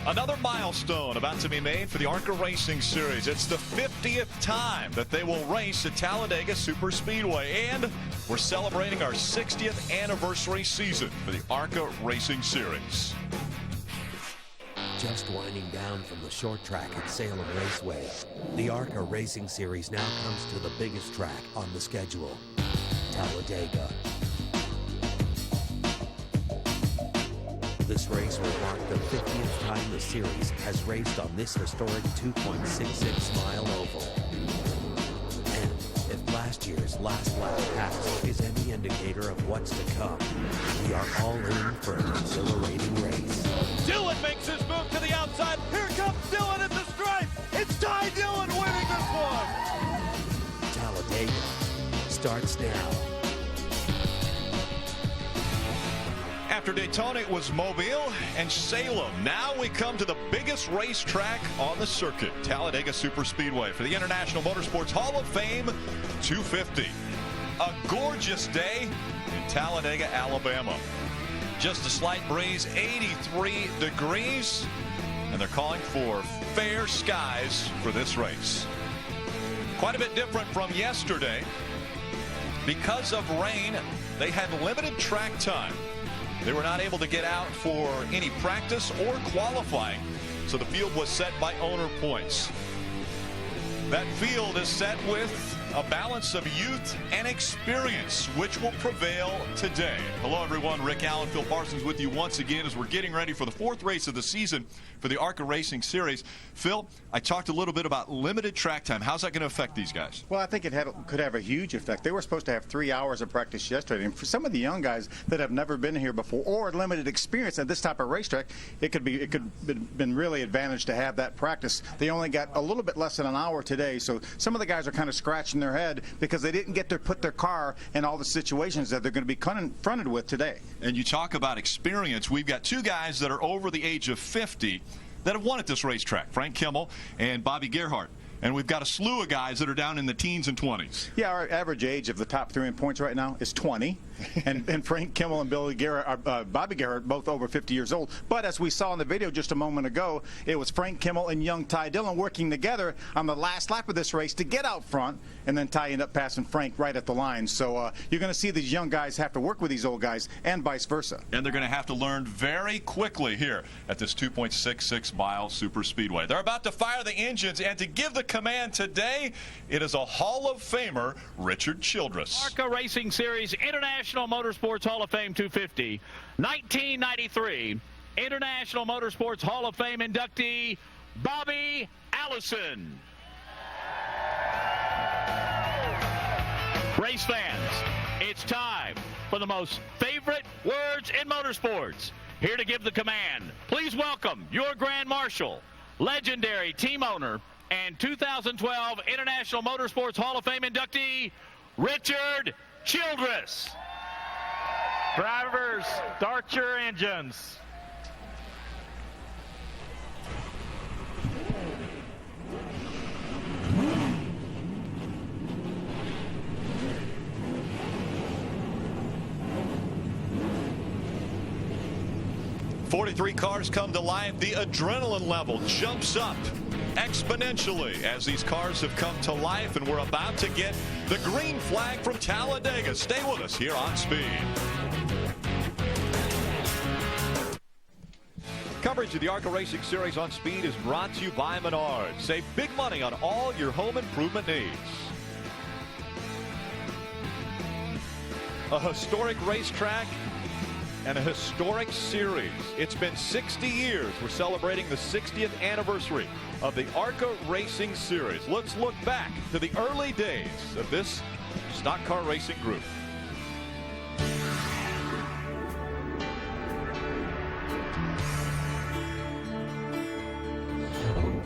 Another milestone about to be made for the ARCA Racing Series. It's the 50th time that they will race at Talladega Superspeedway, and we're celebrating our 60th anniversary season for the ARCA Racing Series. Just winding down from the short track at Salem Raceway, the ARCA Racing Series now comes to the biggest track on the schedule, Talladega. This race will mark the 50th time the series has raced on this historic 2.66-mile oval. And if last year's last lap pass is any indicator of what's to come, we are all in for an exhilarating race. Dillon makes his move to the outside. Here comes Dillon at the stripe. It's Ty Dillon winning this one. Talladega starts now. After Daytona, it was Mobile and Salem. Now we come to the biggest racetrack on the circuit, Talladega Superspeedway, for the International Motorsports Hall of Fame 250. A gorgeous day in Talladega, Alabama. Just a slight breeze, 83 degrees, and they're calling for fair skies for this race. Quite a bit different from yesterday. Because of rain, they had limited track time. They were not able to get out for any practice or qualifying, so the field was set by owner points. That field is set with a balance of youth and experience, which will prevail today. Hello, everyone. Rick Allen, Phil Parsons with you once again as we're getting ready for the fourth race of the season for the ARCA Racing Series. Phil, I talked a little bit about limited track time. How's that going to affect these guys? Well, I think it could have a huge effect. They were supposed to have 3 hours of practice yesterday, and for some of the young guys that have never been here before or limited experience at this type of racetrack, it could been really advantage to have that practice. They only got a little bit less than an hour today, so some of the guys are kind of scratching their head because they didn't get to put their car in all the situations that they're going to be confronted with today. And you talk about experience. We've got two guys that are over the age of 50 that have won at this racetrack, Frank Kimmel and Bobby Gerhardt. And we've got a slew of guys that are down in the teens and 20s. Yeah, our average age of the top three in points right now is 20. and Frank Kimmel and Bobby Gerhardt, both over 50 years old. But as we saw in the video just a moment ago, it was Frank Kimmel and young Ty Dillon working together on the last lap of this race to get out front, and then Ty ended up passing Frank right at the line. So you're going to see these young guys have to work with these old guys and vice versa. And they're going to have to learn very quickly here at this 2.66-mile super speedway. They're about to fire the engines, and to give the command today, it is a Hall of Famer, Richard Childress. ARCA Racing Series International Motorsports Hall of Fame 250, 1993 International Motorsports Hall of Fame inductee Bobby Allison. Race fans, it's time for the most favorite words in motorsports. Here to give the command, please welcome your Grand Marshal, legendary team owner, and 2012 International Motorsports Hall of Fame inductee, Richard Childress. Drivers, start your engines. "43 cars come to life. The adrenaline level jumps up exponentially as these cars have come to life, and we're about to get the green flag from Talladega. Stay with us here on Speed. Coverage of the ARCA Racing Series on Speed is brought to you by Menards. Save big money on all your home improvement needs. A historic racetrack and a historic series. It's been 60 years. We're celebrating the 60th anniversary of the ARCA Racing Series. Let's look back to the early days of this stock car racing group.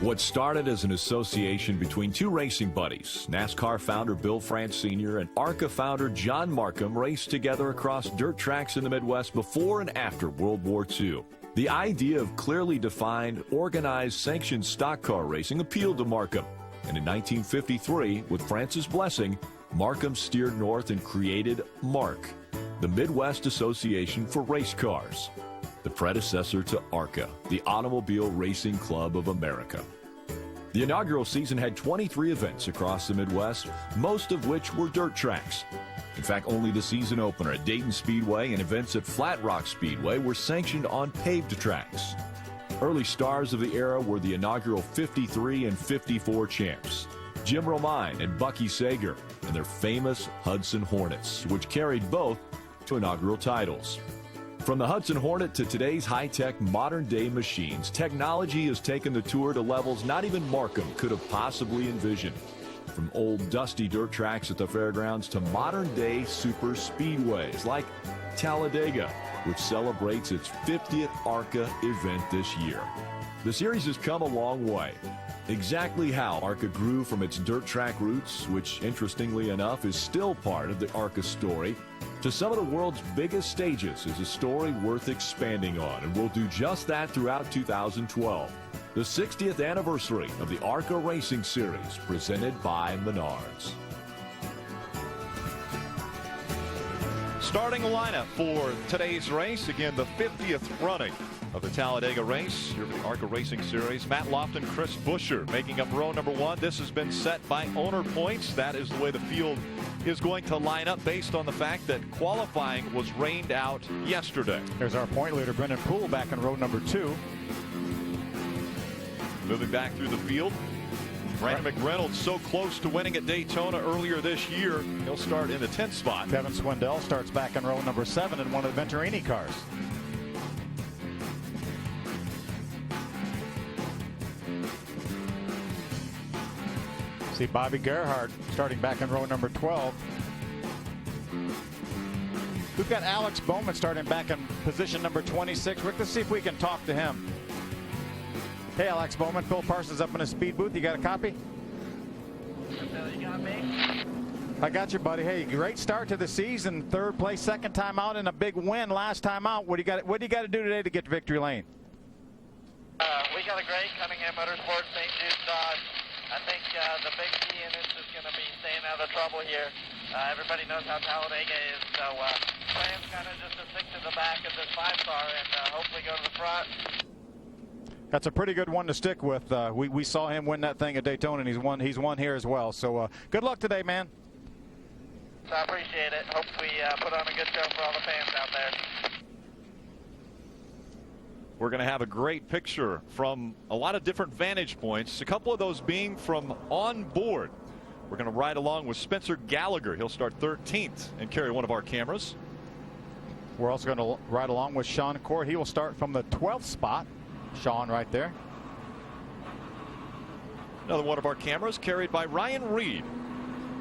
What started as an association between two racing buddies, NASCAR founder Bill France Sr. and ARCA founder John Markham, raced together across dirt tracks in the Midwest before and after World War II. The idea of clearly defined, organized, sanctioned stock car racing appealed to Markham. And in 1953, with France's blessing, Markham steered north and created MARC, the Midwest Association for Race Cars. the predecessor to ARCA, the Automobile Racing Club of America. The inaugural season had 23 events across the Midwest, most of which were dirt tracks. In fact, only the season opener at Dayton Speedway and events at Flat Rock Speedway were sanctioned on paved tracks. Early stars of the era were the inaugural 53 and 54 champs, Jim Romine and Bucky Sager, and their famous Hudson Hornets, which carried both to inaugural titles. From the Hudson Hornet to today's high-tech modern-day machines, technology has taken the tour to levels not even Markham could have possibly envisioned. From old dusty dirt tracks at the fairgrounds to modern-day super speedways like Talladega, which celebrates its 50th ARCA event this year. The series has come a long way. Exactly how ARCA grew from its dirt track roots, which interestingly enough is still part of the ARCA story, to some of the world's biggest stages is a story worth expanding on, and we'll do just that throughout 2012. The 60th anniversary of the ARCA Racing Series, presented by Menards. Starting lineup for today's race, again the 50th running of the Talladega race here for the ARCA Racing Series. Matt Lofton, Chris Buescher making up row number 1. This has been set by owner points. That is the way the field is going to line up based on the fact that qualifying was rained out yesterday. There's our point leader, Brendan Poole, back in row number 2. Moving back through the field, Brandon McReynolds so close to winning at Daytona earlier this year. He'll start in the 10th spot. Kevin Swindell starts back in row number 7 in one of the Venturini cars. See Bobby Gerhardt starting back in row number 12. We've got Alex Bowman starting back in position number 26. Let's see if we can talk to him. Hey, Alex Bowman, Phil Parsons up in his speed booth. You got a copy? You got me? I got you, buddy. Hey, great start to the season. 3rd place, 2nd time out, and a big win last time out. What do you got to do today to get to victory lane? We got a great Cunningham Motorsports St. Jude Dodge. I think the big key in this is going to be staying out of trouble here. Everybody knows how Talladega is, so plan's kind of just to stick to the back of this 5-star and hopefully go to the front. That's a pretty good one to stick with. We saw him win that thing at Daytona, and he's won here as well. So good luck today, man. So I appreciate it. Hope we put on a good show for all the fans out there. We're going to have a great picture from a lot of different vantage points, a couple of those being from on board. We're going to ride along with Spencer Gallagher. He'll start 13th and carry one of our cameras. We're also going to ride along with Sean Court. He will start from the 12th spot. Sean right there. Another one of our cameras carried by Ryan Reed.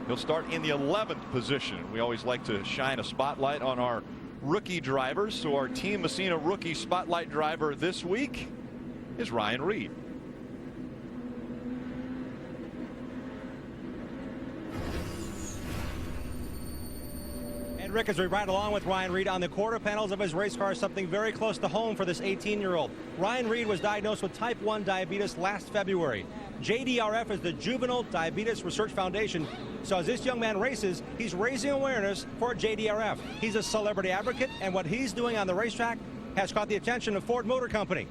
He'll start in the 11th position. We always like to shine a spotlight on our rookie drivers, so our Team Messina rookie spotlight driver this week is Ryan Reed. And Rick, as we ride along with Ryan Reed on the quarter panels of his race car, something very close to home for this 18-year-old. Ryan Reed was diagnosed with type 1 diabetes last February. JDRF is the Juvenile Diabetes Research Foundation. So as this young man races, he's raising awareness for JDRF. He's a celebrity advocate, and what he's doing on the racetrack has caught the attention of Ford Motor Company.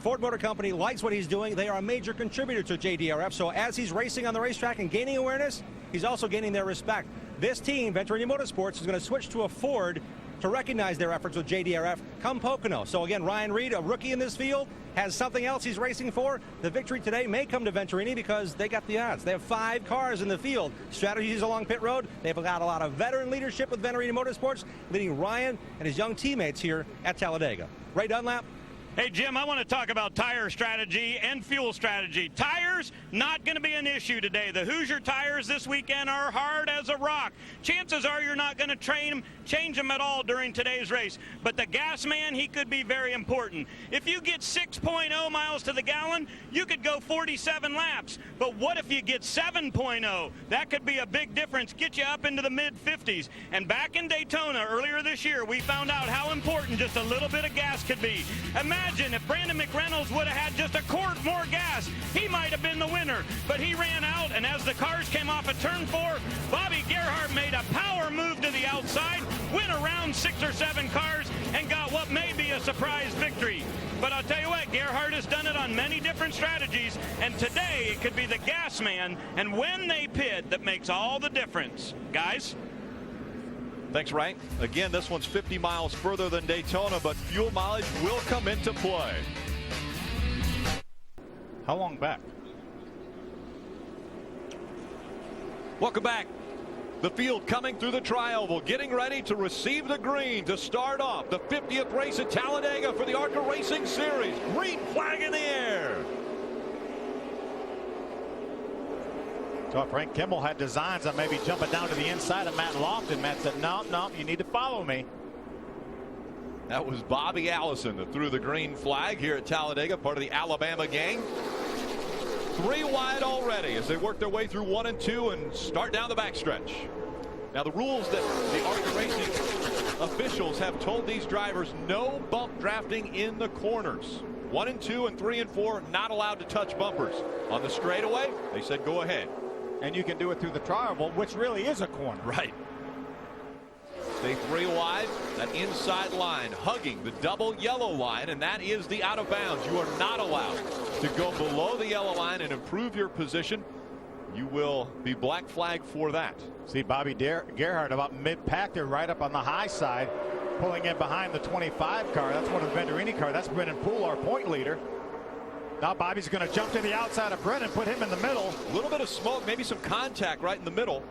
Ford Motor Company likes what he's doing. They are a major contributor to JDRF. So as he's racing on the racetrack and gaining awareness, he's also gaining their respect. This team, Venturini Motorsports, is going to switch to a Ford to recognize their efforts with JDRF come Pocono. So again, Ryan Reed, a rookie in this field, has something else he's racing for. The victory today may come to Venturini because they got the odds. They have 5 cars in the field. Strategies along pit road. They've got a lot of veteran leadership with Venturini Motorsports, leading Ryan and his young teammates here at Talladega. Ray Dunlap. Hey, Jim, I want to talk about tire strategy and fuel strategy. Tires, not going to be an issue today. The Hoosier tires this weekend are hard as a rock. Chances are you're not going to change them at all during today's race. But the gas man, he could be very important. If you get 6.0 miles to the gallon, you could go 47 laps. But what if you get 7.0? That could be a big difference, get you up into the mid-50s. And back in Daytona earlier this year, we found out how important just a little bit of gas could be. Imagine Imagine if Brandon McReynolds would have had just a quart more gas, he might have been the winner. But he ran out, and as the cars came off of turn 4, Bobby Gerhart made a power move to the outside, went around 6 or 7 cars, and got what may be a surprise victory. But I'll tell you what, Gerhart has done it on many different strategies, and today it could be the gas man, and when they pit, that makes all the difference. Guys? Thanks, Ryan. Again, this one's 50 miles further than Daytona, but fuel mileage will come into play. How long back? Welcome back. The field coming through the tri-oval, getting ready to receive the green to start off the 50th race at Talladega for the ARCA Racing Series. Green flag in the air. So Frank Kimmel had designs on maybe jumping down to the inside of Matt Lofton. Matt said, no, you need to follow me. That was Bobby Allison that threw the green flag here at Talladega, part of the Alabama gang. 3 wide already as they work their way through 1 and 2 and start down the backstretch. Now the rules that the ARCA Racing officials have told these drivers: no bump drafting in the corners. 1 and 2 and 3 and 4 not allowed to touch bumpers. On the straightaway, they said go ahead. And you can do it through the tri-oval, which really is a corner. Right. Stay 3 wide, that inside line hugging the double yellow line, and that is the out of bounds. You are not allowed to go below the yellow line and improve your position. You will be black flagged for that. See Bobby Gerhart about mid-pack there, right up on the high side, pulling in behind the 25 car. That's one of the Venturini car. That's Brennan Poole, our point leader. Now Bobby's going to jump to the outside of Brennan, put him in the middle. A little bit of smoke, maybe some contact right in the middle.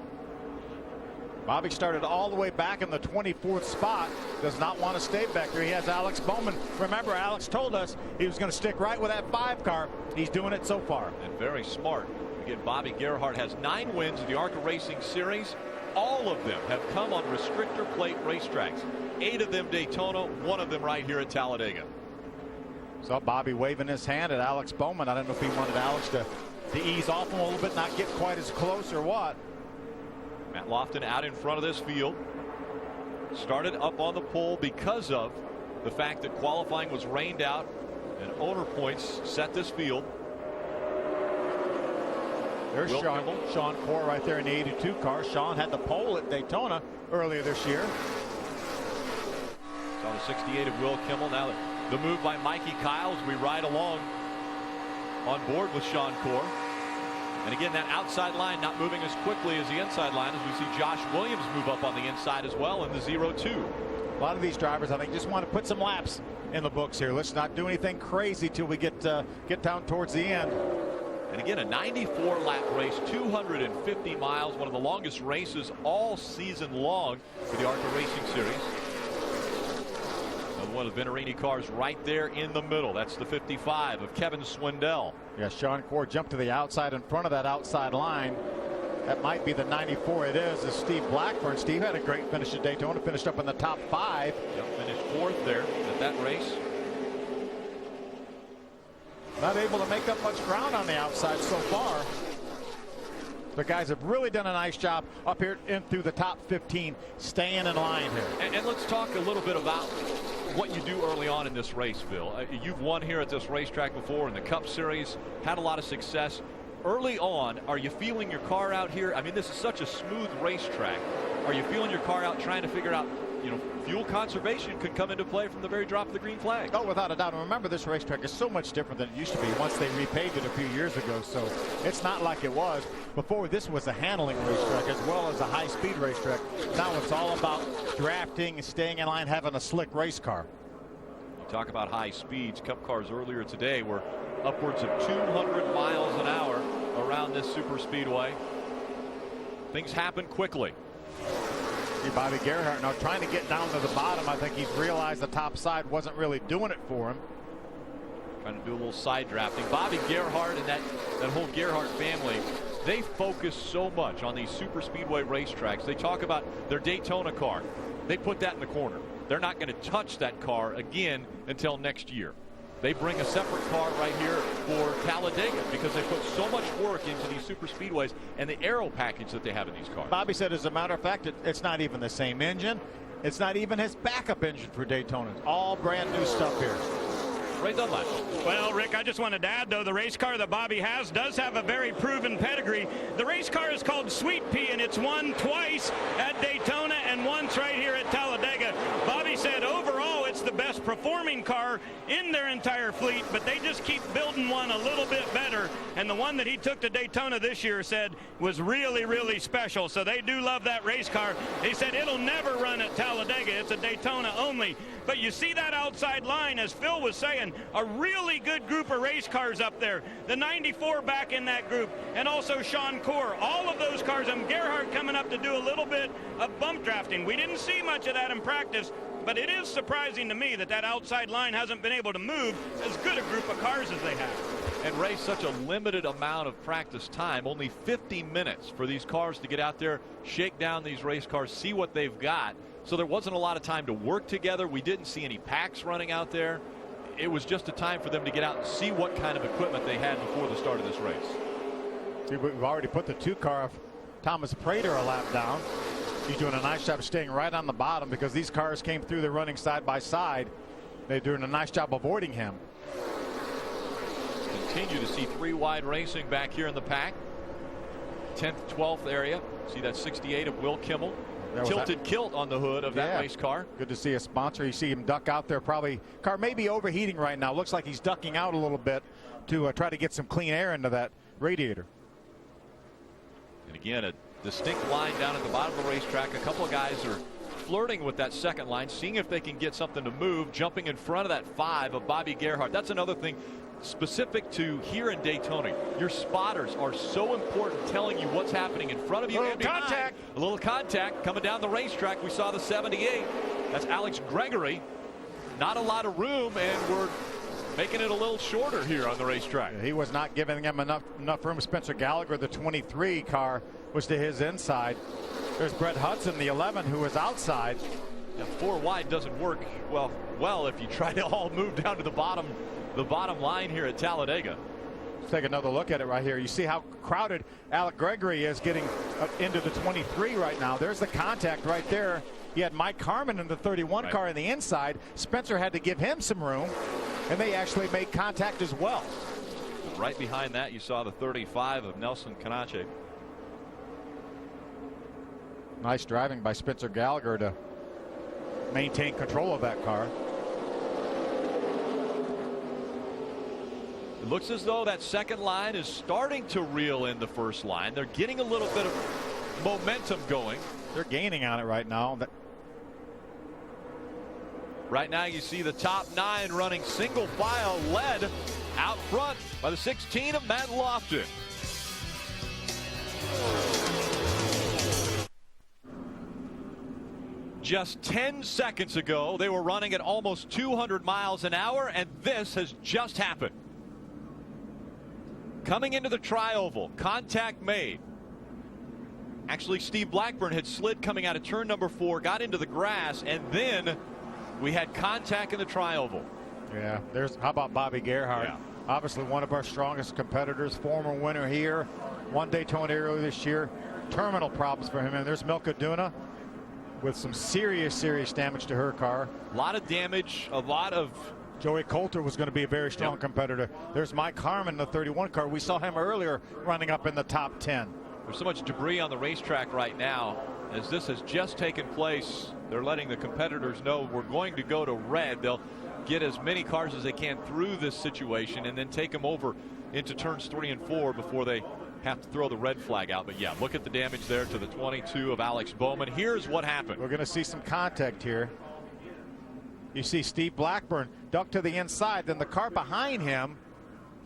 Bobby started all the way back in the 24th spot. Does not want to stay back there. He has Alex Bowman. Remember, Alex told us he was going to stick right with that 5 car. He's doing it so far. And very smart. Again, Bobby Gerhart has 9 wins in the ARCA Racing Series. All of them have come on restrictor plate racetracks. 8 of them Daytona, 1 of them right here at Talladega. So Bobby waving his hand at Alex Bowman. I don't know if he wanted Alex to ease off him a little bit, not get quite as close or what. Matt Lofton out in front of this field. Started up on the pole because of the fact that qualifying was rained out and owner points set this field. There's Sean Corr right there in the 82 car. Sean had the pole at Daytona earlier this year. Saw the 68 of Will Kimmel. Now the move by Mikey Kyle as we ride along on board with Sean Corr. And again, that outside line not moving as quickly as the inside line as we see Josh Williams move up on the inside as well in the 0-2. A lot of these drivers, I think, just want to put some laps in the books here. Let's not do anything crazy till we get down towards the end. And again, a 94 lap race, 250 miles, one of the longest races all season long for the ARCA Racing Series. One of the Venturini cars right there in the middle. That's the 55 of Kevin Swindell. Yeah, Sean Corr jumped to the outside in front of that outside line. That might be the 94. It is Steve Blackburn. Steve had a great finish at Daytona, finished up in the top 5. Yep, finished 4th there at that race. Not able to make up much ground on the outside so far. The guys have really done a nice job up here in through the top 15, staying in line here. And let's talk a little bit about what you do early on in this race, Phil. You've won here at this racetrack before in the Cup Series, had a lot of success. Early on, are you feeling your car out here? I mean, this is such a smooth racetrack. Are you feeling your car out trying to figure out, you know, fuel conservation could come into play from the very drop of the green flag? Oh, without a doubt. And remember, this racetrack is so much different than it used to be once they repaved it a few years ago. So it's not like it was before. This was a handling racetrack as well as a high-speed racetrack. Now it's all about drafting, staying in line, having a slick race car. You talk about high speeds. Cup cars earlier today were upwards of 200 miles an hour around this super speedway. Things happen quickly. See Bobby Gerhart now trying to get down to the bottom. I think he's realized the top side wasn't really doing it for him. Trying to do a little side drafting. Bobby Gerhart and that whole Gerhart family, they focus so much on these super speedway racetracks. They talk about their Daytona car. They put that in the corner. They're not going to touch that car again until next year. They bring a separate car right here for Talladega because they put so much work into these super speedways and the aero package that they have in these cars. Bobby said, as a matter of fact, it's not even the same engine. It's not even his backup engine for Daytona. It's all brand new stuff here. Ray Dunlap. Well, Rick, I just wanted to add, though, the race car that Bobby has does have a very proven pedigree. The race car is called Sweet Pea, and it's won twice at Daytona and once right here at Talladega. Bobby said overall it's the best performing car in their entire fleet, but they just keep building one a little bit better. And the one that he took to Daytona this year said was really, really special. So they do love that race car. He said it'll never run at Talladega. It's a Daytona only. But you see that outside line, as Phil was saying, a really good group of race cars up there. The 94 back in that group, and also Sean Corr. All of those cars, and Gerhardt coming up to do a little bit of bump drafting. We didn't see much of that in practice, but it is surprising to me that that outside line hasn't been able to move as good a group of cars as they have. And Ray, such a limited amount of practice time, only 50 minutes for these cars to get out there, shake down these race cars, see what they've got. So there wasn't a lot of time to work together. We didn't see any packs running out there. It was just a time for them to get out and see what kind of equipment they had before the start of this race. See, we've already put the 2 car of Thomas Prater a lap down. He's doing a nice job staying right on the bottom because these cars came through. They're running side by side. They're doing a nice job avoiding him. Continue to see 3 wide racing back here in the pack. 10th, 12th area. See that 68 of Will Kimmel. Tilted kilt on the hood of that race car. Good to see a sponsor. You see him duck out there. Probably car may be overheating right now. Looks like he's ducking out a little bit to try to get some clean air into that radiator. And again, a distinct line down at the bottom of the racetrack. A couple of guys are flirting with that second line, seeing if they can get something to move, jumping in front of that 5 of Bobby Gerhardt. That's another thing specific to here in Daytona. Your spotters are so important, telling you what's happening in front of you and behind. Contact. A little contact coming down the racetrack. We saw the 78. That's Alex Gregory. Not a lot of room, and we're making it a little shorter here on the racetrack. He was not giving him enough room. Spencer Gallagher, the 23 car, was to his inside. There's Brett Hudson, the 11, who was outside. Now, 4 wide doesn't work well if you try to all move down to the bottom line here at Talladega. Let's take another look at it right here. You see how crowded Alec Gregory is getting into the 23 right now. There's the contact right there. He had Mike Harmon in the 31 car in the inside. Spencer had to give him some room, and they actually made contact as well. Right behind that, you saw the 35 of Nelson Canache. Nice driving by Spencer Gallagher to maintain control of that car. It looks as though that second line is starting to reel in the first line. They're getting a little bit of momentum going. They're gaining on it right now. Right now you see the top 9 running single file, led out front by the 16 of Matt Lofton. Just 10 seconds ago, they were running at almost 200 miles an hour, and this has just happened. Coming into the tri-oval, contact made. Actually, Steve Blackburn had slid coming out of turn number 4, got into the grass, and then we had contact in the tri-oval. Yeah, how about Bobby Gerhardt? Yeah. Obviously one of our strongest competitors, former winner here, won Daytona earlier this year. Terminal problems for him, and there's Milka Duna with some serious damage to her car. A lot of damage, a lot of... Joey Coulter was going to be a very strong competitor. There's Mike Harmon, the 31 car. We saw him earlier running up in the top 10. There's so much debris on the racetrack right now. As this has just taken place, they're letting the competitors know we're going to go to red. They'll get as many cars as they can through this situation and then take them over into turns 3 and 4 before they have to throw the red flag out. But yeah, look at the damage there to the 22 of Alex Bowman. Here's what happened. We're going to see some contact here. You see Steve Blackburn duck to the inside. Then the car behind him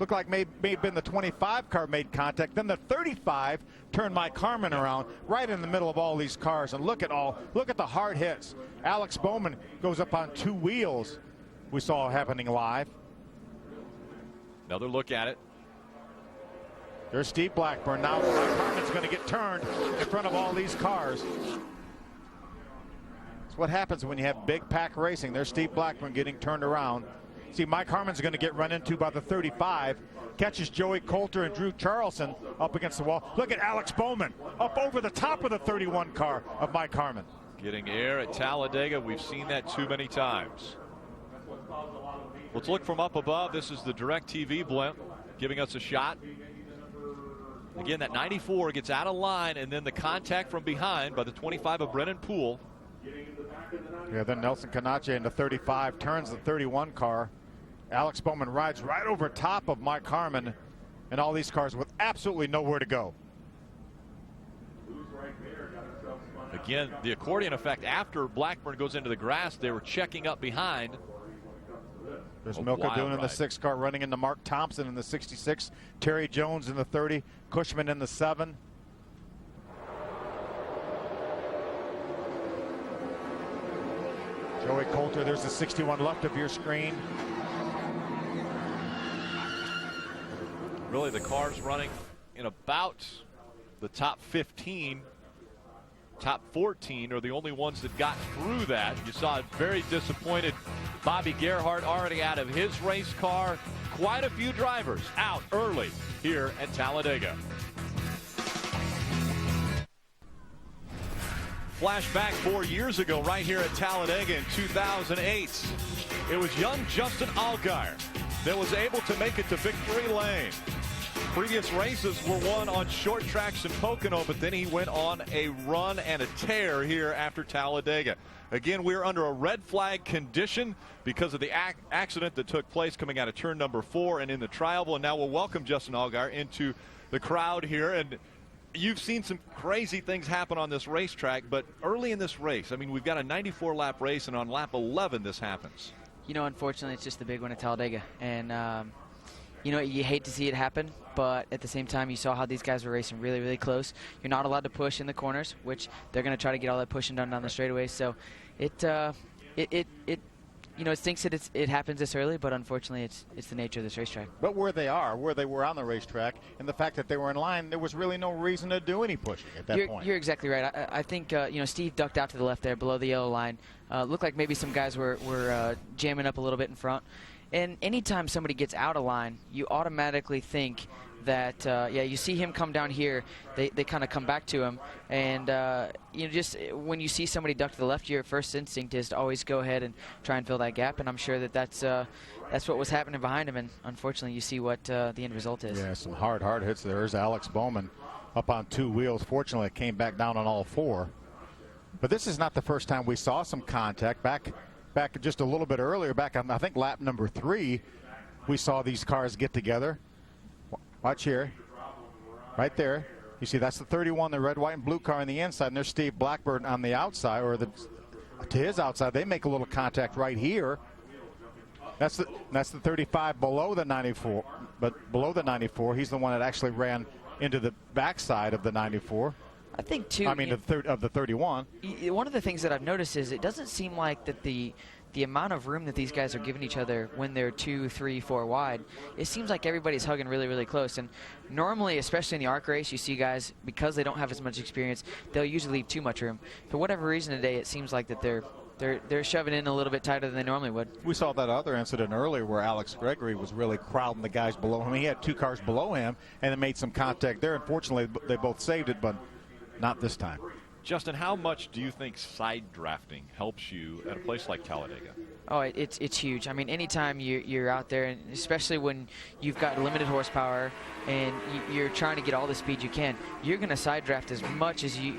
looked like may have been the 25 car made contact. Then the 35 turned Mike Harmon around right in the middle of all these cars. And look at the hard hits. Alex Bowman goes up on 2 wheels. We saw happening live. Another look at it. There's Steve Blackburn. Now Mike Harmon's going to get turned in front of all these cars. It's what happens when you have big pack racing. There's Steve Blackburn getting turned around. See, Mike Harmon's going to get run into by the 35. Catches Joey Coulter and Drew Charlson up against the wall. Look at Alex Bowman up over the top of the 31 car of Mike Harmon. Getting air at Talladega. We've seen that too many times. Let's look from up above. This is the DirecTV blimp giving us a shot. Again, that 94 gets out of line, and then the contact from behind by the 25 of Brennan Poole. Yeah, then Nelson Canache in the 35 turns the 31 car. Alex Bowman rides right over top of Mike Harmon and all these cars with absolutely nowhere to go. Again, the accordion effect after Blackburn goes into the grass, they were checking up behind. There's Milka doing in the 6 car, running into Mark Thompson in the 66, Terry Jones in the 30, Cushman in the 7. Joey Coulter, there's the 61 left of your screen. Really, the cars running in about the top 15. Top 14 are the only ones that got through that. You saw a very disappointed Bobby Gerhart already out of his race car. Quite a few drivers out early here at Talladega. Flashback 4 years ago right here at Talladega in 2008. It was young Justin Allgaier that was able to make it to victory lane. Previous races were won on short tracks in Pocono, but then he went on a run and a tear here after Talladega. Again, we're under a red flag condition because of the accident that took place coming out of turn number 4 and in the tri-oval. And now we'll welcome Justin Allgaier into the crowd here. And you've seen some crazy things happen on this racetrack, but early in this race, I mean, we've got a 94-lap race, and on lap 11 this happens. You know, unfortunately, it's just the big one at Talladega. And, you know, you hate to see it happen, but at the same time, you saw how these guys were racing really, really close. You're not allowed to push in the corners, which they're going to try to get all that pushing done down the straightaways. So it you know, it stinks that it happens this early, but unfortunately, it's the nature of this racetrack. But where they were on the racetrack, and the fact that they were in line, there was really no reason to do any pushing at that point. You're exactly right. I think you know, Steve ducked out to the left there below the yellow line. Looked like maybe some guys were jamming up a little bit in front. And anytime somebody gets out of line, you automatically think that, yeah, you see him come down here, they kind of come back to him. And, you know, just when you see somebody duck to the left, your first instinct is to always go ahead and try and fill that gap. And I'm sure that that's what was happening behind him. And unfortunately, you see what the end result is. Yeah, some hard hits. There's Alex Bowman up on 2 wheels. Fortunately, it came back down on all 4. But this is not the first time we saw some contact. Back just a little bit earlier, back on, I think, lap number 3, we saw these cars get together. Watch here. Right there. You see, that's the 31, the red, white, and blue car on the inside, and there's Steve Blackburn on the outside, or to his outside. They make a little contact right here. That's the 35 below the 94. But below the 94, he's the one that actually ran into the backside of the 94. I think, too. I mean, of the 31. One of the things that I've noticed is it doesn't seem like that the amount of room that these guys are giving each other when they're 2, 3, 4 wide, it seems like everybody's hugging really, really close. And normally, especially in the ARC race, you see guys, because they don't have as much experience, they'll usually leave too much room. For whatever reason today, it seems like that they're shoving in a little bit tighter than they normally would. We saw that other incident earlier where Alex Gregory was really crowding the guys below him. He had 2 cars below him and then made some contact there. Unfortunately, they both saved it, but not this time. Justin, how much do you think side drafting helps you at a place like Talladega? Oh, it's huge. I mean, anytime you're out there, and especially when you've got limited horsepower and you're trying to get all the speed you can, you're going to side draft as much as you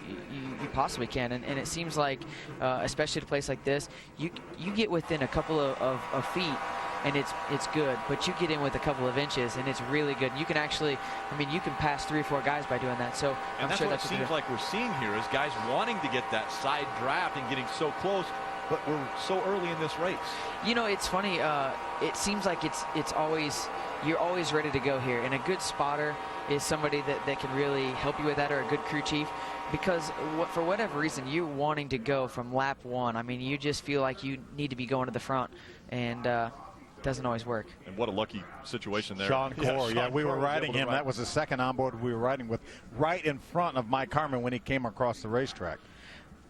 possibly can. And it seems like, especially at a place like this, you get within a couple of feet, and it's good. But you get in with a couple of inches, and it's really good. And you can actually, I mean, you can pass 3 or 4 guys by doing that. So and I'm sure what it seems like we're seeing here is guys wanting to get that side draft and getting so close, but we're so early in this race. You know, it's funny. It seems like it's always, you're always ready to go here. And a good spotter is somebody that can really help you with that, or a good crew chief. Because for whatever reason, you're wanting to go from lap 1. I mean, you just feel like you need to be going to the front. And doesn't always work. And what a lucky situation there. Sean Corr, we were riding him. That was the second onboard we were riding with, right in front of Mike Harmon when he came across the racetrack.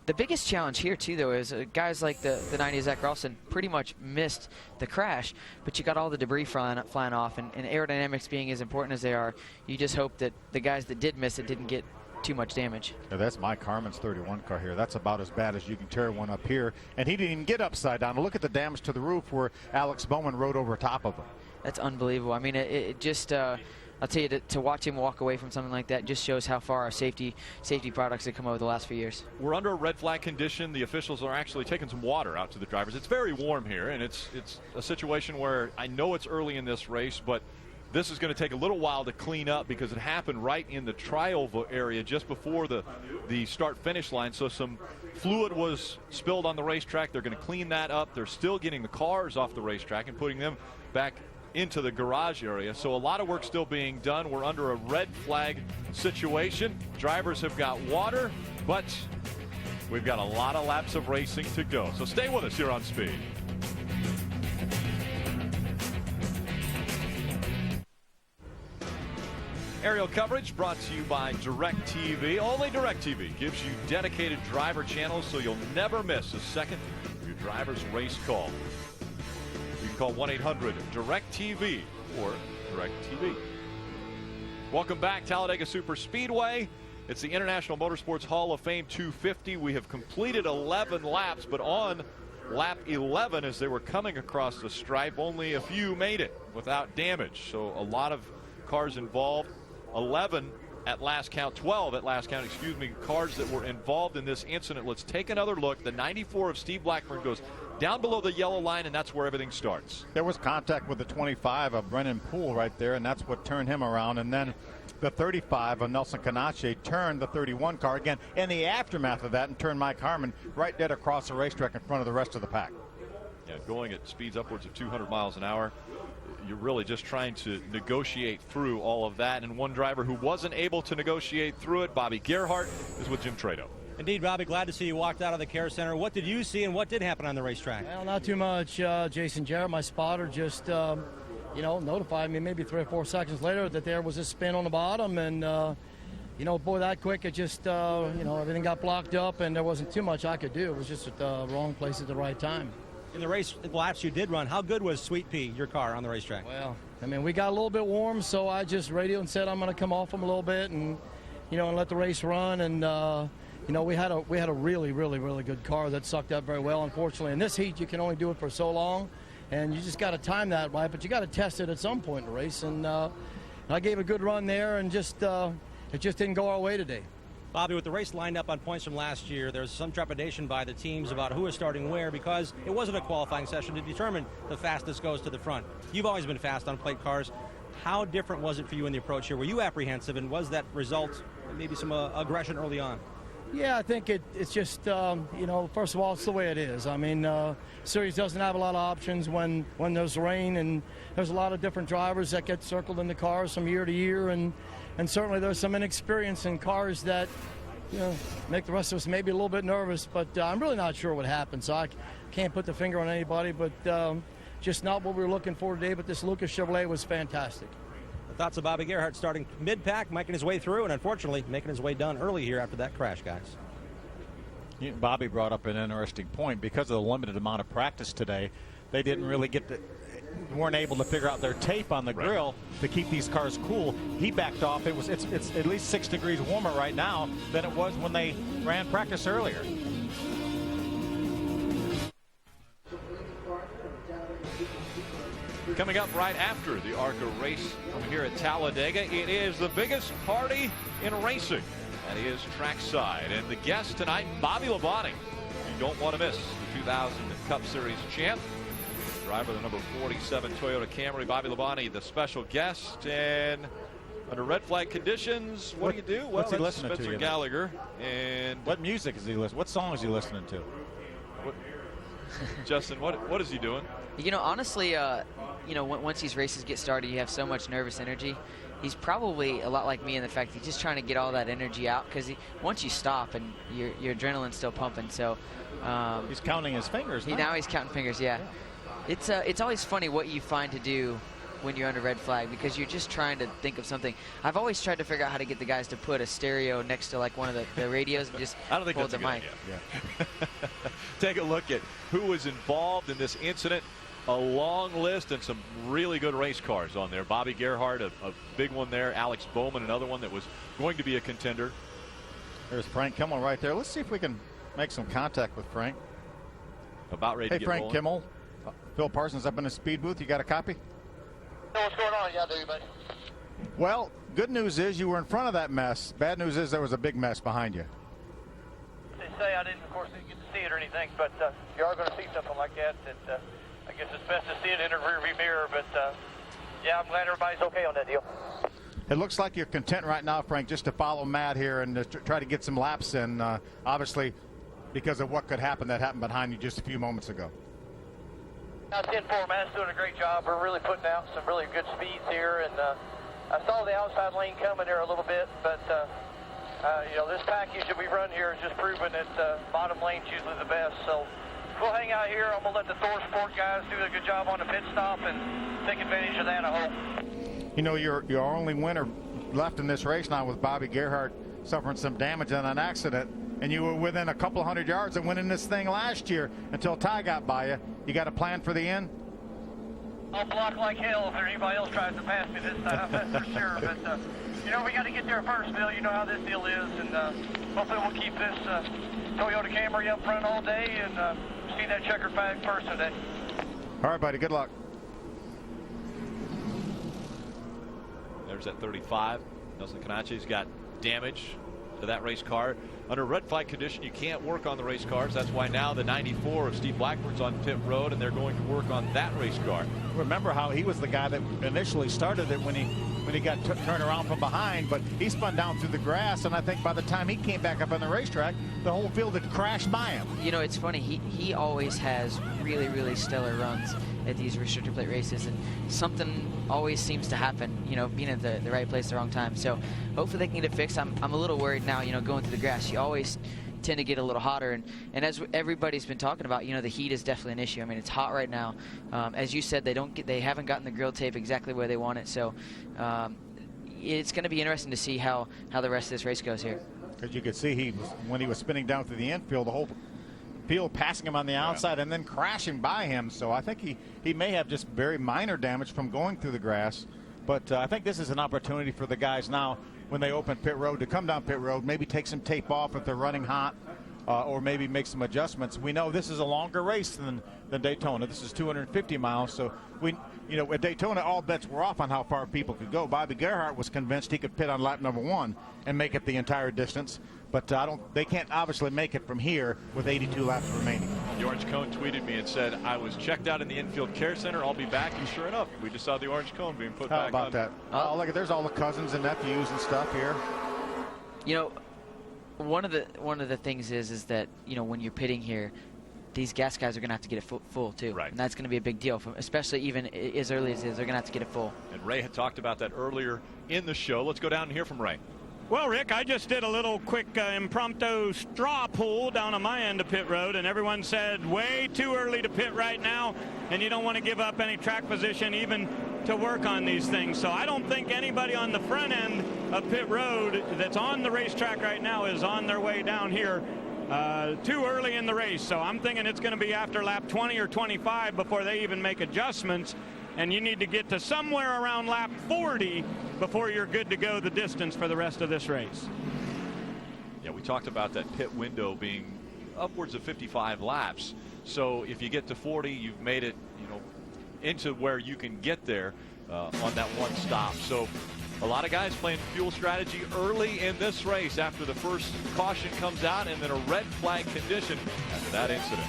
The biggest challenge here, too, though, is guys like the 90 Zach Ralston pretty much missed the crash, but you got all the debris flying off, and aerodynamics being as important as they are, you just hope that the guys that did miss it didn't get too much damage. Yeah, that's Mike Harmon's 31 car here. That's about as bad as you can tear one up here. And he didn't even get upside down. Look at the damage to the roof where Alex Bowman rode over top of him. That's unbelievable. I mean, it just, I'll tell you, to watch him walk away from something like that just shows how far our safety products have come over the last few years. We're under a red flag condition. The officials are actually taking some water out to the drivers. It's very warm here, and it's a situation where I know it's early in this race, but this is going to take a little while to clean up because it happened right in the trioval area just before the start-finish line. So some fluid was spilled on the racetrack. They're going to clean that up. They're still getting the cars off the racetrack and putting them back into the garage area. So a lot of work still being done. We're under a red flag situation. Drivers have got water, but we've got a lot of laps of racing to go. So stay with us here on Speed. Aerial coverage brought to you by DirecTV. Only DirecTV gives you dedicated driver channels so you'll never miss a second of your driver's race call. You can call 1-800-DIRECTV or DirecTV. Welcome back, Talladega Superspeedway. It's the International Motorsports Hall of Fame 250. We have completed 11 laps, but on lap 11, as they were coming across the stripe, only a few made it without damage. So a lot of cars involved. 11 at last count, 12 at last count, excuse me, cars that were involved in this incident. Let's take another look. The 94 of Steve Blackburn goes down below the yellow line, and that's where everything starts. There was contact with the 25 of Brennan Poole right there, and that's what turned him around. And then the 35 of Nelson Canache turned the 31 car again in the aftermath of that and turned Mike Harmon right dead across the racetrack in front of the rest of the pack. Yeah, going at speeds upwards of 200 miles an hour. You're really just trying to negotiate through all of that. And one driver who wasn't able to negotiate through it, Bobby Gerhart, is with Jim Trado. Indeed, Bobby, glad to see you walked out of the care center. What did you see and what did happen on the racetrack? Well, not too much. Jason Jarrett, my spotter, just notified me maybe 3 or 4 seconds later that there was a spin on the bottom, and boy, that quick, it just everything got blocked up, and there wasn't too much I could do. It was just at the wrong place at the right time. In the race laps you did run, how good was Sweet Pea, your car, on the racetrack? Well, I mean, we got a little bit warm, so I just radioed and said I'm going to come off them a little bit and let the race run. And we had a really, really, really good car that sucked up very well. Unfortunately, in this heat, you can only do it for so long, and you just got to time that right. But you got to test it at some point in the race. And I gave a good run there, and it just didn't go our way today. Bobby, with the race lined up on points from last year, there's some trepidation by the teams about who is starting where because it wasn't a qualifying session to determine the fastest goes to the front. You've always been fast on plate cars. How different was it for you in the approach here? Were you apprehensive, and was that result maybe some aggression early on? Yeah, I think it's just, first of all, it's the way it is. I mean, Series doesn't have a lot of options when there's rain, and there's a lot of different drivers that get circled in the cars from year to year, and certainly there's some inexperience in cars that, make the rest of us maybe a little bit nervous, but I'm really not sure what happened, so I can't put the finger on anybody, but just not what we were looking for today, but this Lucas Chevrolet was fantastic. The thoughts of Bobby Gerhart starting mid-pack, making his way through, and unfortunately making his way down early here after that crash, guys. Bobby brought up an interesting point. Because of the limited amount of practice today, they didn't really weren't able to figure out their tape on the grill to keep these cars cool. He backed off. It's at least 6 degrees warmer right now than it was when they ran practice earlier. Coming up right after the ARCA race here at Talladega, it is the biggest party in racing. That is trackside. And the guest tonight, Bobby Labonte. You don't want to miss the 2000 Cup Series champ. Driver of the number 47 Toyota Camry, Bobby Labonte, the special guest. And under red flag conditions, what do you do? What's he listening Spencer to? Gallagher. And what music is he listening? What song is he listening to? Justin, what is he doing? Honestly, once these races get started, you have so much nervous energy. He's probably a lot like me in the fact he's just trying to get all that energy out because once you stop and your adrenaline's still pumping. So he's counting his fingers. Now he's counting fingers. Yeah. It's always funny what you find to do when you're under red flag because you're just trying to think of something. I've always tried to figure out how to get the guys to put a stereo next to like one of the radios and just I don't think hold that's the a good mic. idea. Yeah. Take a look at who was involved in this incident. A long list and some really good race cars on there. Bobby Gerhart, a big one there. Alex Bowman, another one that was going to be a contender. There's Frank Kimmel right there. Let's see if we can make some contact with Frank. About ready to get Frank rolling. Kimmel. Phil Parsons up in the speed booth. You got a copy? Hey, what's going on? Yeah, I do, buddy. Well, good news is you were in front of that mess. Bad news is there was a big mess behind you. They say I didn't, of course, didn't get to see it or anything, but you are going to see something like that. I guess it's best to see it in a rearview mirror, but yeah, I'm glad everybody's okay on that deal. It looks like you're content right now, Frank, just to follow Matt here and try to get some laps in, obviously, because of what could happen that happened behind you just a few moments ago. 10-4, Matt's doing a great job. We're really putting out some really good speeds here, and I saw the outside lane coming there a little bit, but you know, this package that we run here is just proving that bottom lane's usually the best. So we'll hang out here. I'm going to let the Motorsports guys do a good job on the pit stop and take advantage of that, I hope. You know, your only winner left in this race now with Bobby Gerhardt suffering some damage in an accident, and you were within a couple hundred yards of winning this thing last year until Ty got by you. You got a plan for the end? I'll block like hell if anybody else tries to pass me this time, that's for sure. But, you know, we got to get there first, Bill. You know how this deal is, and hopefully we'll keep this Toyota Camry up front all day and see that checkered flag first today. All right, buddy. Good luck. There's that 35. Nelson Canache's got damage to that race car. Under red flag condition, you can't work on the race cars. That's why now the 94 of Steve Blackburn's on pit road, and they're going to work on that race car. Remember how he was the guy that initially started it when he got turned around from behind, but he spun down through the grass, and I think by the time he came back up on the racetrack, the whole field had crashed by him. You know, it's funny. He always has really, really stellar runs at these restrictor plate races, and something always seems to happen, you know, being at the right place at the wrong time. So hopefully they can get it fixed. I'm a little worried now, you know, going through the grass. You always tend to get a little hotter, and as everybody's been talking about, you know, the heat is definitely an issue. I mean, it's hot right now. As you said, they haven't gotten the grill tape exactly where they want it, so it's going to be interesting to see how the rest of this race goes here. Because you could see when he was spinning down through the infield, the whole field passing him on the outside and then crashing by him. So I think he may have just very minor damage from going through the grass. But I think this is an opportunity for the guys now when they open pit road to come down pit road, maybe take some tape off if they're running hot, or maybe make some adjustments. We know this is a longer race than Daytona. This is 250 miles. So at Daytona, all bets were off on how far people could go. Bobby Gerhardt was convinced he could pit on lap number 1 and make it the entire distance. But they can't obviously make it from here with 82 laps remaining. The Orange Cone tweeted me and said, I was checked out in the infield care center. I'll be back. And sure enough, we just saw the Orange Cone being put back on. How about that? Oh, look, there's all the cousins and nephews and stuff here. You know, one of the things is that, you know, when you're pitting here, these gas guys are going to have to get it full too. Right. And that's going to be a big deal, especially even as early as it is. They're going to have to get it full. And Ray had talked about that earlier in the show. Let's go down and hear from Ray. Well, Rick, I just did a little quick impromptu straw poll down on my end of pit road, and everyone said way too early to pit right now, and you don't want to give up any track position even to work on these things. So I don't think anybody on the front end of pit road that's on the racetrack right now is on their way down here too early in the race. So I'm thinking it's going to be after lap 20 or 25 before they even make adjustments. And you need to get to somewhere around lap 40 before you're good to go the distance for the rest of this race. Yeah, we talked about that pit window being upwards of 55 laps. So if you get to 40, you've made it, you know, into where you can get there on that one stop. So a lot of guys playing fuel strategy early in this race after the first caution comes out and then a red flag condition after that incident.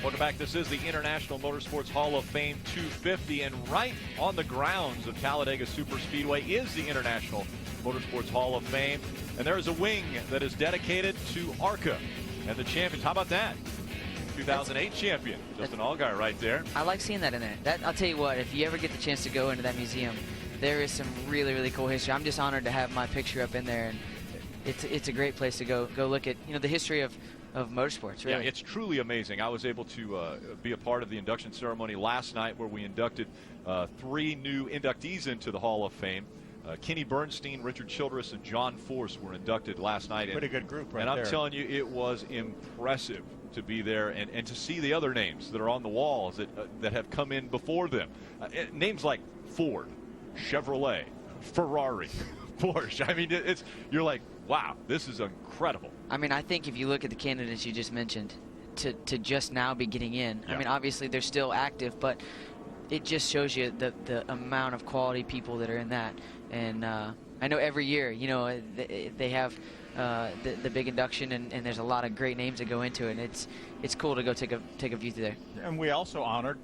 Welcome back. This is the International Motorsports Hall of Fame 250, and right on the grounds of Talladega Superspeedway is the International Motorsports Hall of Fame, and there is a wing that is dedicated to ARCA and the champions. How about that? 2008 champion, Justin Allgaier right there. I like seeing that in there. I'll tell you what, if you ever get the chance to go into that museum, there is some really, really cool history. I'm just honored to have my picture up in there, and it's a great place to go look at, you know, the history of motorsports, really. Yeah, it's truly amazing. I was able to be a part of the induction ceremony last night where we inducted 3 new inductees into the Hall of Fame. Kenny Bernstein, Richard Childress, and John Force were inducted last night. Pretty good group right there. And I'm there. telling you, it was impressive to be there and to see the other names that are on the walls that have come in before them. Names like Ford, Chevrolet, Ferrari, Porsche. I mean, you're like, wow, this is incredible. I mean, I think if you look at the candidates you just mentioned, to just now be getting in, I mean, obviously they're still active, but it just shows you the amount of quality people that are in that. And I know every year, you know, they have the big induction, and there's a lot of great names that go into it. And it's cool to go take a view through there. And we also honored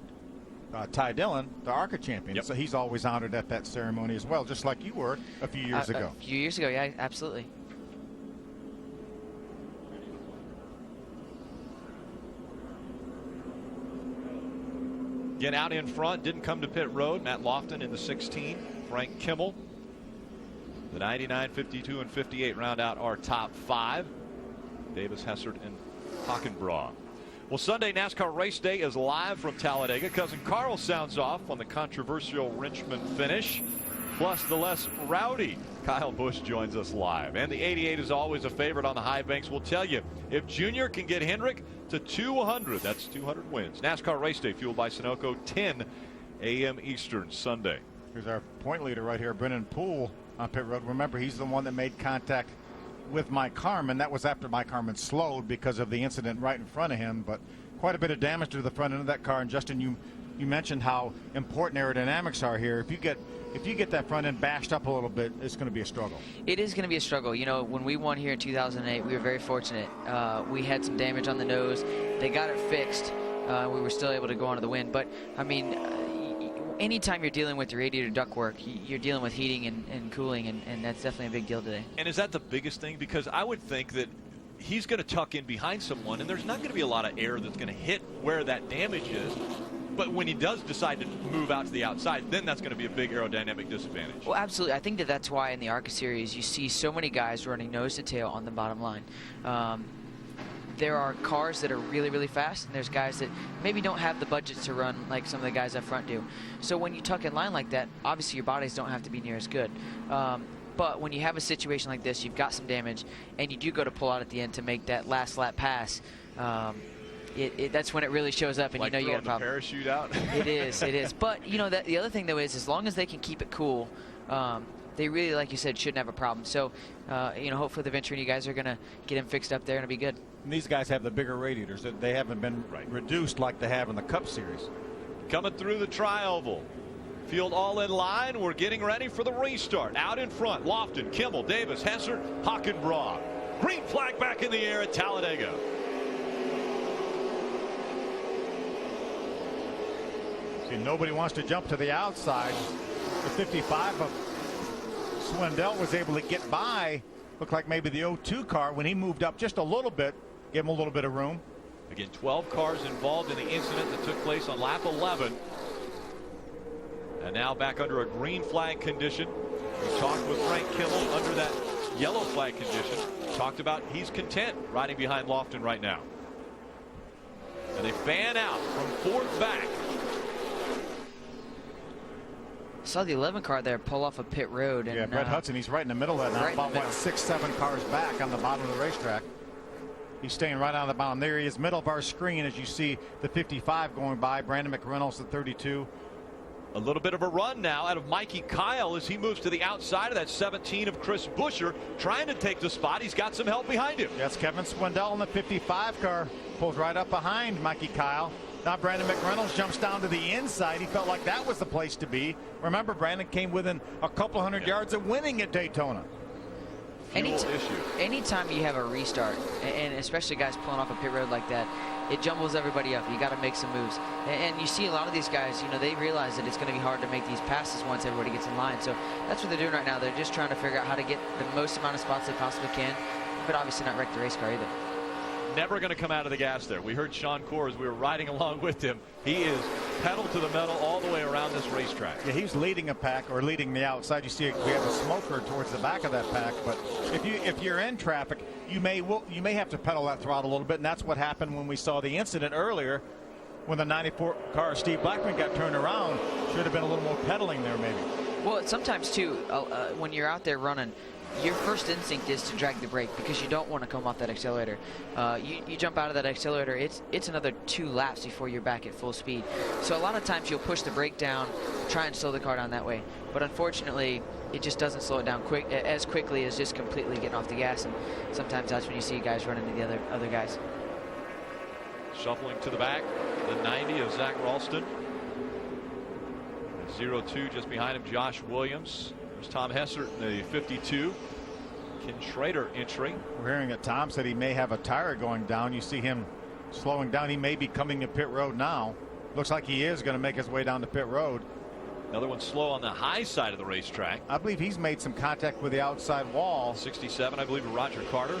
Ty Dillon, the ARCA champion. So he's always honored at that ceremony as well, just like you were a few years ago. A few years ago, yeah, absolutely. Again, out in front, didn't come to pit road. Matt Lofton in the 16. Frank Kimmel. The 99, 52, and 58 round out our top 5. Davis, Hessert, and Hockenbraugh. Well, Sunday NASCAR race day is live from Talladega. Cousin Carl sounds off on the controversial Richmond finish. Plus, the less rowdy Kyle Busch joins us live. And the 88 is always a favorite on the high banks. We'll tell you, if Junior can get Hendrick to 200, that's 200 wins. NASCAR race day fueled by Sunoco, 10 a.m. Eastern Sunday. Here's our point leader right here, Brennan Poole on pit road. Remember, he's the one that made contact with Mike Harmon. That was after Mike Harmon slowed because of the incident right in front of him, but quite a bit of damage to the front end of that car. And Justin, you mentioned how important aerodynamics are here. If you get that front end bashed up a little bit, it's going to be a struggle. It is going to be a struggle. You know, when we won here in 2008, we were very fortunate. We had some damage on the nose. They got it fixed. We were still able to go on to the win. But, I mean, anytime you're dealing with your radiator ductwork, you're dealing with heating and cooling, and that's definitely a big deal today. And is that the biggest thing? Because I would think that he's going to tuck in behind someone, and there's not going to be a lot of air that's going to hit where that damage is. But when he does decide to move out to the outside, then that's going to be a big aerodynamic disadvantage. Well, absolutely. I think that's why in the ARCA series you see so many guys running nose to tail on the bottom line. There are cars that are really, really fast, and there's guys that maybe don't have the budgets to run like some of the guys up front do. So when you tuck in line like that, obviously your bodies don't have to be near as good. But when you have a situation like this, you've got some damage, and you do go to pull out at the end to make that last lap pass, that's when it really shows up, and like you know you got a problem. Parachute out. It is. But you know the other thing though is, as long as they can keep it cool, they really, like you said, shouldn't have a problem. So you know, hopefully the Venturini guys are going to get him fixed up there, and it'll be good. And these guys have the bigger radiators. They haven't been reduced like they have in the Cup Series. Coming through the tri-oval. Field all in line. We're getting ready for the restart. Out in front, Lofton, Kimmel, Davis, Hessert, Hockenbraugh. Green flag back in the air at Talladega. See, nobody wants to jump to the outside. The 55 of Swindell was able to get by. Looked like maybe the 02 car, when he moved up just a little bit, give him a little bit of room. Again, 12 cars involved in the incident that took place on lap 11. And now back under a green flag condition. We talked with Frank Kimmel under that yellow flag condition. Talked about he's content riding behind Lofton right now. And they fan out from fourth back. Saw the 11 car there pull off a pit road. And, yeah, Brett Hudson, he's right in the middle of that now, right about 6-7 cars back on the bottom of the racetrack. He's staying right on the bottom. There he is, middle of our screen, as you see the 55 going by. Brandon McReynolds, the 32. A little bit of a run now out of Mikey Kyle as he moves to the outside of that 17 of Chris Buescher, trying to take the spot. He's got some help behind him. That's Kevin Swindell in the 55 car. Pulls right up behind Mikey Kyle. Now Brandon McReynolds jumps down to the inside. He felt like that was the place to be. Remember, Brandon came within a couple hundred yards of winning at Daytona. Anytime you have a restart, and especially guys pulling off a pit road like that, it jumbles everybody up. You got to make some moves. And you see a lot of these guys, you know, they realize that it's going to be hard to make these passes once everybody gets in line. So that's what they're doing right now. They're just trying to figure out how to get the most amount of spots they possibly can, but obviously not wreck the race car either. Never going to come out of the gas there. We heard Sean Corr as we were riding along with him. He is pedal to the metal all the way around this racetrack. Yeah, he's leading a pack, or leading the outside. You see we have a smoker towards the back of that pack, but if you're in traffic, you may have to pedal that throttle a little bit, and that's what happened when we saw the incident earlier when the 94 car Steve Blackman got turned around. Should have been a little more pedaling there maybe. Well, sometimes too, when you're out there running, your first instinct is to drag the brake because you don't want to come off that accelerator. You jump out of that accelerator, it's another 2 laps before you're back at full speed. So a lot of times you'll push the brake down try and slow the car down that way. But unfortunately, it just doesn't slow it down as quickly as just completely getting off the gas. And sometimes that's when you see guys run into the other guys. Shuffling to the back, the 90 of Zach Ralston. 0-2 just behind him, Josh Williams. There's Tom Hessert in the 52. Ken Schrader entry. We're hearing that Tom said he may have a tire going down. You see him slowing down. He may be coming to pit road now. Looks like he is going to make his way down to pit road. Another one slow on the high side of the racetrack. I believe he's made some contact with the outside wall. 67, I believe, of Roger Carter.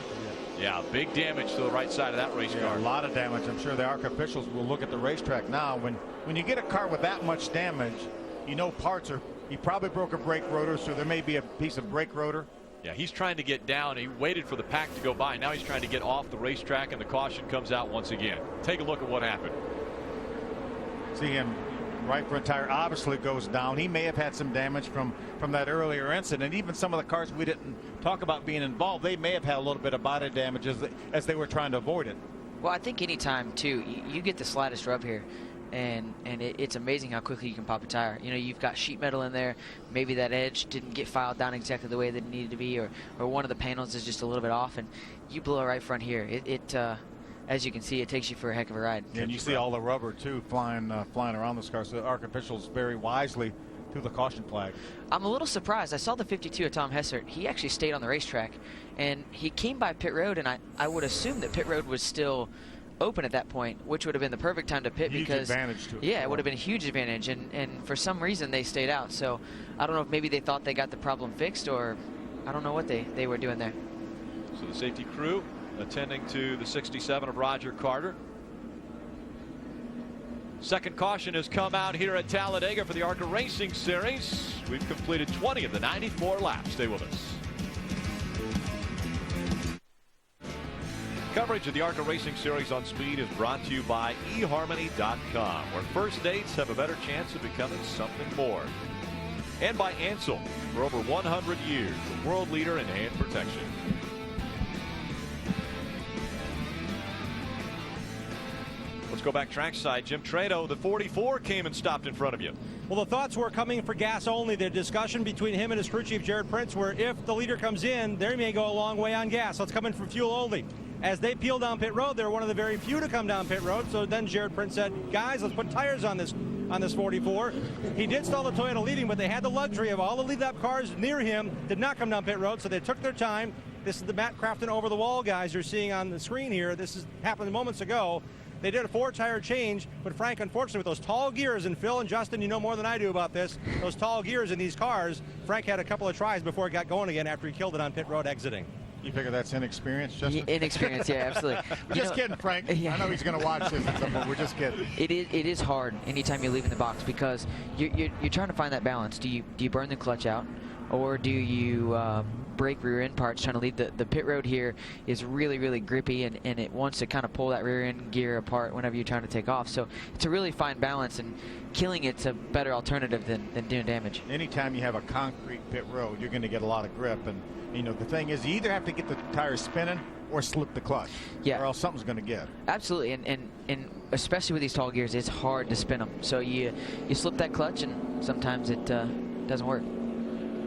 Yeah, big damage to the right side of that race car. A lot of damage. I'm sure the ARCA officials will look at the racetrack now. When you get a car with that much damage, you know parts are. He probably broke a brake rotor, so there may be a piece of brake rotor. Yeah, he's trying to get down. He waited for the pack to go by. Now he's trying to get off the racetrack, and the caution comes out once again. Take a look at what happened. See him. Right front tire obviously goes down. He may have had some damage from that earlier incident. Even some of the cars we didn't talk about being involved, they may have had a little bit of body damage as they were trying to avoid it. Well, I think anytime too, you get the slightest rub here, and it's amazing how quickly you can pop a tire. You know, you've got sheet metal in there. Maybe that edge didn't get filed down exactly the way that it needed to be, or one of the panels is just a little bit off, and you blow it right front here. As you can see, it takes you for a heck of a ride. And you see all the rubber too flying around this car. So the ARC officials very wisely threw the caution flag. I'm a little surprised. I saw the 52 of Tom Hessert. He actually stayed on the racetrack, and he came by pit road, and I would assume that pit road was still open at that point, which would have been the perfect time to pit. Huge because advantage to it. Yeah, it would have been a huge advantage, and for some reason they stayed out. So I don't know if maybe they thought they got the problem fixed, or I don't know what they were doing there. So the safety crew attending to the 67 of Roger Carter. Second caution has come out here at Talladega for the ARCA Racing Series. We've completed 20 of the 94 laps. Stay with us. Coverage of the ARCA Racing Series on Speed is brought to you by eHarmony.com, where first dates have a better chance of becoming something more. And by Ansel, for over 100 years, the world leader in hand protection. Let's go back trackside. Jim Trado, the 44 came and stopped in front of you. Well, the thoughts were coming for gas only. The discussion between him and his crew chief, Jared Prince, were if the leader comes in, they may go a long way on gas. So it's coming for fuel only. As they peel down pit road, they're one of the very few to come down pit road. So then Jared Prince said, guys, let's put tires on this 44. He did stall the Toyota leading, but they had the luxury of all the lead lap cars near him did not come down pit road, so they took their time. This is the Matt Crafton over the wall guys you're seeing on the screen here. This happened moments ago. They did a 4-tire change, but Frank, unfortunately, with those tall gears, and Phil and Justin, you know more than I do about this, those tall gears in these cars, Frank had a couple of tries before it got going again after he killed it on pit road exiting. You figure that's inexperience, Justin? Inexperience, yeah, absolutely. Just kidding, Frank. Yeah. I know he's going to watch this, but we're just kidding. It is hard anytime you leave in the box because you're trying to find that balance. Do you burn the clutch out, or do you brake rear end parts trying to leave? The pit road here is really, really grippy, and it wants to kind of pull that rear end gear apart whenever you're trying to take off. So it's a really fine balance, and killing it's a better alternative than doing damage. Anytime you have a concrete pit road, you're going to get a lot of grip, and you know the thing is, you either have to get the tires spinning or slip the clutch, or else something's going to give. Absolutely, and especially with these tall gears, it's hard to spin them. So you slip that clutch, and sometimes it doesn't work.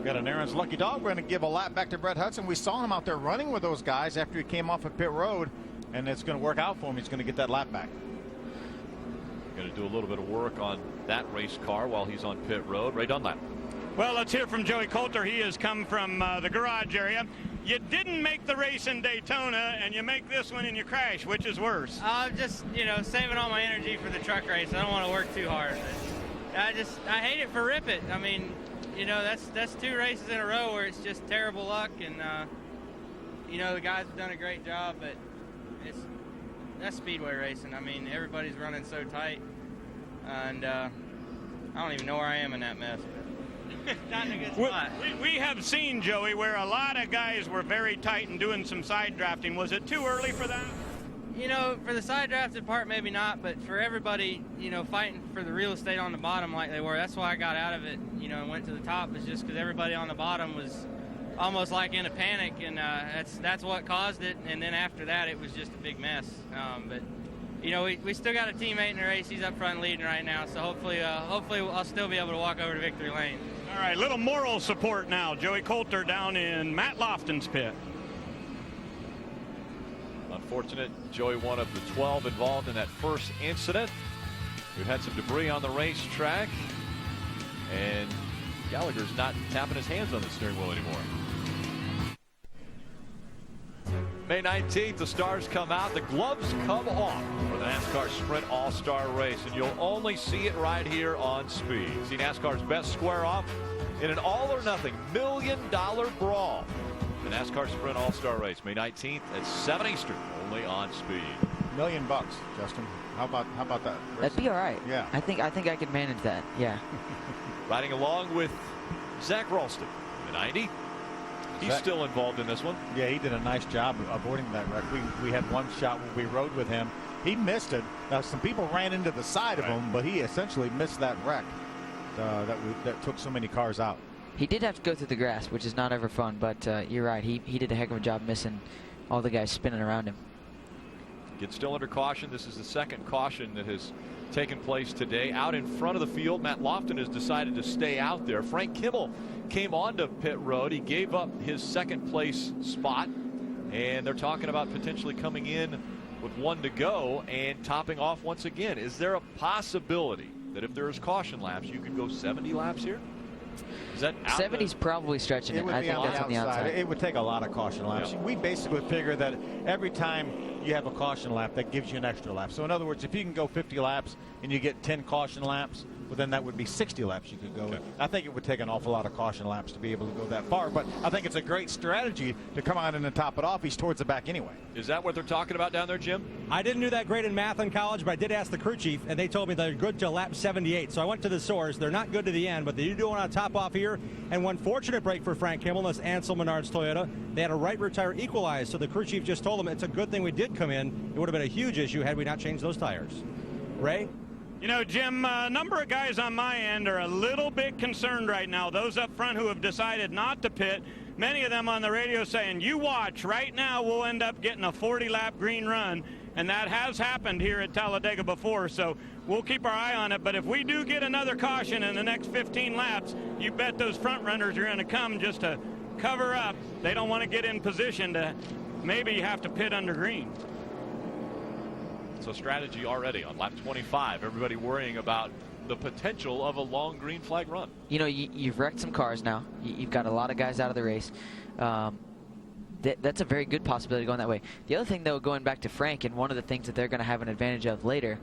Got an Aaron's Lucky Dog. We're going to give a lap back to Brett Hudson. We saw him out there running with those guys after he came off of pit road, and it's going to work out for him. He's going to get that lap back. Going to do a little bit of work on that race car while he's on pit road. Ray Dunlap. Well, let's hear from Joey Coulter. He has come from the garage area. You didn't make the race in Daytona, and you make this one and you crash. Which is worse? I'm just, saving all my energy for the truck race. I don't want to work too hard. I hate it for Rip It. I mean, that's 2 races in a row where it's just terrible luck, and the guys have done a great job, but that's speedway racing. I mean, everybody's running so tight, and I don't even know where I am in that mess. Not in a good spot. We have seen, Joey, where a lot of guys were very tight and doing some side drafting. Was it too early for that? For the side drafted part, maybe not, but for everybody, fighting for the real estate on the bottom like they were, that's why I got out of it, and went to the top, was just because everybody on the bottom was almost like in a panic, and that's what caused it, and then after that, it was just a big mess. But you know, we still got a teammate in the race. He's up front leading right now, so hopefully I'll still be able to walk over to victory lane. All right, little moral support now. Joey Coulter down in Matt Lofton's pit. Unfortunate, Joey, one of the 12 involved in that first incident. We've had some debris on the racetrack, and Gallagher's not tapping his hands on the steering wheel anymore. May 19th, the stars come out, the gloves come off for the NASCAR Sprint All-Star Race, and you'll only see it right here on Speed. See NASCAR's best square off in an all-or-nothing $1 million brawl. The NASCAR Sprint All-Star Race, May 19th at 7 Eastern, only on Speed. $1 million, Justin. How about that? That'd be all right. Yeah. I think I could manage that. Yeah. Riding along with Zach Ralston, the 90. He's still involved in this one. Yeah, he did a nice job of avoiding that wreck. We had one shot when we rode with him. He missed it. Now, some people ran into the side of him, but he essentially missed that wreck that took so many cars out. He did have to go through the grass, which is not ever fun, but you're right. He did a heck of a job missing all the guys spinning around him. Gets still under caution. This is the second caution that has taken place today. Out in front of the field, Matt Lofton has decided to stay out there. Frank Kimmel came onto pit road. He gave up his second place spot, and they're talking about potentially coming in with one to go and topping off once again. Is there a possibility that if there is caution laps, you could go 70 laps here? Is that 70's probably stretching it. I think that's on the outside. It would take a lot of caution laps. We basically figure that every time you have a caution lap, that gives you an extra lap. So in other words, if you can go 50 laps and you get 10 caution laps, well, then that would be 60 laps you could go. I think it would take an awful lot of caution laps to be able to go that far, but I think it's a great strategy to come out and top it off. He's towards the back anyway. Is that what they're talking about down there, Jim? I didn't do that great in math in college, but I did ask the crew chief, and they told me they're good to lap 78. So I went to the source. They're not good to the end, but they do want to top off here. And one fortunate break for Frank Kimmel, that's Ansel Menard's Toyota. They had a right rear tire equalized, so the crew chief just told them it's a good thing we did come in. It would have been a huge issue had we not changed those tires. Ray? You know, Jim, a number of guys on my end are a little bit concerned right now. Those up front who have decided not to pit, many of them on the radio saying, you watch, right now we'll end up getting a 40-lap green run. And that has happened here at Talladega before, so we'll keep our eye on it. But if we do get another caution in the next 15 laps, you bet those front runners are going to come just to cover up. They don't want to get in position to maybe have to pit under green. So strategy already on lap 25. Everybody worrying about the potential of a long green flag run. You know, you've wrecked some cars now. You've got a lot of guys out of the race. That's a very good possibility going that way. The other thing, though, going back to Frank, and one of the things that they're going to have an advantage of later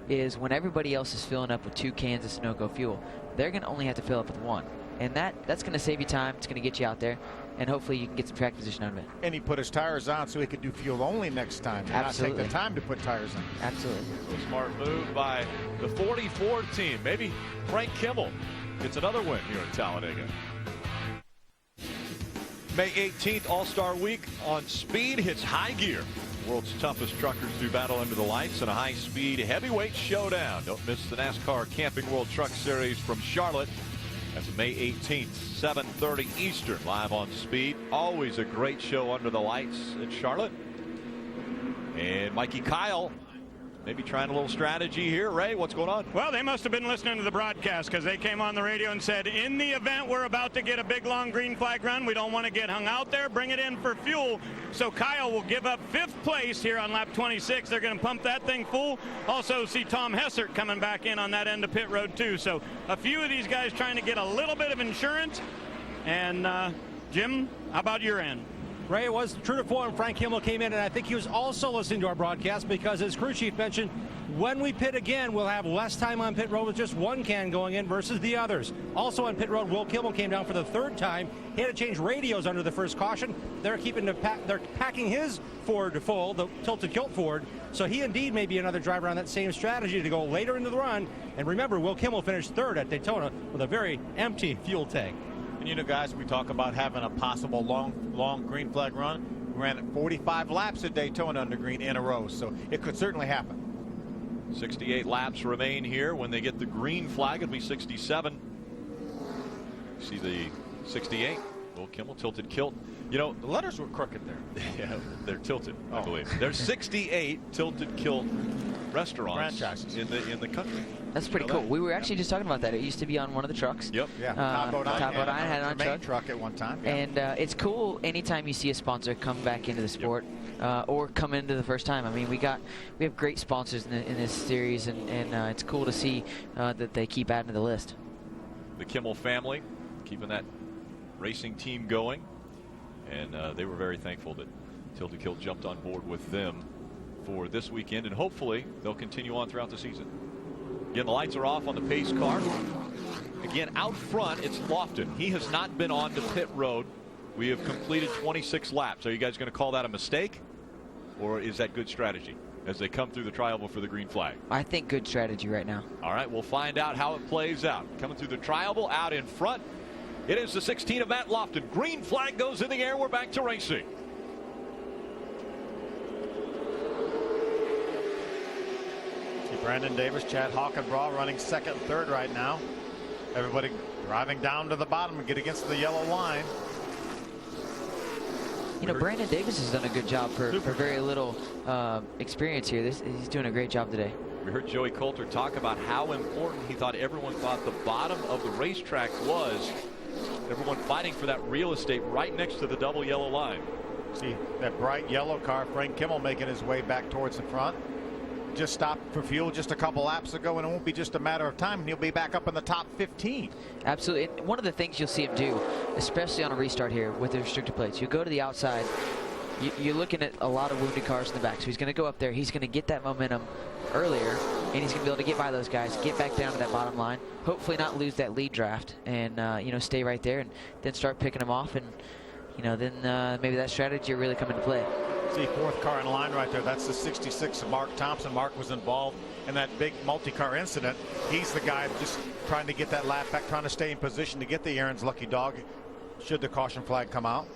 is when everybody else is filling up with 2 cans of Sunoco fuel, they're going to only have to fill up with 1. And that's going to save you time. It's going to get you out there, and hopefully you can get some track position out of it. And he put his tires on so he could do fuel only next time and Absolutely. not take the time to put tires on. Absolutely. So smart move by the 44 team. Maybe Frank Kimmel gets another win here at Talladega. May 18th, All-Star Week on Speed hits high gear. World's toughest truckers do battle under the lights in a high-speed heavyweight showdown. Don't miss the NASCAR Camping World Truck Series from Charlotte. That's May 18th, 7:30 Eastern, live on Speed. Always a great show under the lights at Charlotte. And Mikey Kyle maybe trying a little strategy here. Ray, what's going on? Well, they must have been listening to the broadcast because they came on the radio and said, in the event we're about to get a big, long green flag run, we don't want to get hung out there. Bring it in for fuel. So Kyle will give up 5th place here on lap 26. They're going to pump that thing full. Also see Tom Hessert coming back in on that end of pit road, too. So a few of these guys trying to get a little bit of insurance. And, Jim, how about your end? Ray, it was true to form. Frank Kimmel came in, and I think he was also listening to our broadcast because, as crew chief mentioned, when we pit again, we'll have less time on pit road with just 1 can going in versus the others. Also on pit road, Will Kimmel came down for the 3rd time. He had to change radios under the first caution. They're packing his Ford full, the tilted kilt Ford. So he indeed may be another driver on that same strategy to go later into the run. And remember, Will Kimmel finished 3rd at Daytona with a very empty fuel tank. And you know, guys, we talk about having a possible long green flag run. We ran at 45 laps at Daytona under green in a row, so it could certainly happen. 68 laps remain here. When they get the green flag, it'll be 67. See the 68. Will Kimmel, tilted kilt. You know, The letters were crooked there. yeah, they're tilted, I believe. They're 68 tilted kilt restaurants franchises in the country. That's pretty cool. We were actually just talking about that. It used to be on one of the trucks. Yep. Yeah. Top Boat Iron had it on main truck at one time. Yeah. And it's cool anytime you see a sponsor come back into the sport or come into the first time. I mean, we have great sponsors in this series, and it's cool to see that they keep adding to the list. The Kimmel family keeping that racing team going, and they were very thankful that Tilda Kill jumped on board with them for this weekend, and hopefully they'll continue on throughout the season. Again, the lights are off on the pace car. Again, out front, it's Lofton. He has not been on to pit road. We have completed 26 laps. Are you guys going to call that a mistake, or is that good strategy as they come through the tri-oval for the green flag? I think good strategy right now. All right, we'll find out how it plays out. Coming through the tri-oval out in front, it is the 16 of Matt Lofton. Green flag goes in the air. We're back to racing. Brandon Davis, Chad Hockenbraw running second and third right now. Everybody driving down to the bottom and get against the yellow line. You know, Brandon Davis has done a good job for very little experience here. He's doing a great job today. We heard Joey Coulter talk about how important he thought everyone thought the bottom of the racetrack was. Everyone fighting for that real estate right next to the double yellow line. See that bright yellow car, Frank Kimmel making his way back towards the front. Just stopped for fuel just a couple laps ago, and it won't be just a matter of time, and he'll be back up in the top 15. Absolutely. And one of the things you'll see him do, especially on a restart here with the restricted plates, you go to the outside, you're looking at a lot of wounded cars in the back, so he's going to go up there, he's going to get that momentum earlier, and he's going to be able to get by those guys, get back down to that bottom line, hopefully not lose that lead draft, and you know, stay right there, and then start picking them off, and you know, then maybe that strategy will really come into play. See, fourth car in line right there. That's the 66 of Mark Thompson. Mark was involved in that big multi-car incident. He's the guy just trying to get that lap back, trying to stay in position to get the Aaron's lucky dog should the caution flag come out.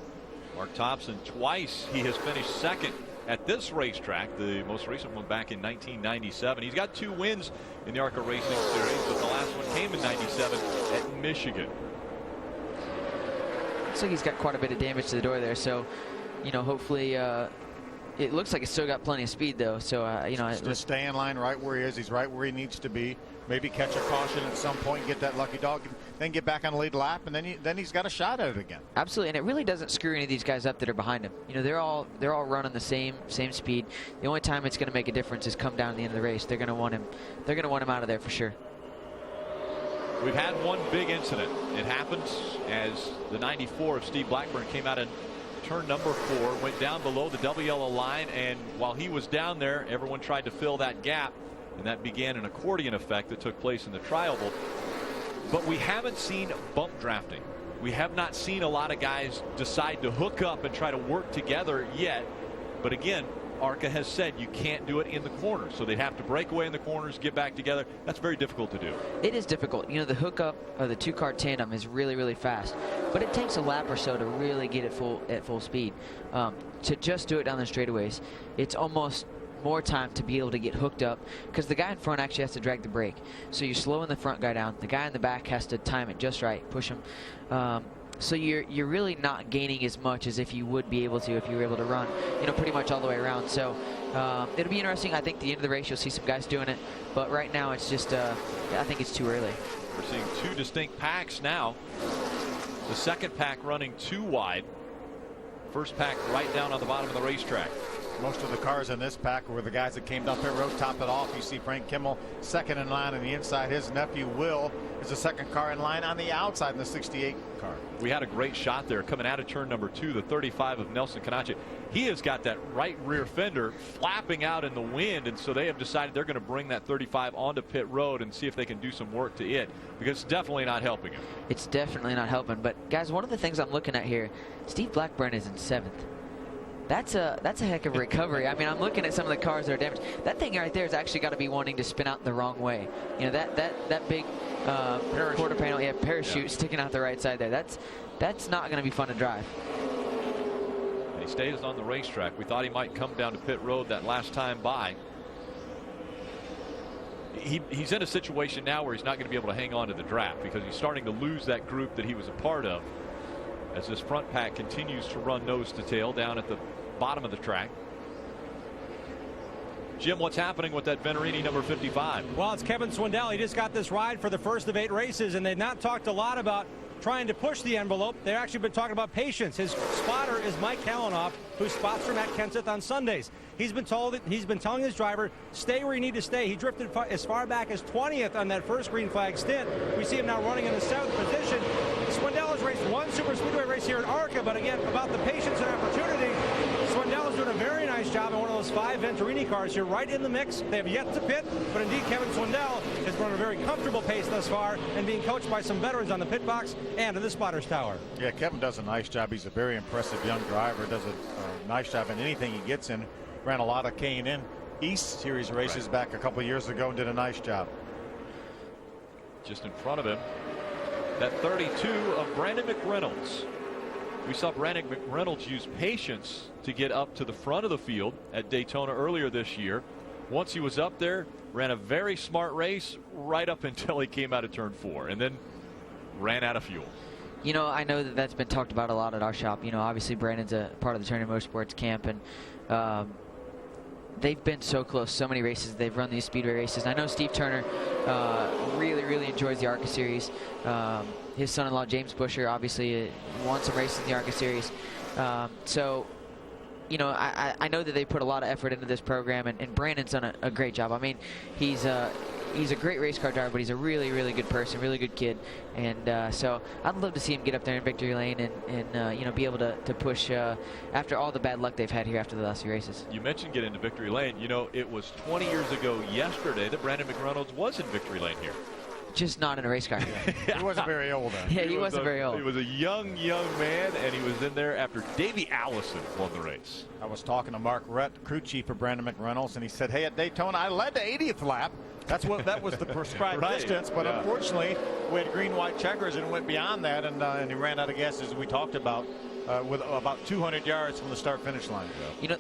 Mark Thompson, twice he has finished second at this racetrack, the most recent one back in 1997. He's got 2 wins in the ARCA Racing Series, but the last one came in 97 at Michigan. Looks like he's got quite a bit of damage to the door there, so you know, hopefully it looks like it's still got plenty of speed though, so you know, just stay in line right where he is. He's right where he needs to be. Maybe catch a caution at some point, get that lucky dog, then get back on the lead lap, and then he's got a shot at it again. Absolutely, and it really doesn't screw any of these guys up that are behind him. You know, they're all running the same speed. The only time it's going to make a difference is come down at the end of the race. They're going to want him. They're going to want him out of there for sure. We've had one big incident. It happens as the 94 of Steve Blackburn came out in turn number 4, went down below the double yellow line, and while he was down there, everyone tried to fill that gap, and that began an accordion effect that took place in the tri-oval. But we haven't seen bump drafting. We have not seen a lot of guys decide to hook up and try to work together yet. But again, ARCA has said you can't do it in the corners, so they'd have to break away in the corners, get back together. That's very difficult to do. It is difficult. You know, the hookup of the 2-car tandem is really, really fast, but it takes a lap or so to really get it at full speed. To just do it down the straightaways, it's almost more time to be able to get hooked up, because the guy in front actually has to drag the brake. So you're slowing the front guy down. The guy in the back has to time it just right, push him. So you're really not gaining as much as if you would be able to if you were able to run, you know, pretty much all the way around. So it'll be interesting. I think at the end of the race you'll see some guys doing it, but right now it's just I think it's too early. We're seeing 2 distinct packs now. The second pack running 2 wide. First pack right down on the bottom of the racetrack. Most of the cars in this pack were the guys that came down pit road, topped it off. You see Frank Kimmel second in line on the inside. His nephew Will is the second car in line on the outside in the 68 car. We had a great shot there coming out of turn number 2, the 35 of Nelson Canache. He has got that right rear fender flapping out in the wind, and so they have decided they're going to bring that 35 onto pit road and see if they can do some work to it, because it's definitely not helping him. It's definitely not helping. But guys, one of the things I'm looking at here, Steve Blackburn is in 7th. That's a heck of a recovery. I mean, I'm looking at some of the cars that are damaged. That thing right there has actually got to be wanting to spin out the wrong way. You know, that big quarter panel, parachute sticking out the right side there. That's not going to be fun to drive. And he stays on the racetrack. We thought he might come down to pit road that last time by. He's in a situation now where he's not going to be able to hang on to the draft, because he's starting to lose that group that he was a part of as this front pack continues to run nose to tail down at the bottom of the track. Jim, what's happening with that Venerini number 55? Well, it's Kevin Swindell. He just got this ride for the first of 8 races, and they've not talked a lot about trying to push the envelope. They've actually been talking about patience. His spotter is Mike Kalanoff, who spots from Matt Kenseth on Sundays. He's been telling his driver, stay where you need to stay. He drifted as far back as 20th on that first green flag stint. We see him now running in the 7th position. Swindell has raced 1 super speedway race here in ARCA, but again, about the patience and opportunity, Swindell is doing a very nice job in one of those 5 Venturini cars here, right in the mix. They have yet to pit, but indeed Kevin Swindell has run a very comfortable pace thus far and being coached by some veterans on the pit box and in the spotter's tower. Yeah, Kevin does a nice job. He's a very impressive young driver. Does a nice job in anything he gets in. Ran a lot of K&N East Series races back a couple of years ago and did a nice job. Just in front of him, that 32 of Brandon McReynolds. We saw Brandon McReynolds use patience to get up to the front of the field at Daytona earlier this year. Once he was up there, ran a very smart race right up until he came out of turn 4 and then ran out of fuel. You know, I know that that's been talked about a lot at our shop. You know, obviously Brandon's a part of the Turner Motorsports camp, and they've been so close, so many races. They've run these speedway races. And I know Steve Turner really enjoys the ARCA Series. His son-in-law, James Busher, obviously won some races in the ARCA Series. So, you know, I know that they put a lot of effort into this program, and Brandon's done a great job. I mean, he's a great race car driver, but he's a really good person, really good kid. And so I'd love to see him get up there in victory lane and you know, be able to push after all the bad luck they've had here after the last few races. You mentioned getting into victory lane. You know, it was 20 years ago yesterday that Brandon McReynolds was in victory lane here. Just not in a race car. He wasn't very old then. Yeah, he wasn't very old. He was a young man, and he was in there after Davey Allison won the race. I was talking to Mark Rett, crew chief for Brandon McReynolds, and he said, hey, at Daytona, I led the 80th lap. That was the prescribed Right. distance, but Yeah. unfortunately, we had green-white checkers and went beyond that, and he ran out of gas, as we talked about, with about 200 yards from the start-finish line. You know,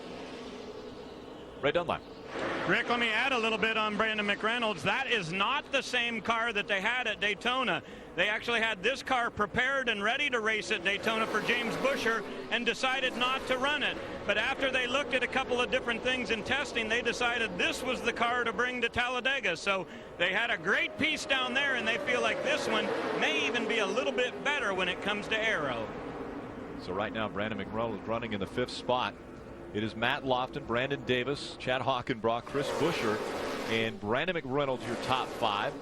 Ray Dunlap. Rick, let me add a little bit on Brandon McReynolds. That is not the same car that they had at Daytona. They actually had this car prepared and ready to race at Daytona for James Busher and decided not to run it. But after they looked at a couple of different things in testing, they decided this was the car to bring to Talladega. So they had a great piece down there, and they feel like this one may even be a little bit better when it comes to aero. So right now, Brandon McReynolds running in the 5th spot. It is Matt Lofton, Brandon Davis, Chad Hockenbrough, Chris Busher, and Brandon McReynolds, your top 5.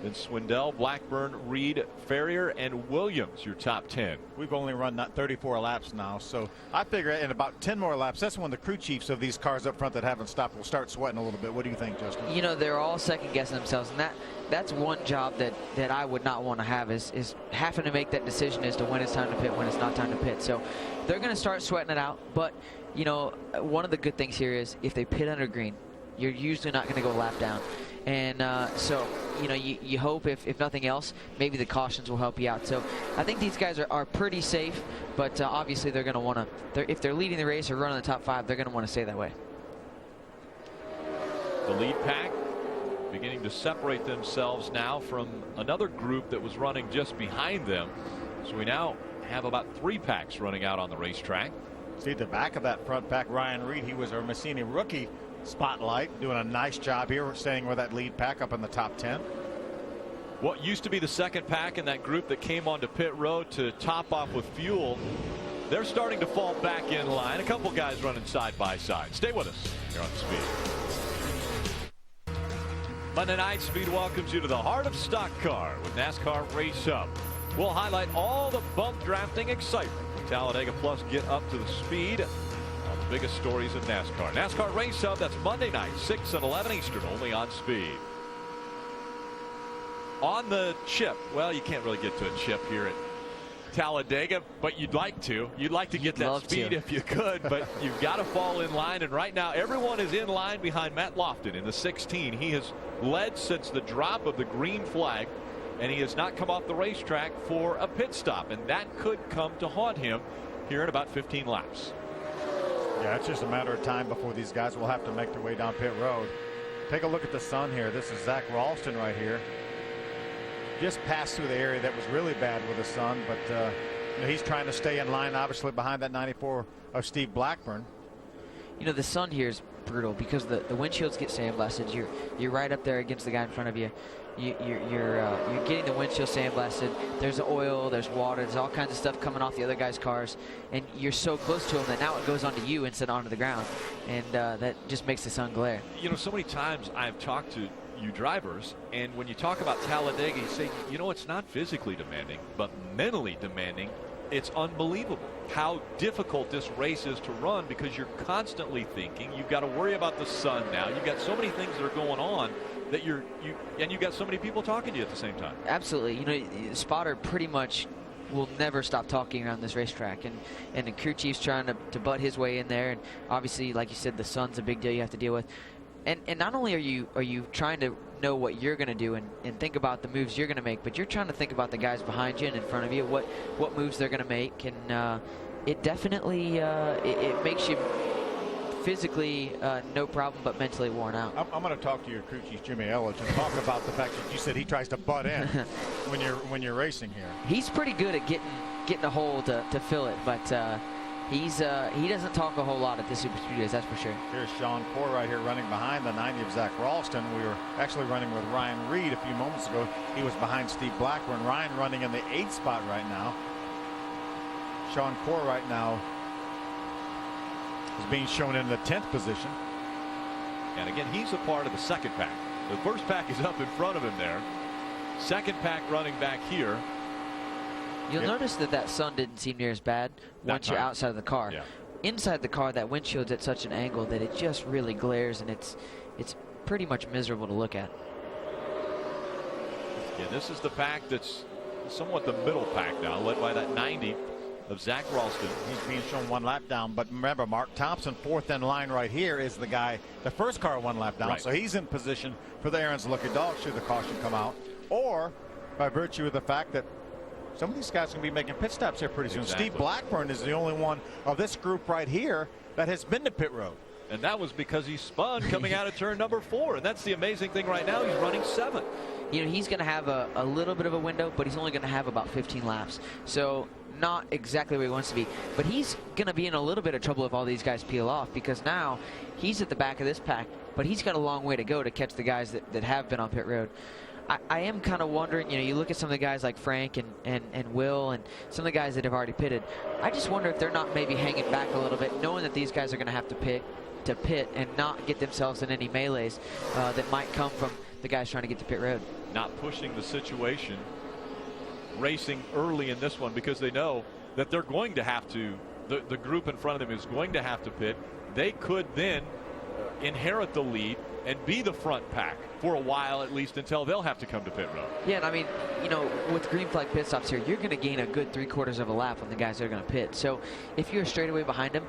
Then Swindell, Blackburn, Reed, Ferrier, and Williams, your top 10. We've only run 34 laps now, so I figure in about 10 more laps, that's when the crew chiefs of these cars up front that haven't stopped will start sweating a little bit. What do you think, Justin? you know, they're all second-guessing themselves, and that's one job that I would not want to have is having to make that decision as to when it's time to pit, when it's not time to pit. So they're going to start sweating it out, but, you know, one of the good things here is if they pit under green, you're usually not going to go a lap down. And so, you know, you hope, if nothing else, maybe the cautions will help you out. So I think these guys are pretty safe, but obviously they're going to want to, if they're leading the race or running the top 5, they're going to want to stay that way. The lead pack beginning to separate themselves now from another group that was running just behind them. So we now have about 3 packs running out on the racetrack. See the back of that front pack, Ryan Reed, he was our Messini rookie spotlight, doing a nice job here, staying with that lead pack up in the top 10. What used to be the second pack in that group that came onto pit road to top off with fuel, they're starting to fall back in line. A couple guys running side by side. Stay with us here on Speed. Monday Night Speed welcomes you to the heart of stock car with NASCAR Race Hub. We'll highlight all the bump drafting excitement from Talladega Plus. Get up to the speed on the biggest stories in NASCAR. NASCAR Race Hub, that's Monday night, 6 and 11 Eastern, only on Speed. On the chip, well, you can't really get to a chip here at Talladega, but you'd like to. You'd like to get that speed if you could, but you've got to fall in line. And right now, everyone is in line behind Matt Lofton in the 16. He has led since the drop of the green flag, and he has not come off the racetrack for a pit stop, and that could come to haunt him here in about 15 laps. Yeah, it's just a matter of time before these guys will have to make their way down pit road. Take a look at the sun here. This is Zach Ralston right here. Just passed through the area that was really bad with the sun, but you know, he's trying to stay in line, obviously behind that 94 of Steve Blackburn. You know, the sun here is brutal because the windshields get sandblasted. You're right up there against the guy in front of you. You're getting the windshield sandblasted. There's oil, there's water, there's all kinds of stuff coming off the other guy's cars, and you're so close to them that now it goes onto you instead of onto the ground, and that just makes the sun glare. You know, so many times I've talked to you drivers, and when you talk about Talladega, you say, you know, it's not physically demanding, but mentally demanding. It's unbelievable how difficult this race is to run because you're constantly thinking. You've got to worry about the sun now. You've got so many things that are going on that you've got so many people talking to you at the same time. Absolutely. You know, the spotter pretty much will never stop talking around this racetrack, and the crew chief's trying to butt his way in there, and obviously, like you said, the sun's a big deal you have to deal with. And not only are you trying to know what you're going to do and think about the moves you're going to make, but you're trying to think about the guys behind you and in front of you, what moves they're going to make, and it definitely it makes you physically no problem, but mentally worn out. I'm going to talk to your crew chief, Jimmy Elledge, and talk about the fact that you said he tries to butt in when you're racing here. He's pretty good at getting a hole to fill it, but he doesn't talk a whole lot at the super speedways, that's for sure. Here's Sean Core right here running behind the 90 of Zach Ralston. We were actually running with Ryan Reed a few moments ago. He was behind Steve Blackburn. Ryan running in the 8th spot right now. Sean Core right now is being shown in the 10th position. And again, he's a part of the second pack. The first pack is up in front of him there. Second pack running back here. You'll notice that sun didn't seem near as bad once you're outside of the car. Yeah. Inside the car, that windshield's at such an angle that it just really glares, and it's pretty much miserable to look at. Yeah, this is the pack that's somewhat the middle pack now, led by that 90 of Zach Ralston. He's being shown 1 lap down, but remember, Mark Thompson, 4th in line right here, is the guy, the first car 1 lap down, so he's in position for the Aaron's Lucky Dog should the caution come out, or by virtue of the fact that some of these guys are going to be making pit stops here pretty soon. Exactly. Steve Blackburn is the only one of this group right here that has been to pit road. And that was because he spun coming out of turn number 4. And that's the amazing thing right now. He's running 7th. You know, he's going to have a little bit of a window, but he's only going to have about 15 laps. So not exactly where he wants to be. But he's going to be in a little bit of trouble if all these guys peel off, because now he's at the back of this pack, but he's got a long way to go to catch the guys that have been on pit road. I am kind of wondering, you know, you look at some of the guys like Frank and Will and some of the guys that have already pitted. I just wonder if they're not maybe hanging back a little bit, knowing that these guys are going to have to pit and not get themselves in any melees that might come from the guys trying to get to pit road. Not pushing the situation, racing early in this one because they know that they're going to have to, the group in front of them is going to have to pit. They could then inherit the lead and be the front pack for a while, at least until they'll have to come to pit road. Yeah, and I mean, you know, with green flag pit stops here, you're going to gain a good 3/4 of a lap on the guys that are going to pit. So if you're straight away behind them,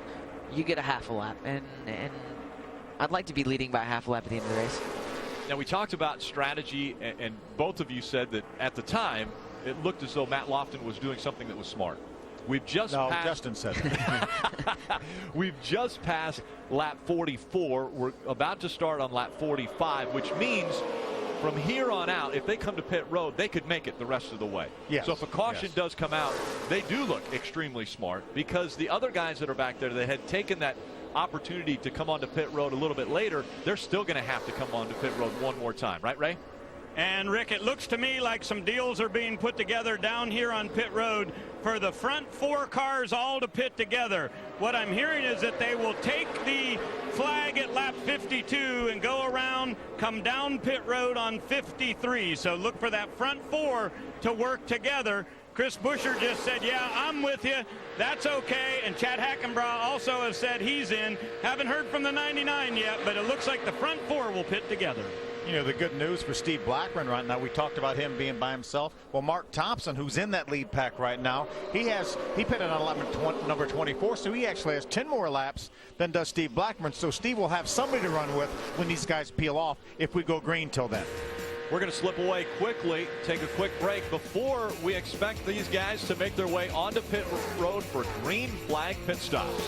you get a half a lap, and I'd like to be leading by a half a lap at the end of the race. Now, we talked about strategy, and both of you said that at the time it looked as though Matt Lofton was doing something that was smart. We've just passed, Justin said that. We've just passed lap 44. We're about to start on lap 45, which means from here on out, if they come to pit road, they could make it the rest of the way. Yes. So if a caution does come out, they do look extremely smart, because the other guys that are back there that had taken that opportunity to come onto pit road a little bit later, they're still going to have to come onto pit road one more time. Right, Ray? And Rick, it looks to me like some deals are being put together down here on pit road for the front 4 cars all to pit together. What I'm hearing is that they will take the flag at lap 52 and go around, come down pit road on 53. So look for that front 4 to work together. Chris Buescher just said, yeah, I'm with you. That's okay. And Chad Hackenbraugh also has said he's in. Haven't heard from the 99 yet, but it looks like the front 4 will pit together. You know, the good news for Steve Blackburn right now, we talked about him being by himself. Well, Mark Thompson, who's in that lead pack right now, he pitted on number 24, so he actually has 10 more laps than does Steve Blackburn. So Steve will have somebody to run with when these guys peel off if we go green till then. We're going to slip away quickly, take a quick break before we expect these guys to make their way onto pit road for green flag pit stops.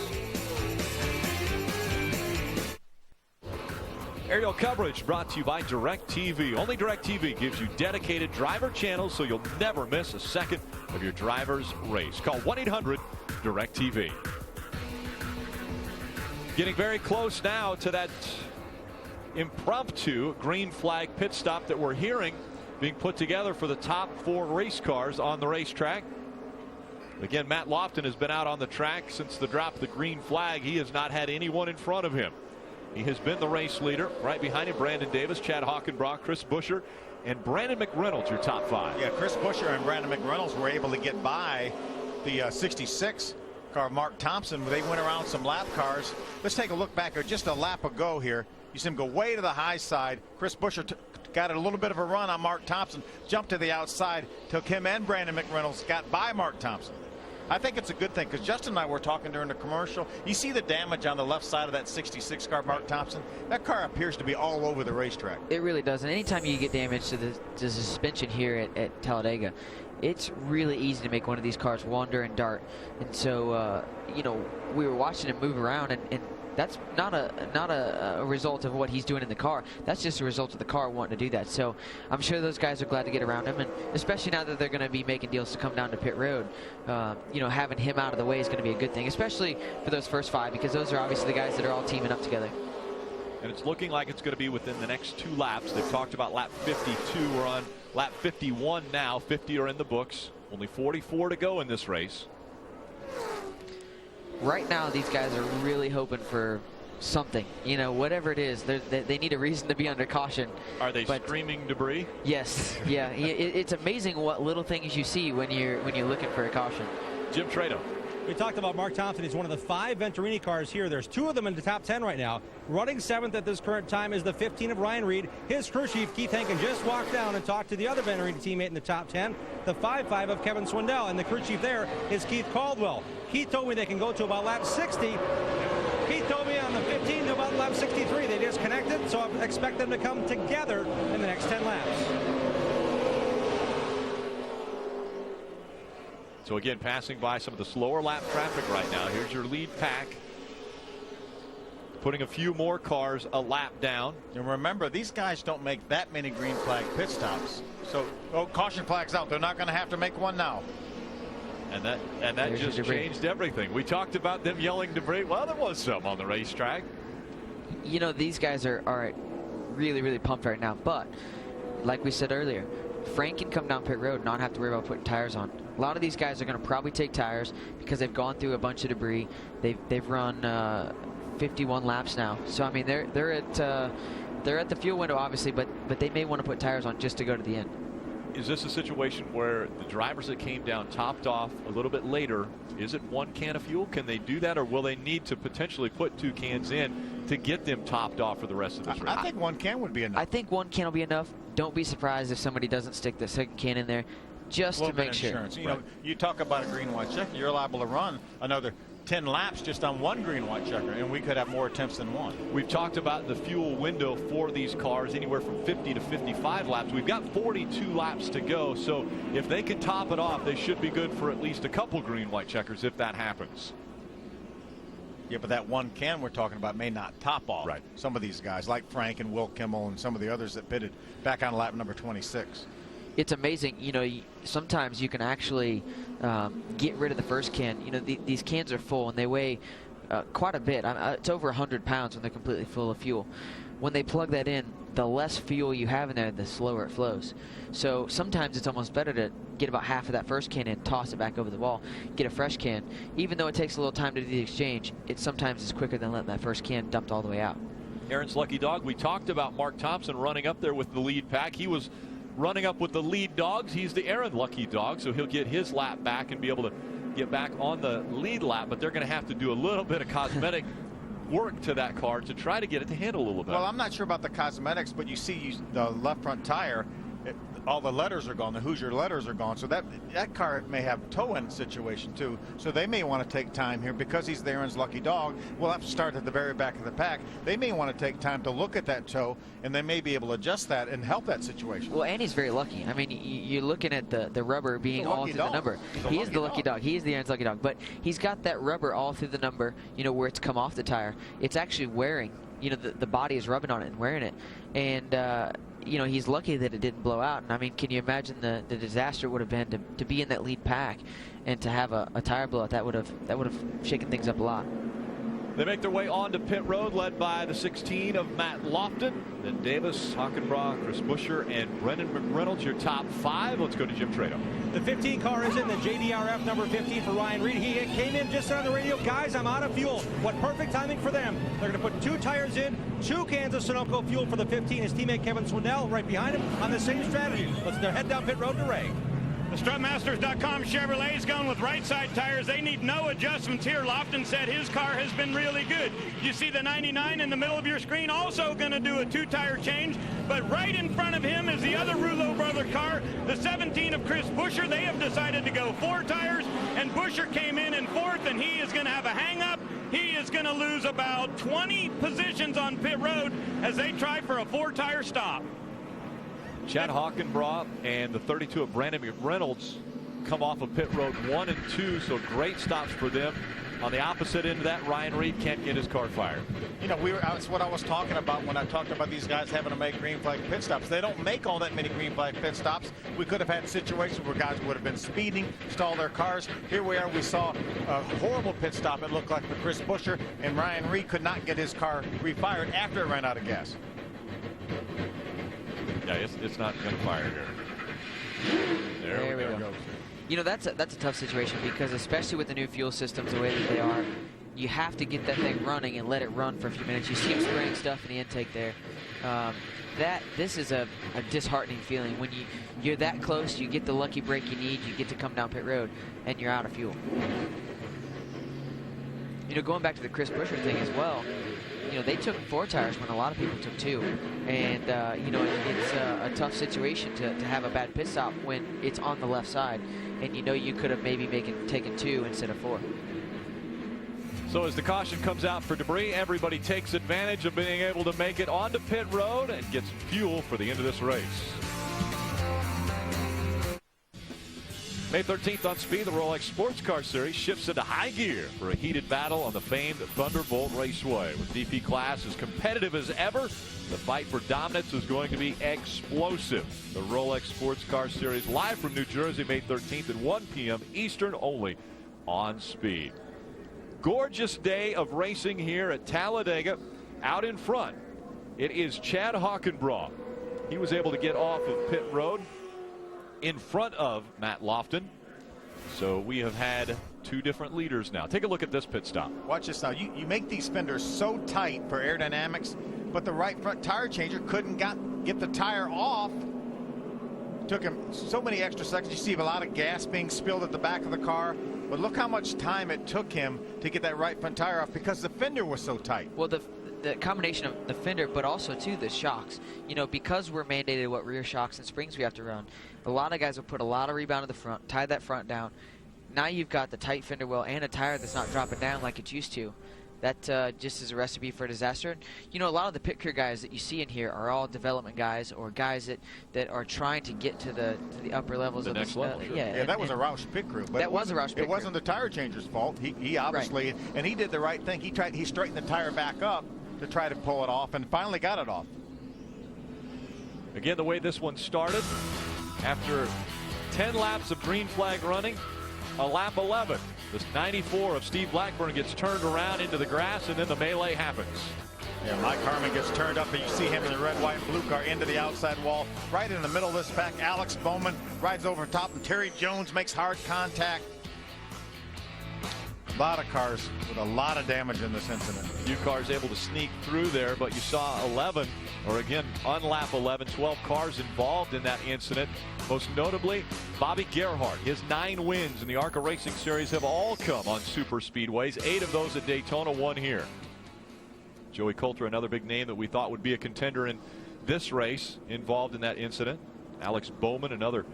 Aerial coverage brought to you by DirecTV. Only DirecTV gives you dedicated driver channels, so you'll never miss a second of your driver's race. Call 1-800-DirecTV. Getting very close now to that impromptu green flag pit stop that we're hearing being put together for the top 4 race cars on the racetrack. Again, Matt Lofton has been out on the track since the drop of the green flag. He has not had anyone in front of him. He has been the race leader. Right behind him, Brandon Davis, Chad Hockenbrock, Chris Buescher, and Brandon McReynolds, your top 5. Yeah, Chris Buescher and Brandon McReynolds were able to get by the 66 car, Mark Thompson. They went around some lap cars. Let's take a look back here. Just a lap ago here. You see him go way to the high side. Chris Buescher got a little bit of a run on Mark Thompson, jumped to the outside, took him and Brandon McReynolds, got by Mark Thompson. I think it's a good thing because Justin and I were talking during the commercial. You see the damage on the left side of that 66 car, Mark Thompson? That car appears to be all over the racetrack. It really does. And anytime you get damage to the suspension here at Talladega, it's really easy to make one of these cars wander and dart. And so, you know, we were watching him move around, and that's not a result of what he's doing in the car. That's just a result of the car wanting to do that. So I'm sure those guys are glad to get around him, and especially now that they're going to be making deals to come down to pit road, you know, having him out of the way is going to be a good thing, especially for those first 5, because those are obviously the guys that are all teaming up together. And it's looking like it's going to be within the next 2 laps. They've talked about lap 52. We're on lap 51 now. 50 are in the books. Only 44 to go in this race. Right now, these guys are really hoping for something. You know, whatever it is, they need a reason to be under caution. Are they screaming debris? Yes. Yeah. It's amazing what little things you see when you're looking for a caution. Jim Trado. We talked about Mark Thompson. He's one of the 5 Venturini cars here. There's 2 of them in the top 10 right now. Running 7th at this current time is the 15 of Ryan Reed. His crew chief, Keith Henkin, just walked down and talked to the other Venturini teammate in the top 10, the 5-5 of Kevin Swindell. And the crew chief there is Keith Caldwell. Keith told me they can go to about lap 60. Keith told me on the 15 to about lap 63. They just connected, so I expect them to come together in the next 10 laps. So again, passing by some of the slower lap traffic right now. Here's your lead pack, putting a few more cars a lap down. And remember, these guys don't make that many green flag pit stops. So, caution flags out. They're not going to have to make one now. And that just changed everything. We talked about them yelling debris. Well, there was some on the racetrack. You know, these guys are really, really pumped right now. But like we said earlier, Frank can come down pit road and not have to worry about putting tires on. A lot of these guys are going to probably take tires because they've gone through a bunch of debris. They've run 51 laps now. So I mean, they're at the fuel window obviously, but they may want to put tires on just to go to the end. Is this a situation where the drivers that came down topped off a little bit later, is it 1 can of fuel? Can they do that, or will they need to potentially put 2 cans in to get them topped off for the rest of this race? I think 1 can would be enough. I think 1 can will be enough. Don't be surprised if somebody doesn't stick the 2nd can in there just to make sure. You know, you talk about a green white checker, you're liable to run another 10 laps just on 1 green white checker, and we could have more attempts than 1. We've talked about the fuel window for these cars anywhere from 50 to 55 laps. We've got 42 laps to go, so if they can top it off, they should be good for at least a couple green white checkers if that happens. Yeah, but that 1 can we're talking about may not top off. Right. Some of these guys, like Frank and Will Kimmel and some of the others that pitted back on lap number 26. It's amazing, you know, sometimes you can actually get rid of the first can. You know, these cans are full and they weigh quite a bit. It's over 100 pounds when they're completely full of fuel. When they plug that in, the less fuel you have in there, the slower it flows. So sometimes it's almost better to get about half of that first can in, toss it back over the wall, get a fresh can. Even though it takes a little time to do the exchange, it sometimes is quicker than letting that first can dumped all the way out. Aaron's lucky dog. We talked about Mark Thompson running up there with the lead pack. He was running up with the lead dogs. He's the Aaron lucky dog, so he'll get his lap back and be able to get back on the lead lap, but they're going to have to do a little bit of cosmetic work to that car to try to get it to handle a little bit. Well, I'm not sure about the cosmetics, but you see the left front tire, all the letters are gone. The Hoosier letters are gone. So that car may have a toe-in situation too. So they may want to take time here because he's the Aaron's lucky dog. We'll have to start at the very back of the pack. They may want to take time to look at that toe, and they may be able to adjust that and help that situation. Well, and he's very lucky. I mean, you're looking at the rubber being all through the number. He is the lucky dog. He is the Aaron's lucky dog. But he's got that rubber all through the number, you know, where it's come off the tire. It's actually wearing. You know, the body is rubbing on it and wearing it. And, you know, he's lucky that it didn't blow out. And I mean, can you imagine the disaster would have been to be in that lead pack and to have a tire blowout? That would have shaken things up a lot. They make their way onto pit road, led by the 16 of Matt Lofton. Then Davis, Hockenbach, Chris Buescher, and Brendan McReynolds, your top 5. Let's go to Jim Trado. The 15 car is in, the JDRF number 15 for Ryan Reed. He came in just on the radio. Guys, I'm out of fuel. What perfect timing for them. They're going to put 2 tires in, 2 cans of Sunoco fuel for the 15. His teammate Kevin Swindell right behind him on the same strategy. Let's head down pit road to Ray. The Strutmasters.com Chevrolet is going with right side tires. They need no adjustments here. Lofton said his car has been really good. You see the 99 in the middle of your screen, also going to do a 2-tire change. But right in front of him is the other Rouleau brother car, the 17 of Chris Buescher. They have decided to go 4 tires, and Buescher came in 4th, and he is going to have a hang-up. He is going to lose about 20 positions on pit road as they try for a 4-tire stop. Chad Hockenbach and the 32 of Brandon McReynolds come off of pit road 1 and 2, so great stops for them. On the opposite end of that, Ryan Reed can't get his car fired. You know, that's what I was talking about when I talked about these guys having to make green flag pit stops. They don't make all that many green flag pit stops. We could have had situations where guys would have been speeding, stalled their cars. Here we are. We saw a horrible pit stop, it looked like, for Chris Buescher, and Ryan Reed could not get his car refired after it ran out of gas. Yeah, it's not going to fire here. There we go. You know, that's a tough situation because especially with the new fuel systems the way that they are, you have to get that thing running and let it run for a few minutes. You see him spraying stuff in the intake there. This is a disheartening feeling when you're that close. You get the lucky break you need. You get to come down pit road and you're out of fuel. You know, going back to the Chris Buescher thing as well. You know, they took 4 tires when a lot of people took 2. And, you know, it's a tough situation to have a bad pit stop when it's on the left side. And, you know, you could have maybe taken 2 instead of 4. So as the caution comes out for debris, everybody takes advantage of being able to make it onto pit road and gets fuel for the end of this race. May 13th on Speed, the Rolex Sports Car Series shifts into high gear for a heated battle on the famed Thunderbolt Raceway. With DP class as competitive as ever, the fight for dominance is going to be explosive. The Rolex Sports Car Series live from New Jersey, May 13th at 1 p.m. Eastern, only on Speed. Gorgeous day of racing here at Talladega. Out in front, it is Chad Hockenbach. He was able to get off of pit road in front of Matt Lofton. So we have had 2 different leaders now. Take a look at this pit stop. Watch this now. You make these fenders so tight for aerodynamics, but the right front tire changer couldn't get the tire off. Took him so many extra seconds. You see a lot of gas being spilled at the back of the car, but look how much time it took him to get that right front tire off because the fender was so tight. Well, the combination of the fender, but also too the shocks. You know, because we're mandated what rear shocks and springs we have to run, a lot of guys will put a lot of rebound to the front, tie that front down. Now you've got the tight fender well and a tire that's not dropping down like it's used to. That just is a recipe for disaster. You know, a lot of the pit crew guys that you see in here are all development guys or guys that are trying to get to the upper levels the of next level. Sure. Yeah, that was a Roush pit crew. But that was a Roush pit crew. It wasn't the tire changer's fault. He obviously, right. And he did the right thing. He straightened the tire back up to try to pull it off and finally got it off. Again, the way this one started, after 10 laps of green flag running, a lap 11. This 94 of Steve Blackburn gets turned around into the grass, and then the melee happens. Yeah, Mike Harmon gets turned up, and you see him in the red, white, and blue car into the outside wall. Right in the middle of this pack, Alex Bowman rides over top, and Terry Jones makes hard contact. A lot of cars with a lot of damage in this incident. A few cars able to sneak through there, but you saw 11, or again, on lap 11, 12 cars involved in that incident. Most notably, Bobby Gerhardt. His 9 wins in the ARCA Racing Series have all come on super speedways. 8 of those at Daytona, 1 here. Joey Coulter, another big name that we thought would be a contender in this race, involved in that incident. Alex Bowman, another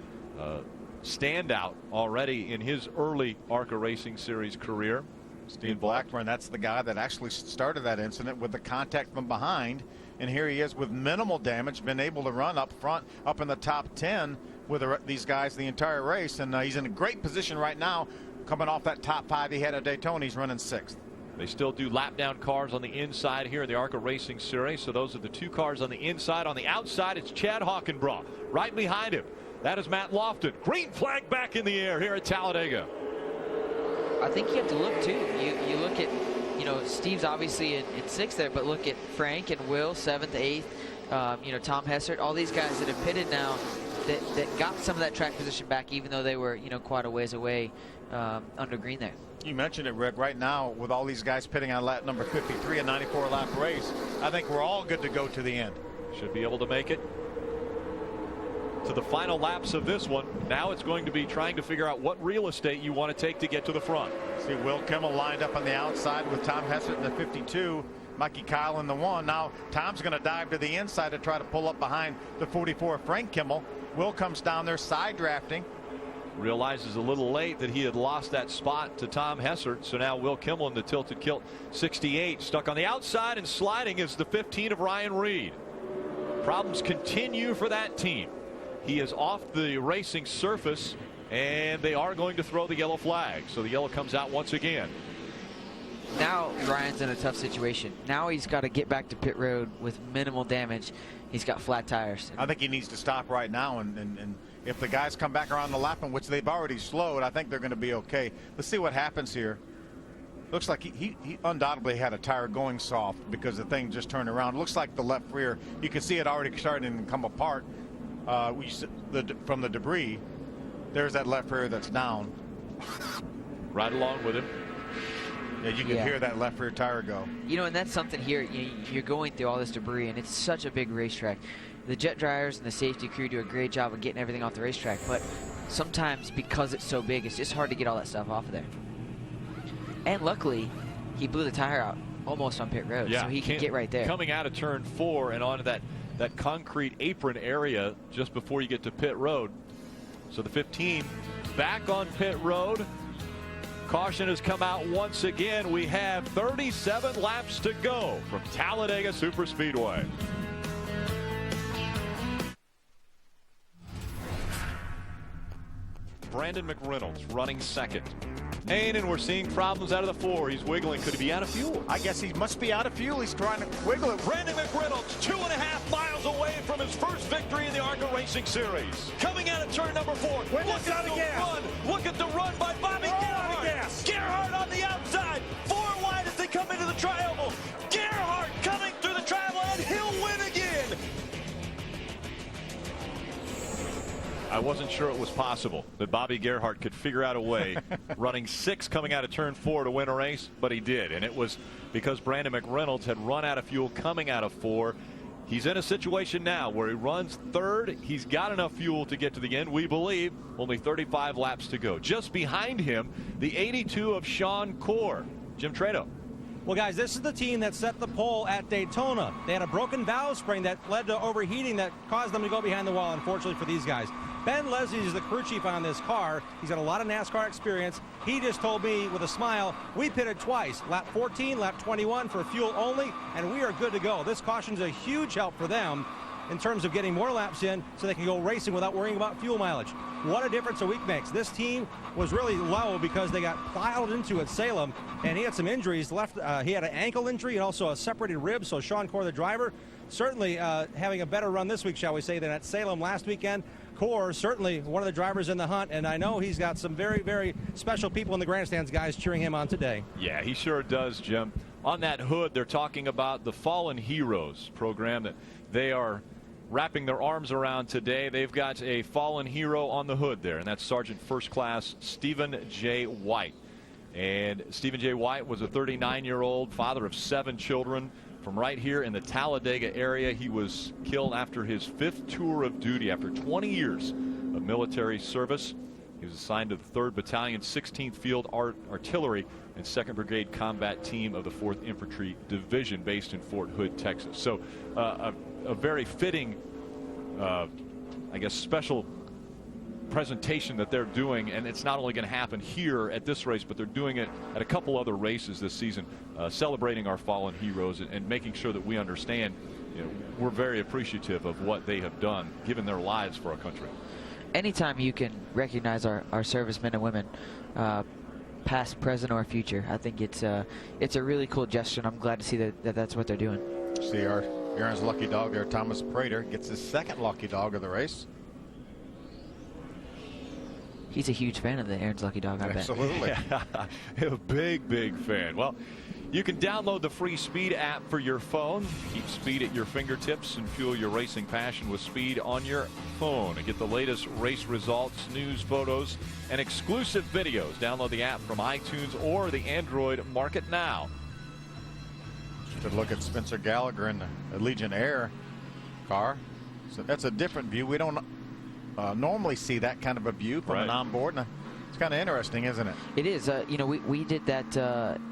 standout already in his early ARCA Racing Series career. Steve Blackburn, that's the guy that actually started that incident with the contact from behind. And here he is with minimal damage, been able to run up front, up in the top 10 with these guys the entire race. And he's in a great position right now, coming off that top 5 he had at Daytona. He's running 6th. They still do lap down cars on the inside here in the ARCA Racing Series. So those are the 2 cars on the inside. On the outside, it's Chad Hockenbach. Right behind him, that is Matt Lofton. Green flag back in the air here at Talladega. I think you have to look too. You look at you know, Steve's obviously in 6th there, but look at Frank and Will, 7th, 8th, you know, Tom Hessert, all these guys that have pitted now that got some of that track position back, even though they were, you know, quite a ways away under green there. You mentioned it, Rick. Right now, with all these guys pitting on lap number 53, a 94-lap race, I think we're all good to go to the end. Should be able to make it to the final laps of this one. Now it's going to be trying to figure out what real estate you want to take to get to the front. See Will Kimmel lined up on the outside with Tom Hessert in the 52, Mikey Kyle in the 1. Now Tom's going to dive to the inside to try to pull up behind the 44 Frank Kimmel. Will comes down there side drafting. Realizes a little late that he had lost that spot to Tom Hessert. So now Will Kimmel in the tilted kilt 68, stuck on the outside, and sliding is the 15 of Ryan Reed. Problems continue for that team. He is off the racing surface, and they are going to throw the yellow flag. So the yellow comes out once again. Now Ryan's in a tough situation. Now he's got to get back to pit road with minimal damage. He's got flat tires. I think he needs to stop right now, and if the guys come back around the lap in which they've already slowed, I think they're going to be okay. Let's see what happens here. Looks like he undoubtedly had a tire going soft because the thing just turned around. Looks like the left rear, you can see it already starting to come apart from the debris. There's that left rear that's down. Right along with him. Yeah, you can hear that left rear tire go. You know, and that's something here. You're going through all this debris, and it's such a big racetrack. The jet dryers and the safety crew do a great job of getting everything off the racetrack, but sometimes because it's so big, it's just hard to get all that stuff off of there. And luckily, he blew the tire out almost on pit road, so he can get right there. Coming out of turn 4 and onto that concrete apron area just before you get to pit road. So the 15 back on pit road. Caution has come out once again. We have 37 laps to go from Talladega Superspeedway. Brandon McReynolds running second. And we're seeing problems out of the 4. He's wiggling. Could he be out of fuel? I guess he must be out of fuel. He's trying to wiggle it. Brandon McReynolds 2.5 miles away from his first victory in the ARCA Racing Series. Coming out of turn number 4. Look at the run. Look at the run by Bobby Gerhardt. Gerhardt on the outside. 4 wide as they come into the tri-oval. Gerhardt coming through the tri-oval, and he'll win again. I wasn't sure it was possible that Bobby Gerhardt could figure out a way running 6 coming out of turn 4 to win a race, but he did. And it was because Brandon McReynolds had run out of fuel coming out of 4. He's in a situation now where he runs 3rd. He's got enough fuel to get to the end, we believe. Only 35 laps to go. Just behind him, the 82 of Sean Corr. Jim Trado. Well, guys, this is the team that set the pole at Daytona. They had a broken valve spring that led to overheating that caused them to go behind the wall, unfortunately for these guys. Ben Leslie is the crew chief on this car. He's got a lot of NASCAR experience. He just told me with a smile, we pitted twice, lap 14, lap 21 for fuel only, and we are good to go. This caution's a huge help for them in terms of getting more laps in so they can go racing without worrying about fuel mileage. What a difference a week makes. This team was really low because they got plowed into at Salem, and he had some injuries left. He had an ankle injury and also a separated rib, so Sean Corr, the driver, certainly having a better run this week, shall we say, than at Salem last weekend. Corr, certainly one of the drivers in the hunt, and I know he's got some very, very special people in the grandstands, guys, cheering him on today. Yeah, he sure does, Jim. On that hood, they're talking about the Fallen Heroes program that they are wrapping their arms around today. They've got a fallen hero on the hood there, and that's Sergeant First Class Stephen J. White. And Stephen J. White was a 39-year-old father of 7 children from right here in the Talladega area. He was killed after his 5th tour of duty after 20 years of military service. He was assigned to the 3rd Battalion, 16th Field Artillery, and 2nd Brigade Combat Team of the 4th Infantry Division based in Fort Hood, Texas. So a very fitting, I guess, special presentation that they're doing, and it's not only going to happen here at this race, but they're doing it at a couple other races this season, celebrating our fallen heroes and making sure that we understand, you know, we're very appreciative of what they have done, given their lives for our country. Anytime you can recognize our servicemen and women, past, present, or future, I think it's a really cool gesture, and I'm glad to see that's what they're doing. See Aaron's lucky dog there, Thomas Prater, gets his 2nd lucky dog of the race. He's a huge fan of the Aaron's Lucky Dog, I bet. Absolutely. A big, big fan. Well, You can download the free Speed app for your phone. Keep speed at your fingertips and fuel your racing passion with Speed on your phone. And get the latest race results, news, photos, and exclusive videos. Download the app from iTunes or the Android market now. Good look at Spencer Gallagher in the Legion Air car. So that's a different view. We don't normally see that kind of a view from an onboard. And it's kind of interesting, isn't it? It is. You know, we did that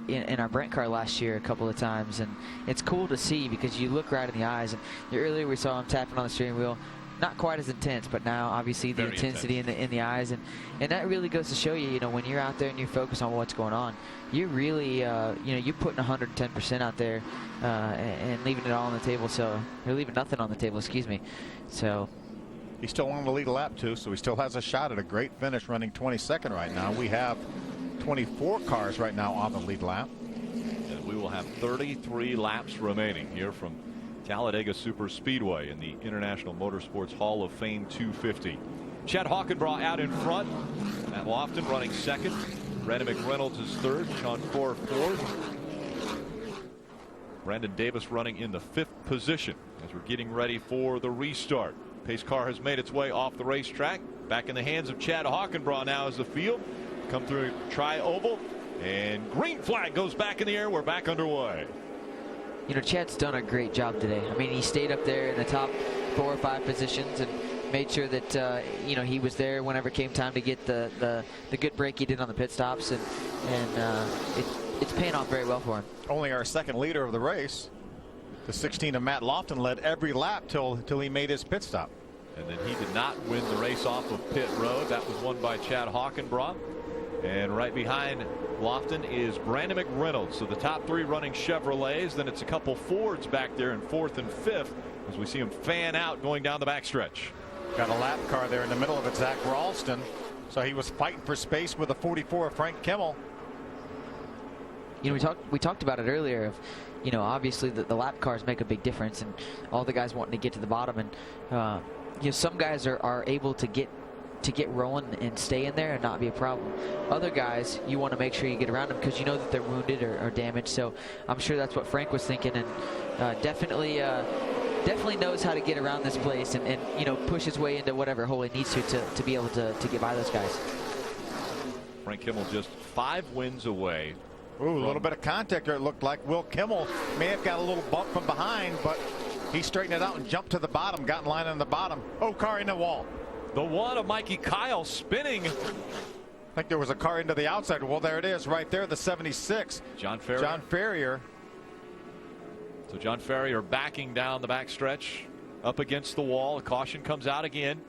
in our Brent car last year a couple of times, and it's cool to see because you look right in the eyes. And earlier we saw him tapping on the steering wheel. Not quite as intense, but now obviously the intensity in the eyes, and that really goes to show you, you know, when you're out there and you focus on what's going on, you really, you know, you're putting 110% out there and leaving it all on the table. So you're leaving nothing on the table, excuse me. So he still wanted to lead a lap too, so he still has a shot at a great finish, running 22nd right now. We have 24 cars right now on the lead lap, and we will have 33 laps remaining here from Talladega Super Speedway in the International Motorsports Hall of Fame 250. Chad Hockenbraugh out in front. Matt Lofton running second. Brandon McReynolds is third. Sean Corr fourth. Brandon Davis running in the fifth position as we're getting ready for the restart. Pace car has made its way off the racetrack. Back in the hands of Chad Hockenbraugh now as the field. Come through tri-oval. And green flag goes back in the air. We're back underway. You know, Chad's done a great job today. I mean, he stayed up there in the top 4 or 5 positions and made sure that you know, he was there whenever it came time to get the good break he did on the pit stops, and it's paying off very well for him. Only our second leader of the race. The 16 of Matt Lofton led every lap till he made his pit stop. And then he did not win the race off of pit road. That was won by Chad Hockenbraugh. And right behind Lofton is Brandon McReynolds. So the top 3 running Chevrolets. Then it's a couple Fords back there in 4th and 5th as we see them fan out going down the backstretch. Got a lap car there in the middle of it, Zach Ralston. So he was fighting for space with a 44 of Frank Kimmel. You know, we talked about it earlier. Of, you know, obviously the lap cars make a big difference, and all the guys wanting to get to the bottom. And you know, some guys are able to get rolling and stay in there and not be a problem. Other guys, you want to make sure you get around them because you know that they're wounded or damaged. So I'm sure that's what Frank was thinking, and definitely knows how to get around this place and you know, push his way into whatever hole he needs to be able to get by those guys. Frank Kimmel just 5 wins away. Ooh, a little bit of contact there. It looked like Will Kimmel may have got a little bump from behind, but he straightened it out and jumped to the bottom, got in line on the bottom. Oh, car in the wall. The one of Mikey Kyle spinning. I think there was a car into the outside. Well, there it is right there, the 76. John Ferrier. John Ferrier. So John Ferrier backing down the backstretch up against the wall. A caution comes out again.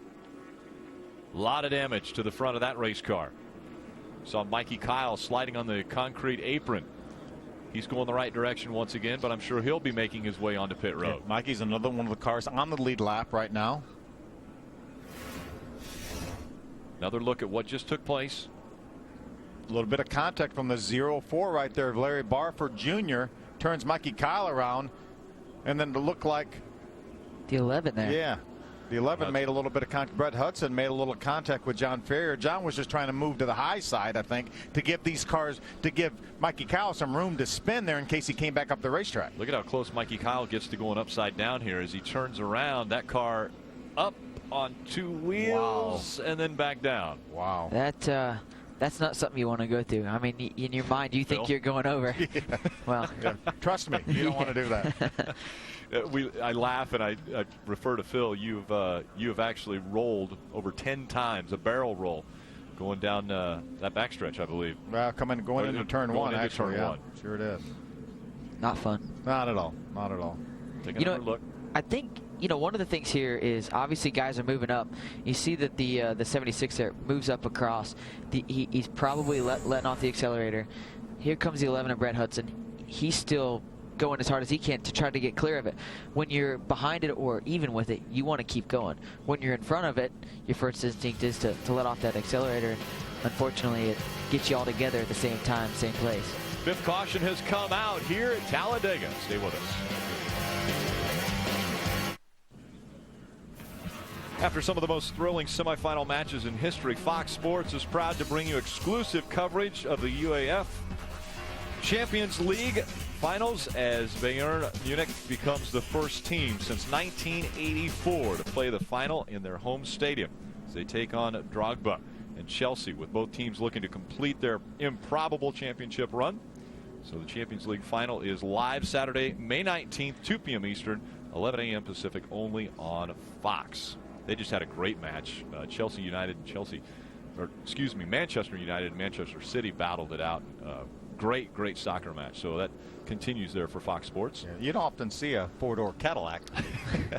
A lot of damage to the front of that race car. Saw Mikey Kyle sliding on the concrete apron. He's going the right direction once again, but I'm sure he'll be making his way onto pit road. Yeah, Mikey's another one of the cars on the lead lap right now. Another look at what just took place. A little bit of contact from the 0-4 right there of Larry Barford Jr. Turns Mikey Kyle around, and then to look like the 11 there. Yeah, the 11 made a little bit of contact. Brett Hudson made a little contact with John Ferrier. John was just trying to move to the high side, I think, to give these cars, to give Mikey Kyle some room to spin there in case he came back up the racetrack. Look at how close Mikey Kyle gets to going upside down here as he turns around. That car up on 2 wheels and then back down. Wow. That's not something you want to go through. I mean, in your mind, you think you're going over. Yeah. Well, yeah. Trust me, you don't want to do that. I laugh and I refer to Phil. You have actually rolled over 10 times, a barrel roll, going down that backstretch, I believe. Well, going into turn 1, actually. Turn 1. Sure it is. Not fun. Not at all. Not at all. Take another look. I think, you know, one of the things here is obviously guys are moving up. You see that the 76 there moves up across. He's probably letting off the accelerator. Here comes the 11 of Brett Hudson. He's still going as hard as he can to try to get clear of it. When you're behind it or even with it, you want to keep going. When you're in front of it, your first instinct is to let off that accelerator. Unfortunately, it gets you all together at the same time, same place. 5th caution has come out here at Talladega. Stay with us. After some of the most thrilling semifinal matches in history, Fox Sports is proud to bring you exclusive coverage of the UAF Champions League finals as Bayern Munich becomes the first team since 1984 to play the final in their home stadium as they take on Drogba and Chelsea, with both teams looking to complete their improbable championship run. So the Champions League final is live Saturday, May 19th, 2 p.m. Eastern, 11 a.m. Pacific, only on Fox. They just had a great match. Manchester United and Manchester City battled it out. Great soccer match. So that continues there for Fox Sports. Yeah, you don't often see a four-door Cadillac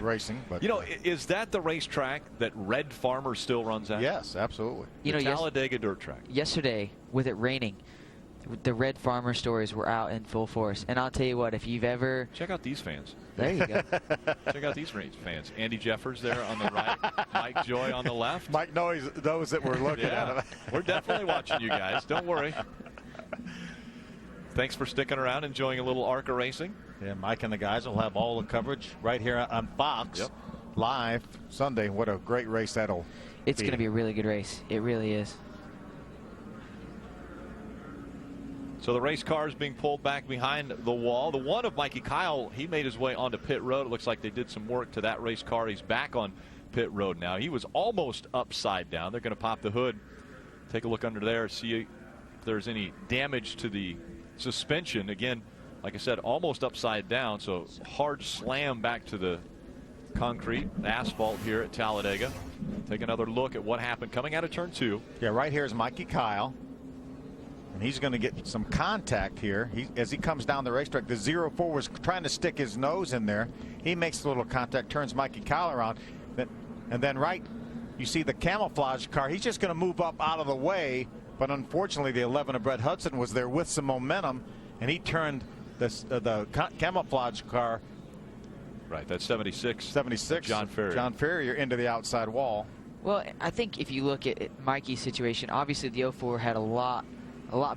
racing, but you know, is that the racetrack that Red Farmer still runs at? Yes, absolutely. You know, Talladega dirt track. Yesterday, with it raining, the Red Farmer stories were out in full force. And I'll tell you what, if you've ever... Check out these fans. There you go. Check out these fans. Andy Jeffers there on the right. Mike Joy on the left. Mike knows those that we're looking at. We're definitely watching you guys. Don't worry. Thanks for sticking around, enjoying a little ARCA racing. Yeah, Mike and the guys will have all the coverage right here on Fox live Sunday. What a great race that'll It's going to be a really good race. It really is. So the race car is being pulled back behind the wall. The one of Mikey Kyle, he made his way onto pit road. It looks like they did some work to that race car. He's back on pit road now. He was almost upside down. They're going to pop the hood, take a look under there, see if there's any damage to the suspension. Again, like I said, almost upside down, so hard slam back to the concrete, asphalt here at Talladega. Take another look at what happened coming out of turn 2. Yeah, right here is Mikey Kyle, and he's going to get some contact here. As he comes down the racetrack, the 04 was trying to stick his nose in there. He makes a little contact, turns Mikey Kyle around, and then right, you see the camouflage car. He's just going to move up out of the way. But unfortunately, the 11 of Brett Hudson was there with some momentum, and he turned the camouflage car. Right, that's 76. John Ferrier. John Ferrier into the outside wall. Well, I think if you look at Mikey's situation, obviously the 04 had a lot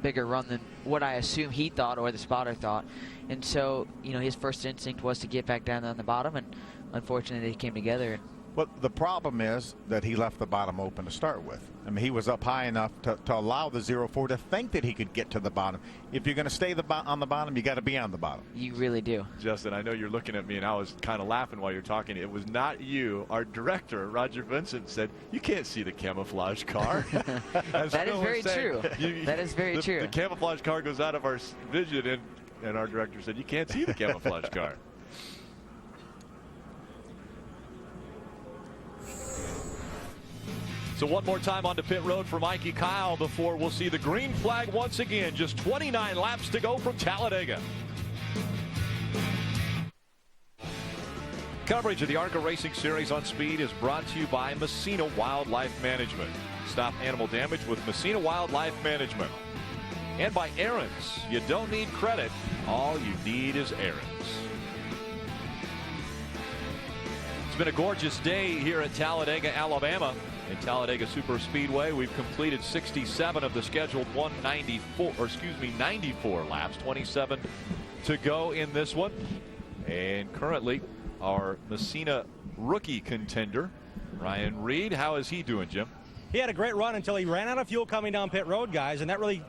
bigger run than what I assume he thought or the spotter thought. And so, you know, his first instinct was to get back down on the bottom, and unfortunately they came together. Well, the problem is that he left the bottom open to start with. I mean, he was up high enough to allow the 04 to think that he could get to the bottom. If you're going to stay on the bottom, you got to be on the bottom. You really do. Justin, I know you're looking at me, and I was kind of laughing while you're talking. It was not you. Our director, Roger Vincent, said, you can't see the camouflage car. That is very true. That is very true. The camouflage car goes out of our vision, and our director said, you can't see the camouflage car. So one more time onto pit road for Mikey Kyle before we'll see the green flag once again. Just 29 laps to go from Talladega. Coverage of the ARCA Racing Series on Speed is brought to you by Messina Wildlife Management. Stop animal damage with Messina Wildlife Management. And by Aaron's. You don't need credit. All you need is Aaron's. It's been a gorgeous day here at Talladega, Alabama. In Talladega Super Speedway, we've completed 67 of the scheduled 94 laps, 27 to go in this one. And currently, our Messina rookie contender, Ryan Reed. How is he doing, Jim? He had a great run until he ran out of fuel coming down pit road, guys, and that really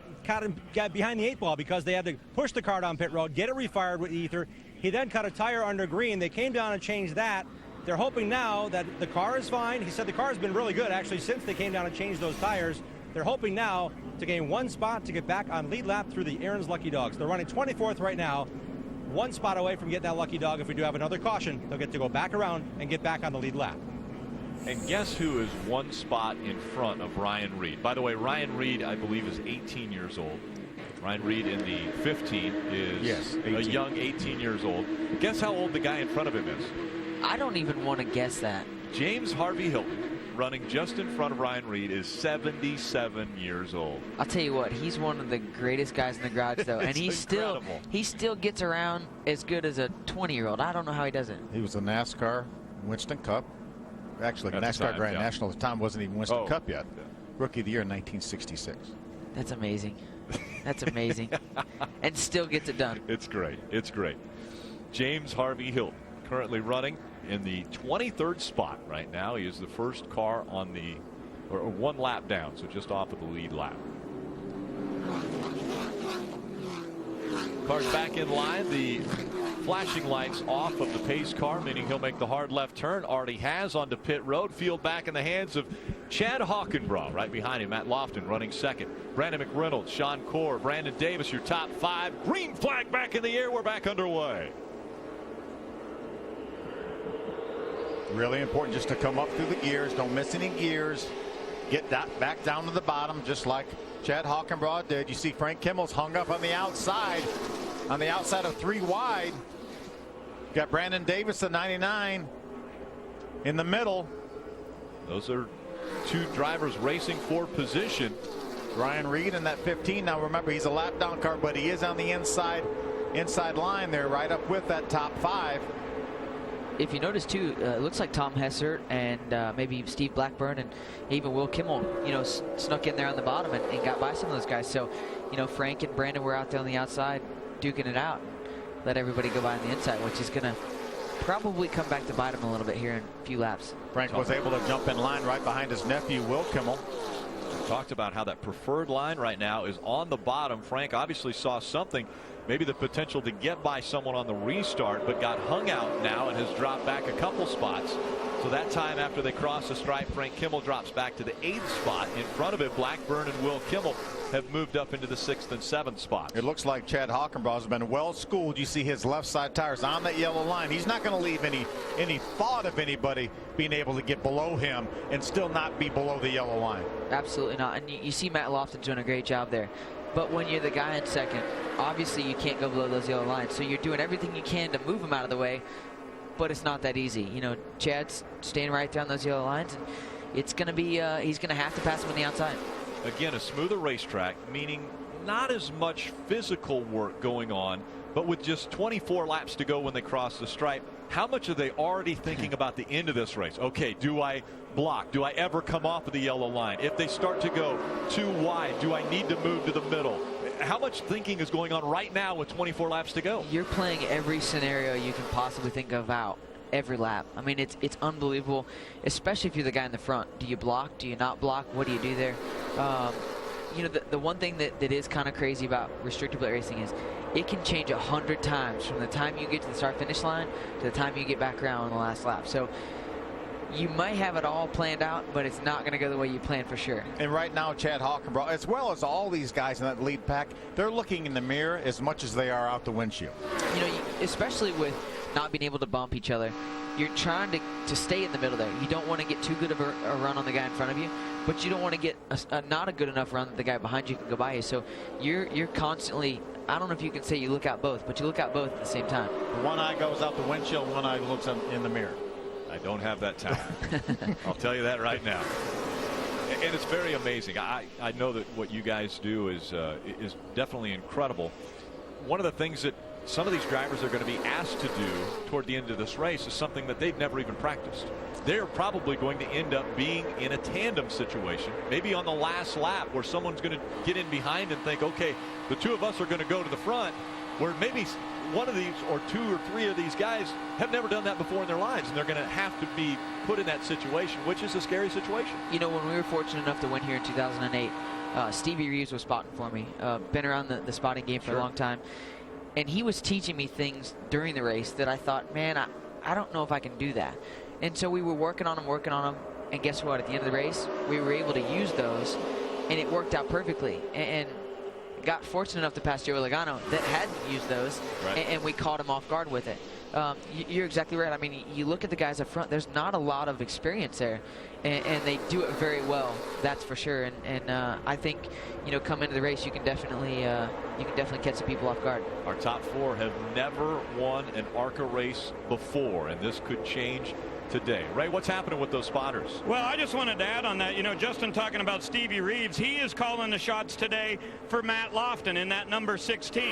got behind the 8 ball because they had to push the car down pit road, get it refired with ether. He then cut a tire under green. They came down and changed that. They're hoping now that the car is fine. He said the car has been really good, actually, since they came down and changed those tires. They're hoping now to gain one spot to get back on lead lap through the Aaron's Lucky Dogs. They're running 24th right now, one spot away from getting that lucky dog. If we do have another caution, they'll get to go back around and get back on the lead lap. And guess who is one spot in front of Ryan Reed? By the way, Ryan Reed, I believe, is 18 years old. Ryan Reed in the 15 is a young 18 years old. Guess how old the guy in front of him is? I don't even want to guess that. James Harvey Hilton, running just in front of Ryan Reed, is 77 years old. I'll tell you what, he's one of the greatest guys in the garage, though, and he still gets around as good as a 20-year-old. I don't know how he does it. He was a NASCAR Winston Cup. Actually, NASCAR Grand National at the time wasn't even Winston Cup yet. Rookie of the year in 1966. That's amazing. That's amazing. And still gets it done. It's great. It's great. James Harvey Hilton, currently running in the 23rd spot right now. He is the first car on the, or one lap down, so just off of the lead lap. Car's back in line. The flashing lights off of the pace car, meaning he'll make the hard left turn. Already has onto pit road. Field back in the hands of Chad Hockenbraugh. Right behind him, Matt Lofton running second. Brandon McReynolds, Sean Corr, Brandon Davis, your top 5. Green flag back in the air. We're back underway. Really important just to come up through the gears. Don't miss any gears. Get that back down to the bottom, just like Chad Hockenbraugh did. You see Frank Kimmel's hung up on the outside of 3 wide. Got Brandon Davis, the 99, in the middle. Those are 2 drivers racing for position. Ryan Reed in that 15. Now remember, he's a lap down car, but he is on the inside line there, right up with that top 5. If you notice too, it looks like Tom Hessert and maybe Steve Blackburn and even Will Kimmel, snuck in there on the bottom and got by some of those guys. So, Frank and Brandon were out there on the outside duking it out. Let everybody go by on the inside, which is going to probably come back to bite him a little bit here in a few laps. Frank was able to jump in line right behind his nephew, Will Kimmel. We talked about how that preferred line right now is on the bottom. Frank obviously saw something, maybe the potential to get by someone on the restart, but got hung out now and has dropped back a couple spots. So that time after they cross the stripe, Frank Kimmel drops back to the 8th spot. In front of it, Blackburn and Will Kimmel have moved up into the 6th and 7th spots. It looks like Chad Hockenbraugh has been well schooled. You see his left side tires on that yellow line. He's not going to leave any thought of anybody being able to get below him and still not be below the yellow line. Absolutely not. And you see Matt Lofton doing a great job there. But when you're the guy in second, obviously you can't go below those yellow lines. So you're doing everything you can to move him out of the way, but it's not that easy. Chad's staying right there on those yellow lines, and it's going to be, he's going to have to pass him on the outside. Again, a smoother racetrack, meaning not as much physical work going on, but with just 24 laps to go when they cross the stripe, how much are they already thinking about the end of this race? Okay, do I block? Do I ever come off of the yellow line? If they start to go too wide, do I need to move to the middle? How much thinking is going on right now with 24 laps to go? You're playing every scenario you can possibly think of out every lap. I mean, it's unbelievable, especially if you're the guy in the front. Do you block? Do you not block? What do you do there? The one thing that is kind of crazy about restricted plate racing is it can change 100 times from the time you get to the start finish line to the time you get back around on the last lap. So you might have it all planned out, but it's not going to go the way you planned for sure. And right now, Chad Hockenbraugh, as well as all these guys in that lead pack, they're looking in the mirror as much as they are out the windshield. Especially with not being able to bump each other, you're trying to stay in the middle there. You don't want to get too good of a run on the guy in front of you, but you don't want to get not a good enough run that the guy behind you can go by you. So you're constantly, I don't know if you can say you look out both, but you look out both at the same time. One eye goes out the windshield, one eye looks in the mirror. I don't have that talent. I'll tell you that right now. And it's very amazing. I know that what you guys do is definitely incredible. One of the things that some of these drivers are going to be asked to do toward the end of this race is something that they've never even practiced. They're probably going to end up being in a tandem situation, maybe on the last lap, where someone's going to get in behind and think, okay, the two of us are going to go to the front, where maybe one of these or 2 or 3 of these guys have never done that before in their lives, and they're going to have to be put in that situation, which is a scary situation. When we were fortunate enough to win here in 2008, Stevie Reeves was spotting for me. Been around the spotting game for a long time, and he was teaching me things during the race that I thought, man, I don't know if I can do that. And so we were working on them, and guess what? At the end of the race, we were able to use those, and it worked out perfectly. And got fortunate enough to pass Joey Logano that hadn't used those, and we caught him off guard with it. You're exactly right. I mean, you look at the guys up front, there's not a lot of experience there, and they do it very well, that's for sure. And I think, come into the race, you can definitely catch the people off guard. Our top 4 have never won an ARCA race before, and this could change today. Ray, what's happening with those spotters? Well, I just wanted to add on that, Justin talking about Stevie Reeves, he is calling the shots today for Matt Lofton in that number 16.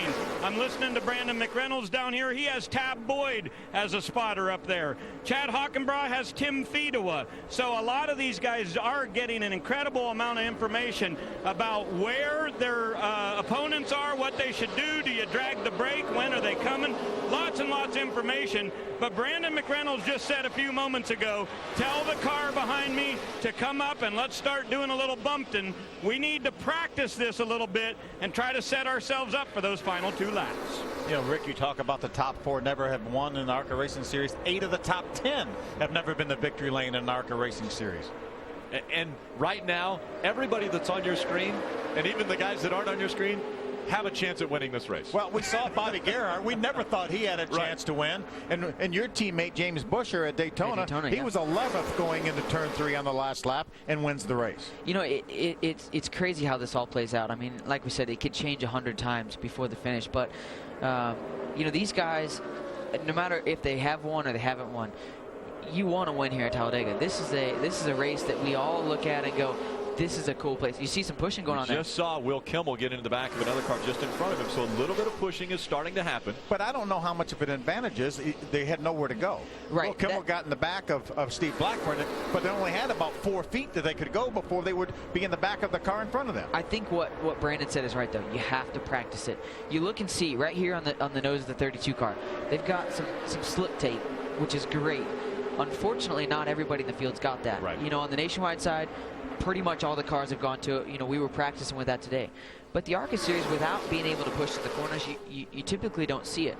I'm listening to Brandon McReynolds down here. He has Tab Boyd as a spotter up there. Chad Hockenbraugh has Tim Fedewa. So a lot of these guys are getting an incredible amount of information about where their opponents are, what they should do. Do you drag the brake? When are they coming? Lots and lots of information. But Brandon McReynolds just said a few moments ago, tell the car behind me to come up and let's start doing a little bumping. We need to practice this a little bit and try to set ourselves up for those final 2 laps. You know, Rick, you talk about the top 4 never have won in the ARCA Racing Series. 8 of the top 10 have never been the victory lane in an ARCA Racing Series. And right now, everybody that's on your screen, and even the guys that aren't on your screen, have a chance at winning this race. Well, we saw Bobby Gerhart. We never thought he had a chance to win. And your teammate James Busher at Daytona, he was 11th going into turn 3 on the last lap and wins the race. You know, it's crazy how this all plays out. I mean, like we said, it could change 100 times before the finish. But, you know, these guys, no matter if they have won or they haven't won, you want to win here at Talladega. This is a race that we all look at and go, this is a cool place. You see some pushing going on there. Just saw Will Kimmel get into the back of another car just in front of him, so a little bit of pushing is starting to happen. But I don't know how much of an advantage is. They had nowhere to go. Right. Will Kimmel got in the back of Steve Blackburn, but they only had about 4 feet that they could go before they would be in the back of the car in front of them. I think what Brandon said is right, though. You have to practice it. You look and see right here on the nose of the 32 car. They've got some slip tape, which is great. Unfortunately, not everybody in the field's got that. Right. You know, on the nationwide side, pretty much all the cars have gone to it. You know, we were practicing with that today. But the ARCA Series, without being able to push to the corners, you typically don't see it.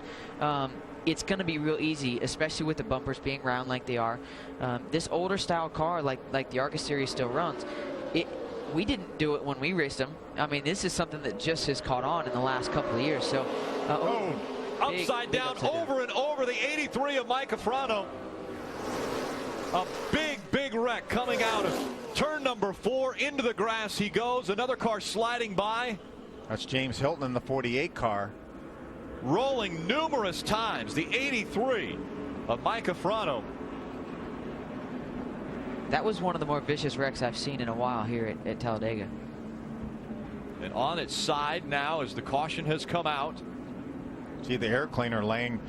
It's going to be real easy, especially with the bumpers being round like they are. This older style car, like the ARCA Series still runs, we didn't do it when we raced them. I mean, this is something that just has caught on in the last couple of years. So, upside down, over and over the 83 of Mike Afrano. A big wreck coming out of turn number 4. Into the grass he goes. Another car sliding by. That's James Hilton in the 48 car. Rolling numerous times. The 83 of Mike Afrano. That was one of the more vicious wrecks I've seen in a while here at Talladega. And on its side now as the caution has come out. See the air cleaner laying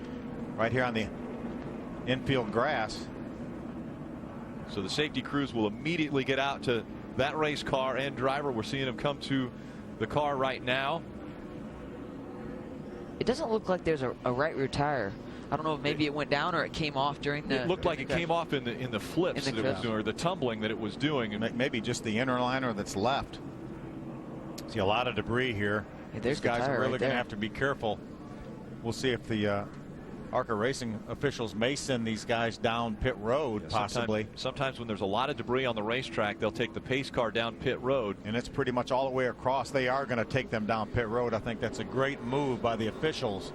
right here on the infield grass. So the safety crews will immediately get out to that race car and driver. We're seeing him come to the car right now. It doesn't look like there's a right rear tire. I don't know if maybe it went down or it came off during the. It looked like it came off in the flips that it was doing, or the tumbling that it was doing. And maybe just the inner liner that's left. See a lot of debris here. Yeah, these guys are really going to have to be careful. We'll see if the ARCA Racing officials may send these guys down pit road, possibly. Sometimes when there's a lot of debris on the racetrack, they'll take the pace car down pit road. And it's pretty much all the way across. They are going to take them down pit road. I think that's a great move by the officials.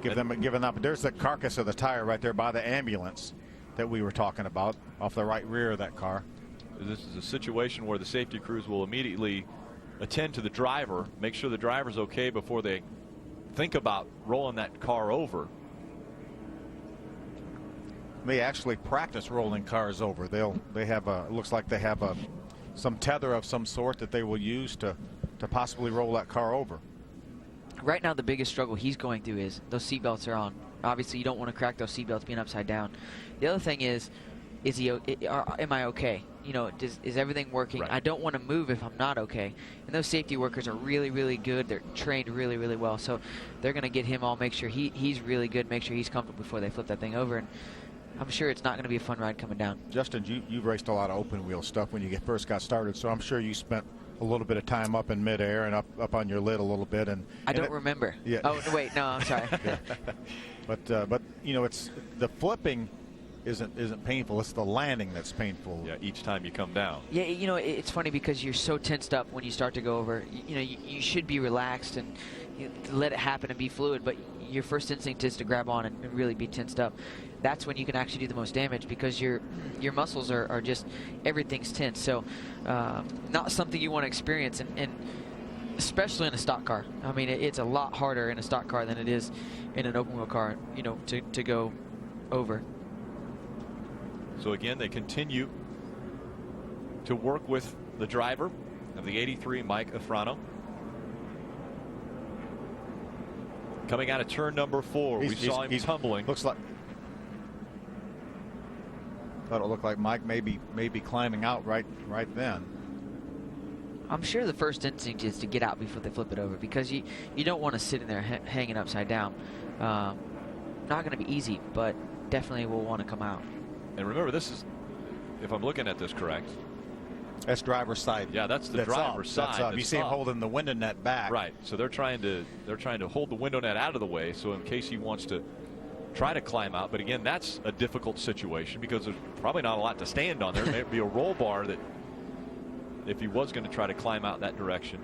Give them up. There's the carcass of the tire right there by the ambulance that we were talking about, off the right rear of that car. This is a situation where the safety crews will immediately attend to the driver, make sure the driver's okay before they think about rolling that car over. They actually practice rolling cars over. They have a, it looks like they have some tether of some sort that they will use to possibly roll that car over. Right now, the biggest struggle he's going through is those seatbelts are on. Obviously, you don't want to crack those seatbelts being upside down. The other thing is am I okay? You know, is everything working? Right. I don't want to move if I'm not okay. And those safety workers are really, really good. They're trained really, really well. So they're going to get him all, make sure he's really good, make sure he's comfortable before they flip that thing over. And I'm sure it's not going to be a fun ride coming down. Justin, you've raced a lot of open wheel stuff when you first got started, so I'm sure you spent a little bit of time up in midair and up on your lid a little bit. I don't remember. Yeah. Oh, wait, no, I'm sorry. Yeah. But you know, it's the flipping isn't painful. It's the landing that's painful. Yeah, each time you come down. Yeah, you know, it's funny because you're so tensed up when you start to go over. You know, you should be relaxed and let it happen and be fluid, but your first instinct is to grab on and really be tensed up. That's when you can actually do the most damage because your muscles are just, everything's tense. So not something you want to experience, and especially in a stock car. I mean, it's a lot harder in a stock car than it is in an open wheel car, you know, to go over. So again, they continue to work with the driver of the 83, Mike Afrano. Coming out of turn number 4, we saw him tumbling. Looks like. Thought it looked like Mike may be climbing out right then. I'm sure the first instinct is to get out before they flip it over because you don't want to sit in there hanging upside down. Not going to be easy, but definitely will want to come out. And remember, this is, if I'm looking at this correct, That's driver's side. Yeah, that's the driver's side. That's up. You see him holding the window net back. Right. So they're trying to hold the window net out of the way, so in case he wants to try to climb out. But again, that's a difficult situation because there's probably not a lot to stand on there. There may be a roll bar that if he was going to try to climb out that direction.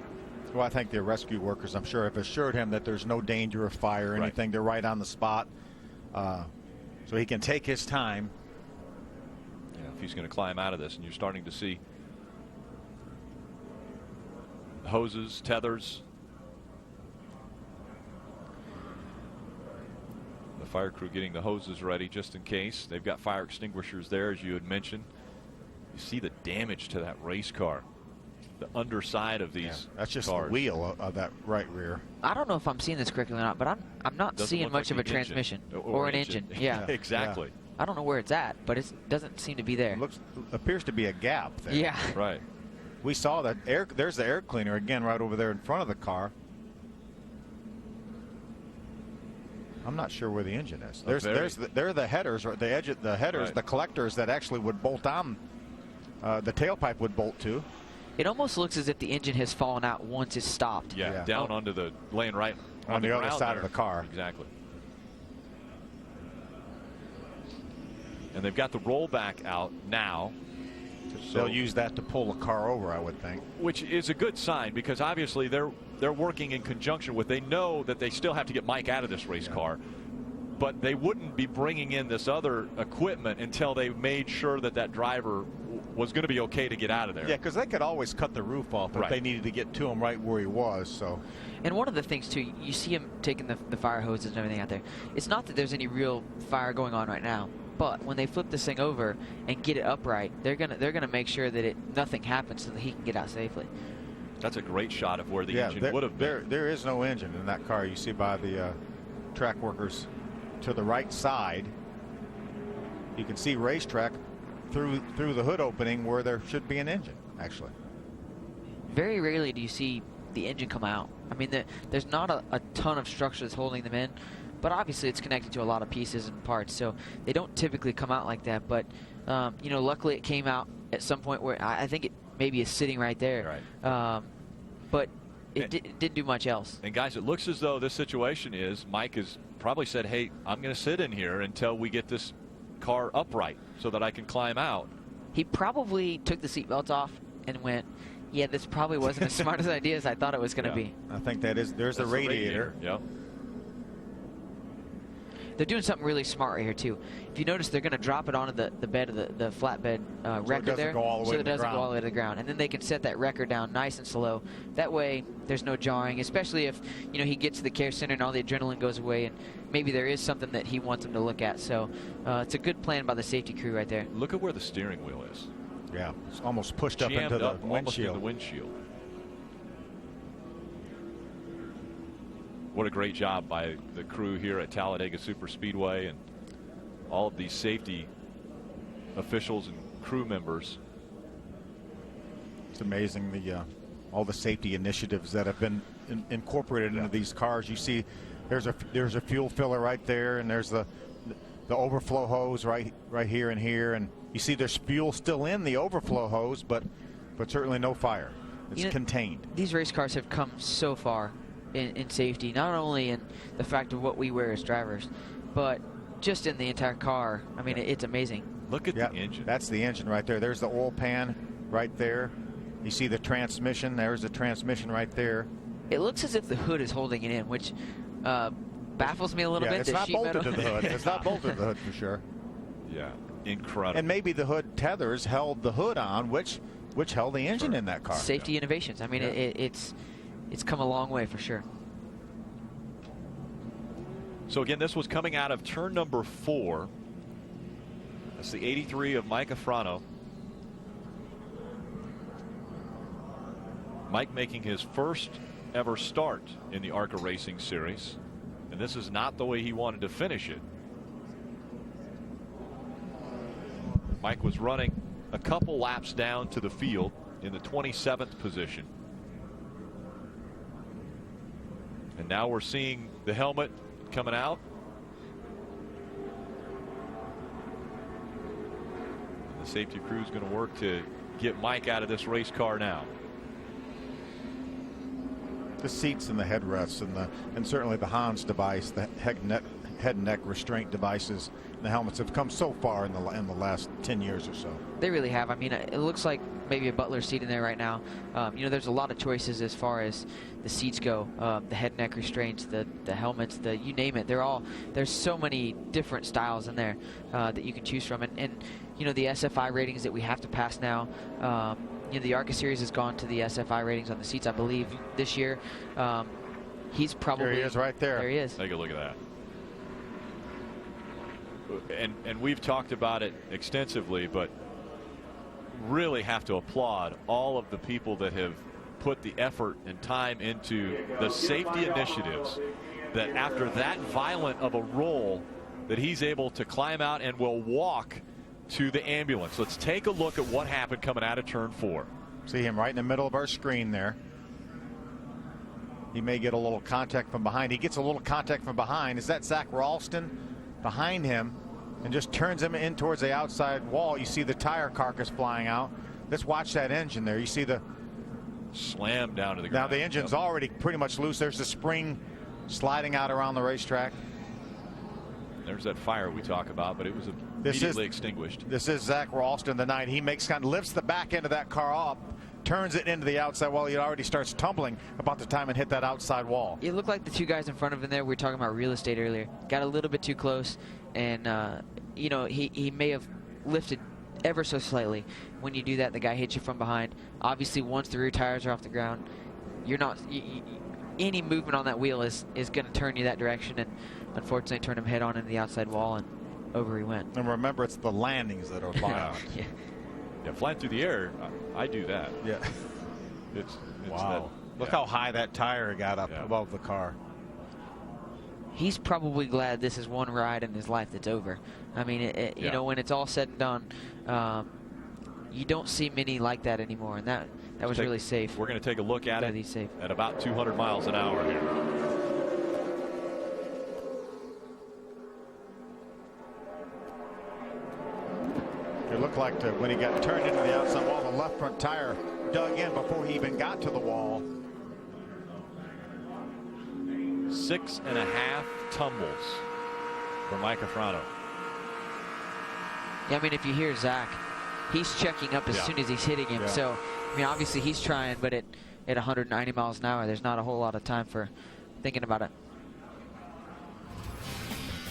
Well, I think the rescue workers, I'm sure, have assured him that there's no danger of fire or anything. They're right on the spot, so he can take his time. Yeah, if he's going to climb out of this, and you're starting to see hoses, tethers. The fire crew getting the hoses ready just in case. They've got fire extinguishers there, as you had mentioned. You see the damage to that race car. The underside of these that's just cars. The wheel of that right rear. I don't know if I'm seeing this correctly or not, but I'm not seeing much of a transmission or an engine. Yeah, exactly. Yeah. I don't know where it's at, but it doesn't seem to be there. Appears to be a gap there. Yeah. Right. We saw that there's the air cleaner again right over there in front of the car. I'm not sure where the engine is. There are the headers, or the edge of the headers, the collectors that actually would bolt on. The tailpipe would bolt to. It almost looks as if the engine has fallen out once it's stopped. Yeah, down onto the lane right on the other side of the car. Exactly. And they've got the rollback out now. They'll use that to pull the car over, I would think. Which is a good sign because obviously they're working in conjunction with. They know that they still have to get Mike out of this race car, but they wouldn't be bringing in this other equipment until they made sure that that driver was going to be okay to get out of there. Yeah, because they could always cut the roof off if they needed to get to him right where he was. So. And one of the things too, you see him taking the fire hoses and everything out there. It's not that there's any real fire going on right now, but when they flip this thing over and get it upright, they're gonna make sure that nothing happens so that he can get out safely. That's a great shot of where the engine would have been. There is no engine in that car. You see by the track workers to the right side. You can see racetrack through the hood opening where there should be an engine, actually. Very rarely do you see the engine come out. I mean, there's not a ton of structure that's holding them in, but obviously it's connected to a lot of pieces and parts, so they don't typically come out like that. But you know, luckily it came out at some point where I think it maybe is sitting right there. Right. But it didn't do much else. And guys, it looks as though this situation is Mike has probably said, hey, I'm going to sit in here until we get this car upright so that I can climb out. He probably took the seatbelt off and went, yeah, this probably wasn't as smart as idea as I thought it was going to be. I think there's the radiator. Yep. They're doing something really smart right here too. If you notice, they're going to drop it onto the bed of the flatbed wrecker there, so it doesn't go all the way to the ground. And then they can set that wrecker down nice and slow. That way, there's no jarring, especially if he gets to the care center and all the adrenaline goes away, and maybe there is something that he wants them to look at. So it's a good plan by the safety crew right there. Look at where the steering wheel is. Yeah, it's almost pushed up into the windshield. What a great job by the crew here at Talladega Superspeedway and all of these safety officials and crew members. It's amazing all the safety initiatives that have been incorporated into these cars. You see there's a fuel filler right there, and there's the overflow hose right here and here, and you see there's fuel still in the overflow hose, but certainly no fire. It's contained. These race cars have come so far in safety, not only in the fact of what we wear as drivers, but just in the entire car. I mean, it's amazing. Look at the engine. That's the engine right there. There's the oil pan right there. You see the transmission. There's the transmission right there. It looks as if the hood is holding it in, which baffles me a little bit. It's not bolted to the hood. It's not bolted to the hood for sure. Yeah, incredible. And maybe the hood tethers held the hood on, which held the engine in that car. Safety innovations. I mean, it's come a long way for sure. So again, this was coming out of turn number 4. That's the 83 of Mike Afrano. Mike making his first ever start in the ARCA Racing Series, and this is not the way he wanted to finish it. Mike was running a couple laps down to the field in the 27th position. And now we're seeing the helmet coming out. And the safety crew is going to work to get Mike out of this race car now. The seats and the headrests and certainly the Hans device, the head and neck restraint devices, the helmets have come so far in the last 10 years or so. They really have. I mean, it looks like maybe a Butler seat in there right now. You know, there's a lot of choices as far as the seats go. The head and neck restraints, the helmets, you name it. There's so many different styles in there that you can choose from. And you know, the SFI ratings that we have to pass now. You know, the ARCA series has gone to the SFI ratings on the seats, I believe, this year. He's probably... There he is right there. There he is. Take a look at that. And we've talked about it extensively, but really have to applaud all of the people that have put the effort and time into the safety initiatives, that after that violent of a roll that he's able to climb out and will walk to the ambulance. Let's take a look at what happened coming out of turn 4. See him right in the middle of our screen there. He may get a little contact from behind. He gets a little contact from behind. Is that Zach Ralston behind him and just turns him in towards the outside wall? You see the tire carcass flying out. Let's watch that engine there. You see the slam down to the ground. Now the engine's already pretty much loose. There's the spring sliding out around the racetrack. There's that fire we talk about, but it was immediately extinguished. This is Zach Ralston, the 9. He lifts the back end of that car up, turns it into the outside wall. He already starts tumbling about the time it hit that outside wall. It looked like the two guys in front of him there, we were talking about real estate earlier, got a little bit too close, and you know, he may have lifted ever so slightly. When you do that, the guy hits you from behind. Obviously, once the rear tires are off the ground, you're not any movement on that wheel is going to turn you that direction, and unfortunately turned him head on into the outside wall, and over he went. And remember, it's the landings that are violent. Yeah, flying through the air, I do that. Yeah. It's wow. Look how high that tire got up above the car. He's probably glad this is one ride in his life that's over. I mean, you know, when it's all said and done, you don't see many like that anymore, and that was really safe. We're going to take a look at it safe. at about 200 miles an hour here. It looked like when he got turned into the outside wall, the left front tire dug in before he even got to the wall. 6.5 tumbles for Mike Afrano. Yeah, I mean, if you hear Zach, he's checking up as soon as he's hitting him. Yeah. So, I mean, obviously he's trying, but at 190 miles an hour, there's not a whole lot of time for thinking about it.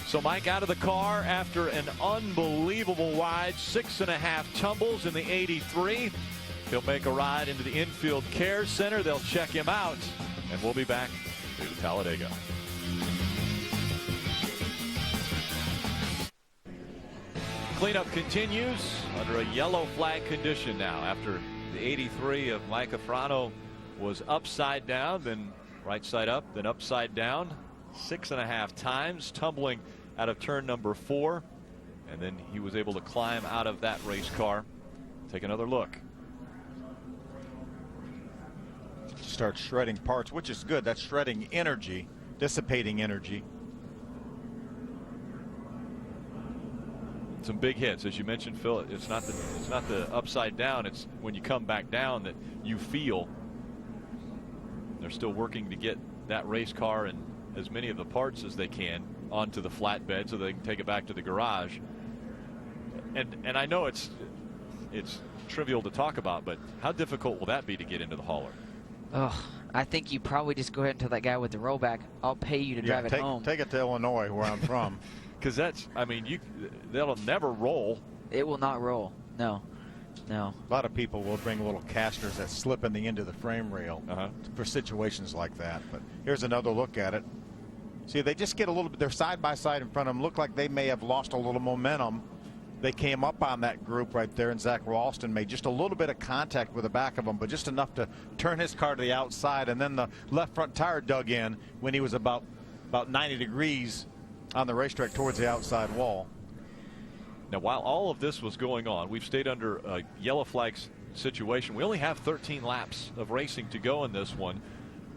So Mike out of the car after an unbelievable ride, 6.5 tumbles in the 83. He'll make a ride into the infield care center. They'll check him out, and we'll be back to Talladega. Cleanup continues under a yellow flag condition now after the 83 of Mike Afrano was upside down, then right side up, then upside down 6.5 times, tumbling out of turn number 4, and then he was able to climb out of that race car. Take another look. Start shredding parts, which is good. That's shredding energy, dissipating energy. Some big hits, as you mentioned, Phil. It's not the upside down. It's when you come back down that you feel. They're still working to get that race car and as many of the parts as they can onto the flatbed so they can take it back to the garage. And I know it's trivial to talk about, but how difficult will that be to get into the hauler? Oh, I think you probably just go ahead and tell that guy with the rollback, I'll pay you to drive it home. Take it to Illinois, where I'm from. Because that's, I mean, they'll never roll. It will not roll. No. A lot of people will bring little casters that slip in the end of the frame rail for situations like that. But here's another look at it. See, they just get a little bit, they're side by side in front of them, look like they may have lost a little momentum. They came up on that group right there, and Zach Ralston made just a little bit of contact with the back of him, but just enough to turn his car to the outside, and then the left front tire dug in when he was about 90 degrees on the racetrack towards the outside wall. Now, while all of this was going on, we've stayed under a yellow flag situation. We only have 13 laps of racing to go in this one.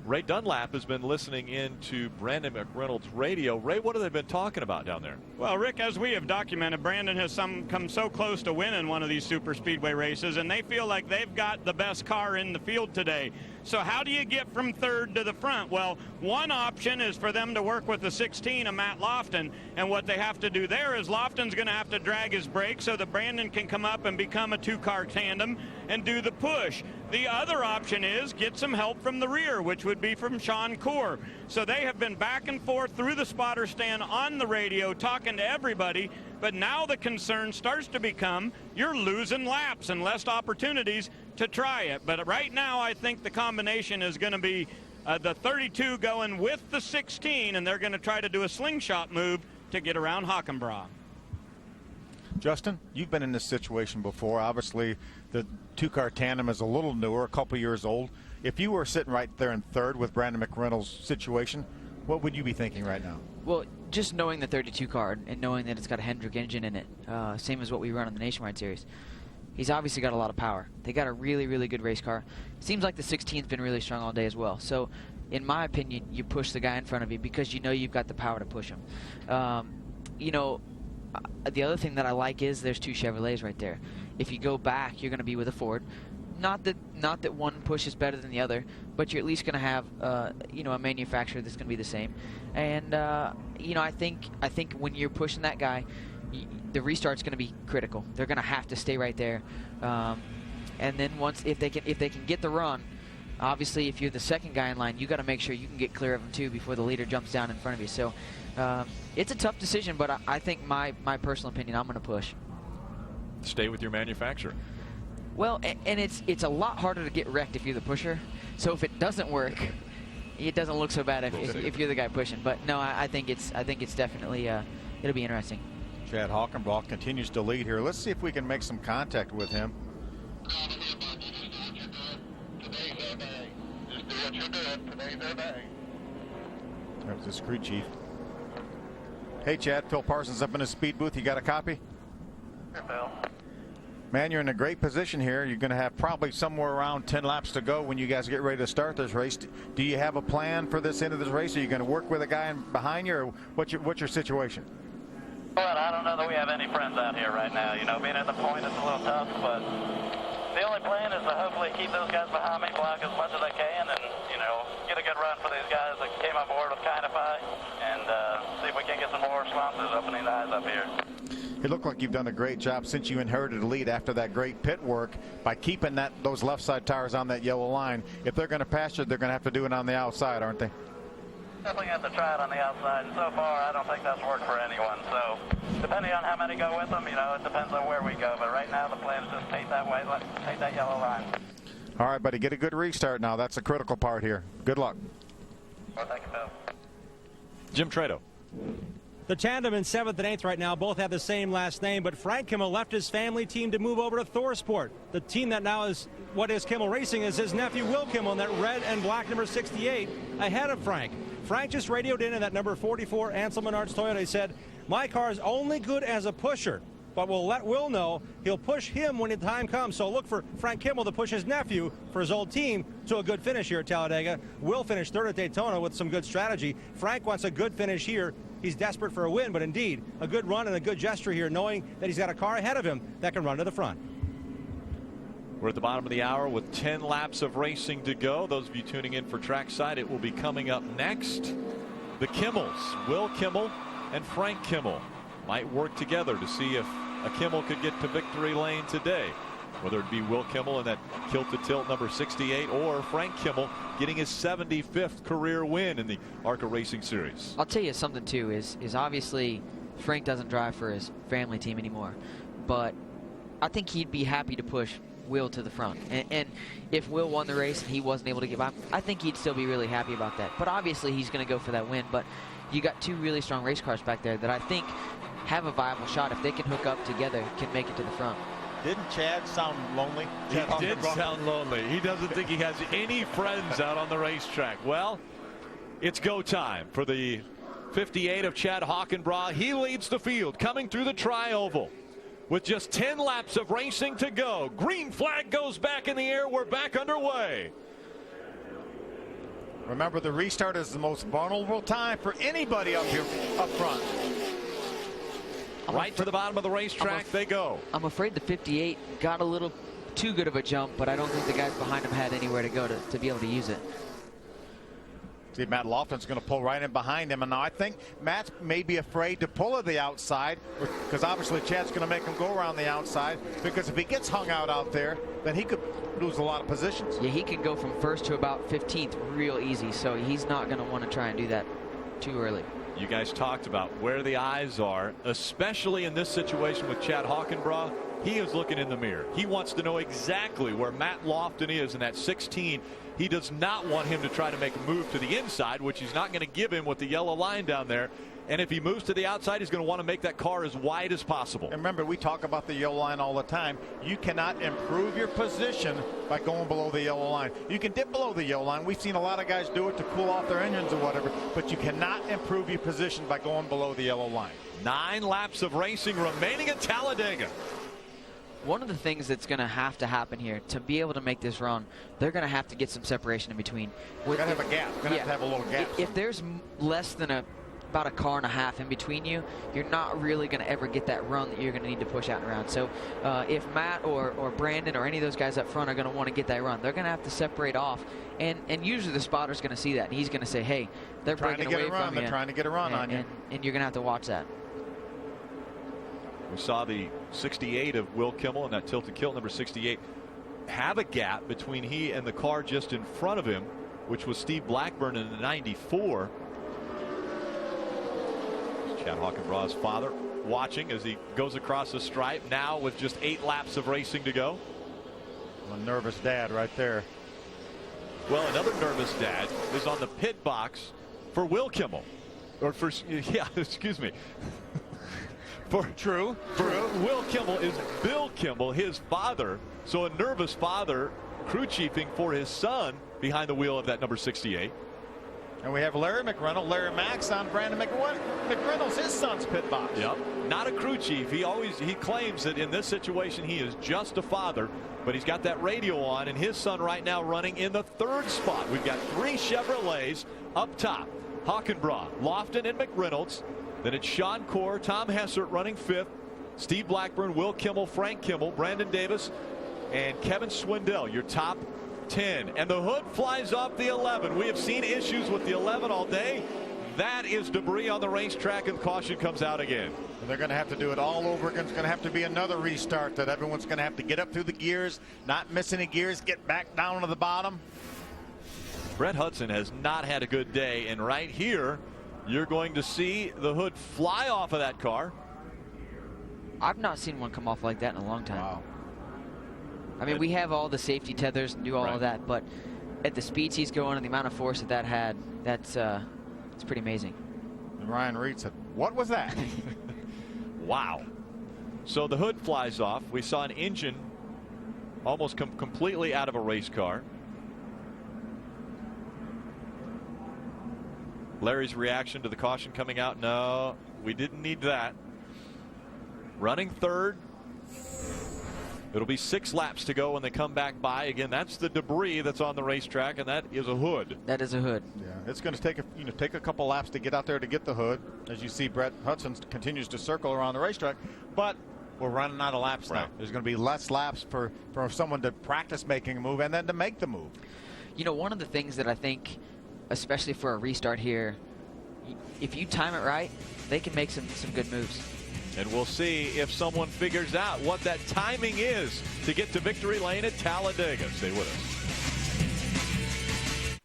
Ray Dunlap has been listening in to Brandon McReynolds' radio. Ray, what have they been talking about down there? Well, Rick, as we have documented, Brandon has come so close to winning one of these super speedway races, and they feel like they've got the best car in the field today. So how do you get from third to the front? Well, one option is for them to work with the 16 of Matt Lofton, and what they have to do there is Lofton's going to have to drag his brake so that Brandon can come up and become a two-car tandem and do the push. The other option is get some help from the rear, which would be from Sean Coor. So they have been back and forth through the spotter stand on the radio talking to everybody, but now the concern starts to become you're losing laps and less opportunities to try it. But right now I think the combination is going to be the 32 going with the 16, and they're going to try to do a slingshot move to get around Hockenbrough. Justin, you've been in this situation before. Obviously, the two-car tandem is a little newer, a couple years old. If you were sitting right there in third with Brandon McReynolds' situation, what would you be thinking right now? Well, just knowing the 32 car and knowing that it's got a Hendrick engine in it, same as what we run on the Nationwide Series, he's obviously got a lot of power. They got a really, really good race car. Seems like the 16's been really strong all day as well. So, in my opinion, you push the guy in front of you because you know you've got the power to push him. You know, the other thing that I like is there's two Chevrolets right there. If you go back, you're going to be with a Ford. Not that one push is better than the other, but you're at least going to have you know, a manufacturer that's going to be the same. And you know, I think when you're pushing that guy, the restart's going to be critical. They're going to have to stay right there. And then once if they can get the run, obviously if you're the second guy in line, you got to make sure you can get clear of him too before the leader jumps down in front of you. So it's a tough decision, but I think my personal opinion, I'm going to push. Stay with your manufacturer. Well, and it's a lot harder to get wrecked if you're the pusher. So if it doesn't work, it doesn't look so bad if you're the guy pushing. But no, I think it's definitely it'll be interesting. Chad Hockenbrough continues to lead here. Let's see if we can make some contact with him. There's the crew chief. Hey, Chad, Phil Parsons up in his speed booth. You got a copy? Hey, Phil. Man, you're in a great position here. You're going to have probably somewhere around 10 laps to go when you guys get ready to start this race. Do you have a plan for this end of this race? Are you going to work with a guy behind you, or what's your situation? Well, I don't know that we have any friends out here right now. You know, being at the point is a little tough, but the only plan is to hopefully keep those guys behind me, block as much as I can, and, you know, get a good run for these guys that came on board with Kindify, and see if we can get some more sponsors opening the eyes up here. It looked like you've done a great job since you inherited the lead after that great pit work by keeping those left side tires on that yellow line. If they're going to pass you, they're going to have to do it on the outside, aren't they? Definitely have to try it on the outside, and so far I don't think that's worked for anyone. So depending on how many go with them, you know, it depends on where we go. But right now the plan is just take that way, take that yellow line. All right, buddy, get a good restart now. That's a critical part here. Good luck. Well, thank you, Phil. Jim Trado. The tandem in 7th and 8th right now both have the same last name, but Frank Kimmel left his family team to move over to ThorSport. The team that now is what is Kimmel Racing is his nephew Will Kimmel in that red and black number 68 ahead of Frank. Frank just radioed in that number 44 Ansel Menard's Toyota. He said, my car is only good as a pusher, but we'll let Will know he'll push him when the time comes. So look for Frank Kimmel to push his nephew for his old team to a good finish here at Talladega. Will finish third at Daytona with some good strategy. Frank wants a good finish here. He's desperate for a win, but indeed, a good run and a good gesture here, knowing that he's got a car ahead of him that can run to the front. We're at the bottom of the hour with 10 laps of racing to go. Those of you tuning in for Trackside, it will be coming up next. The Kimmels, Will Kimmel and Frank Kimmel, might work together to see if a Kimmel could get to victory lane today. Whether it be Will Kimmel in that tilt number 68 or Frank Kimmel getting his 75th career win in the ARCA Racing Series. I'll tell you something too is obviously Frank doesn't drive for his family team anymore, but I think he'd be happy to push Will to the front. And if Will won the race and he wasn't able to get by, I think he'd still be really happy about that. But obviously he's going to go for that win. But you got two really strong race cars back there that I think have a viable shot. If they can hook up together, can make it to the front. Didn't Chad sound lonely? He did sound lonely. He doesn't think he has any friends out on the racetrack. Well, it's go time for the 58 of Chad Hockenbrough. He leads the field coming through the tri-oval with just 10 laps of racing to go. Green flag goes back in the air. We're back underway. Remember, the restart is the most vulnerable time for anybody up here up front. Right to the bottom of the racetrack they go. I'm afraid the 58 got a little too good of a jump, but I don't think the guys behind him had anywhere to go to be able to use it. See, Matt Lofton's going to pull right in behind him, and now I think Matt may be afraid to pull to the outside, because obviously Chad's going to make him go around the outside, because if he gets hung out there, then he could lose a lot of positions. Yeah, he can go from first to about 15th real easy, so he's not going to want to try and do that too early. You guys talked about where the eyes are, especially in this situation with Chad Hockenbraugh. He is looking in the mirror. He wants to know exactly where Matt Lofton is in that 16. He does not want him to try to make a move to the inside, which he's not going to give him with the yellow line down there. And if he moves to the outside, he's going to want to make that car as wide as possible. And remember, we talk about the yellow line all the time. You cannot improve your position by going below the yellow line. You can dip below the yellow line. We've seen a lot of guys do it to cool off their engines or whatever, but you cannot improve your position by going below the yellow line. 9 laps of racing remaining at Talladega. One of the things that's going to have to happen here to be able to make this run, they're going to have to get some separation in between. We're going to have a gap. We're going to have a little gap. If there's less than about a car and a half in between you, you're not really going to ever get that run that you're going to need to push out and around. So if Matt or Brandon or any of those guys up front are going to want to get that run, they're going to have to separate off. And usually the spotter's going to see that. And he's going to say, hey, they're breaking away from you. They're trying to get a run on you. And you're going to have to watch that. We saw the 68 of Will Kimmel and that tilted kilt number 68 have a gap between he and the car just in front of him, which was Steve Blackburn in the 94. Chad Hockenbraugh's father watching as he goes across the stripe now with just 8 laps of racing to go. A nervous dad right there. Well, another nervous dad is on the pit box for Will Kimmel. Or for, yeah, excuse me. For Will Kimmel is Bill Kimmel, his father. So a nervous father crew chiefing for his son behind the wheel of that number 68. And we have Larry McReynolds, Larry Max on Brandon McReynolds, his son's pit box. Yep. Not a crew chief. He claims that in this situation he is just a father, but he's got that radio on, and his son right now running in the 3rd spot. We've got 3 Chevrolets up top. Hockenbraugh, Lofton, and McReynolds. Then it's Sean Corr, Tom Hessert running 5th. Steve Blackburn, Will Kimmel, Frank Kimmel, Brandon Davis, and Kevin Swindell, your top 10. And the hood flies off the 11. We have seen issues with the 11 all day. That is debris on the racetrack, and caution comes out again. And they're going to have to do it all over again. It's going to have to be another restart that everyone's going to have to get up through the gears, not miss any gears, get back down to the bottom. Brett Hudson has not had a good day, and right here you're going to see the hood fly off of that car. I've not seen one come off like that in a long time. Wow. I mean, we have all the safety tethers and do all of that, but at the speeds he's going and the amount of force that had, it's pretty amazing. And Ryan Reed said, what was that? Wow. So the hood flies off. We saw an engine almost come completely out of a race car. Larry's reaction to the caution coming out, no, we didn't need that. Running 3rd. It'll be 6 laps to go when they come back by. Again, that's the debris that's on the racetrack, and that is a hood. That is a hood. Yeah, it's going to take a couple laps to get out there to get the hood. As you see, Brett Hudson continues to circle around the racetrack, but we're running out of laps now. There's going to be less laps for someone to practice making a move and then to make the move. You know, one of the things that I think, especially for a restart here, if you time it right, they can make some good moves. And we'll see if someone figures out what that timing is to get to victory lane at Talladega. Stay with us.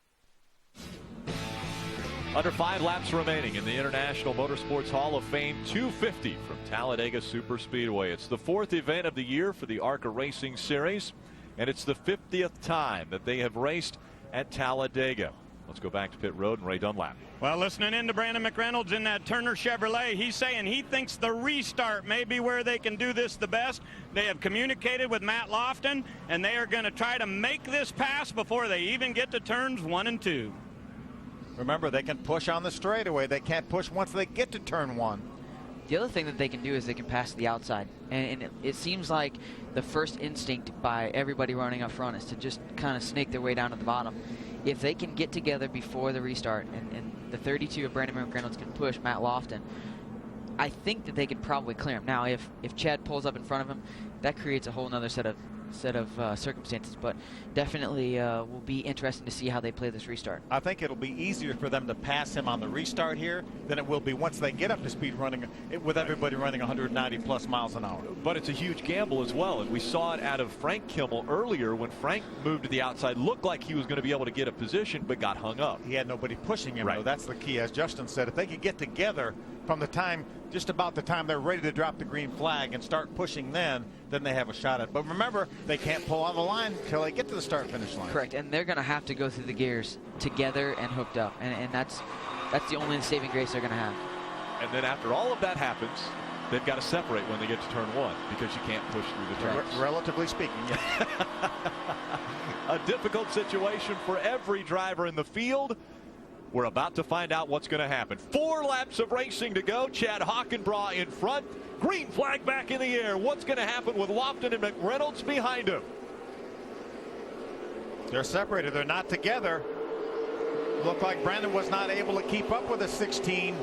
Under 5 laps remaining in the International Motorsports Hall of Fame 250 from Talladega Superspeedway. It's the 4th event of the year for the ARCA Racing Series, and it's the 50th time that they have raced at Talladega. Let's go back to pit road and Ray Dunlap. Well, listening in to Brandon McReynolds in that Turner Chevrolet, he's saying he thinks the restart may be where they can do this the best. They have communicated with Matt Lofton, and they are going to try to make this pass before they even get to turns 1 and 2. Remember, they can push on the straightaway. They can't push once they get to turn 1. The other thing that they can do is they can pass to the outside. And it seems like the first instinct by everybody running up front is to just kind of snake their way down to the bottom. if they can get together before the restart and the 32 of Brandon McReynolds can push Matt Lofton, I think that they could probably clear him. Now, if Chad pulls up in front of him, that creates a whole nother set of circumstances, but definitely will be interesting to see how they play this restart. I think it'll be easier for them to pass him on the restart here than it will be once they get up to speed running with everybody running 190 plus miles an hour. But it's a huge gamble as well, and we saw it out of Frank Kimmel earlier when Frank moved to the outside, looked like he was going to be able to get a position but got hung up. He had nobody pushing him, right. though. That's the key. As Justin said, if they could get together from the time, just about the time they're ready to drop the green flag and start pushing, then they have a shot at it. But remember, they can't pull on the line until they get to the start finish line. Correct, and they're going to have to go through the gears together and hooked up, and that's the only saving grace they're going to have. And then after all of that happens, they've got to separate when they get to turn 1 because you can't push through the turns. Relatively speaking, yeah. A difficult situation for every driver in the field. We're about to find out what's going to happen. 4 laps of racing to go. Chad Hockenbraugh in front. Green flag back in the air. What's going to happen with Lofton and McReynolds behind him? They're separated. They're not together. Looked like Brandon was not able to keep up with a 16.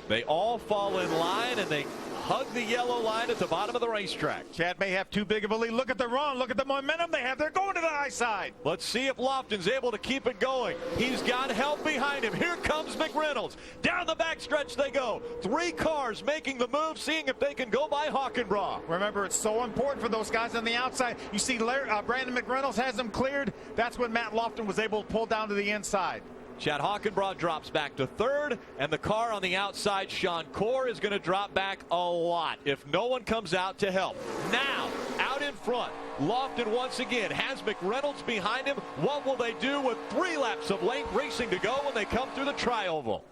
They all fall in line and they hug the yellow line at the bottom of the racetrack. Chad may have too big of a lead. Look at the run. Look at the momentum they have. They're going to the high side. Let's see if Lofton's able to keep it going. He's got help behind him. Here comes McReynolds. Down the backstretch they go. 3 cars making the move, seeing if they can go by Hockenbraugh. Remember, it's so important for those guys on the outside. You see Brandon McReynolds has them cleared. That's when Matt Lofton was able to pull down to the inside. Chad Hockenbraugh drops back to 3rd, and the car on the outside, Sean Corr, is going to drop back a lot if no one comes out to help. Now, out in front, Lofton once again has McReynolds behind him. What will they do with 3 laps of late racing to go when they come through the tri-oval?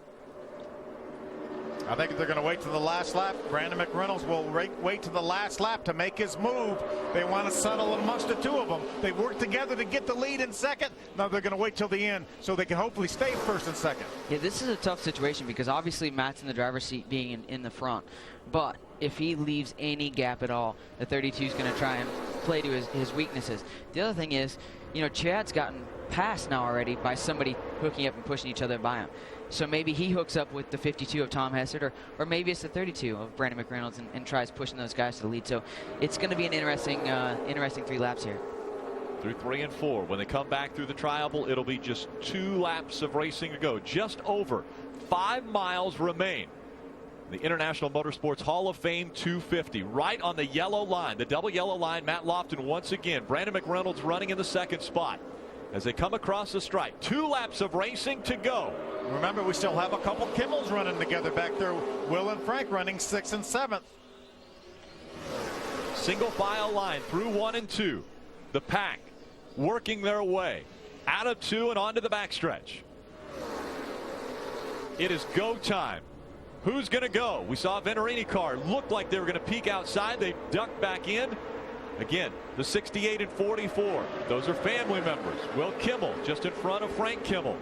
I think they're going to wait to the last lap. Brandon McReynolds will wait to the last lap to make his move. They want to settle amongst the 2 of them. They work together to get the lead in 2nd. Now they're going to wait till the end so they can hopefully stay 1st and 2nd. Yeah, this is a tough situation because obviously Matt's in the driver's seat being in the front. But if he leaves any gap at all, the 32 is going to try and play to his weaknesses. The other thing is, you know, Chad's gotten passed now already by somebody hooking up and pushing each other by him. So maybe he hooks up with the 52 of Tom Hessert, or maybe it's the 32 of Brandon McReynolds and tries pushing those guys to the lead. So it's going to be an interesting 3 laps here. Through 3 and 4. When they come back through the tri-oval, it'll be just 2 laps of racing to go. Just over 5 miles remain. The International Motorsports Hall of Fame 250, right on the yellow line, the double yellow line. Matt Lofton once again. Brandon McReynolds running in the 2nd spot. As they come across the stripe, 2 laps of racing to go. Remember, we still have a couple Kimmels running together back there. Will and Frank running 6th and 7th. Single file line through 1 and 2. The pack working their way out of 2 and onto the backstretch. It is go time. Who's going to go? We saw a Venturini car. Looked like they were going to peek outside. They ducked back in. Again, the 68 and 44. Those are family members. Will Kimmel just in front of Frank Kimmel.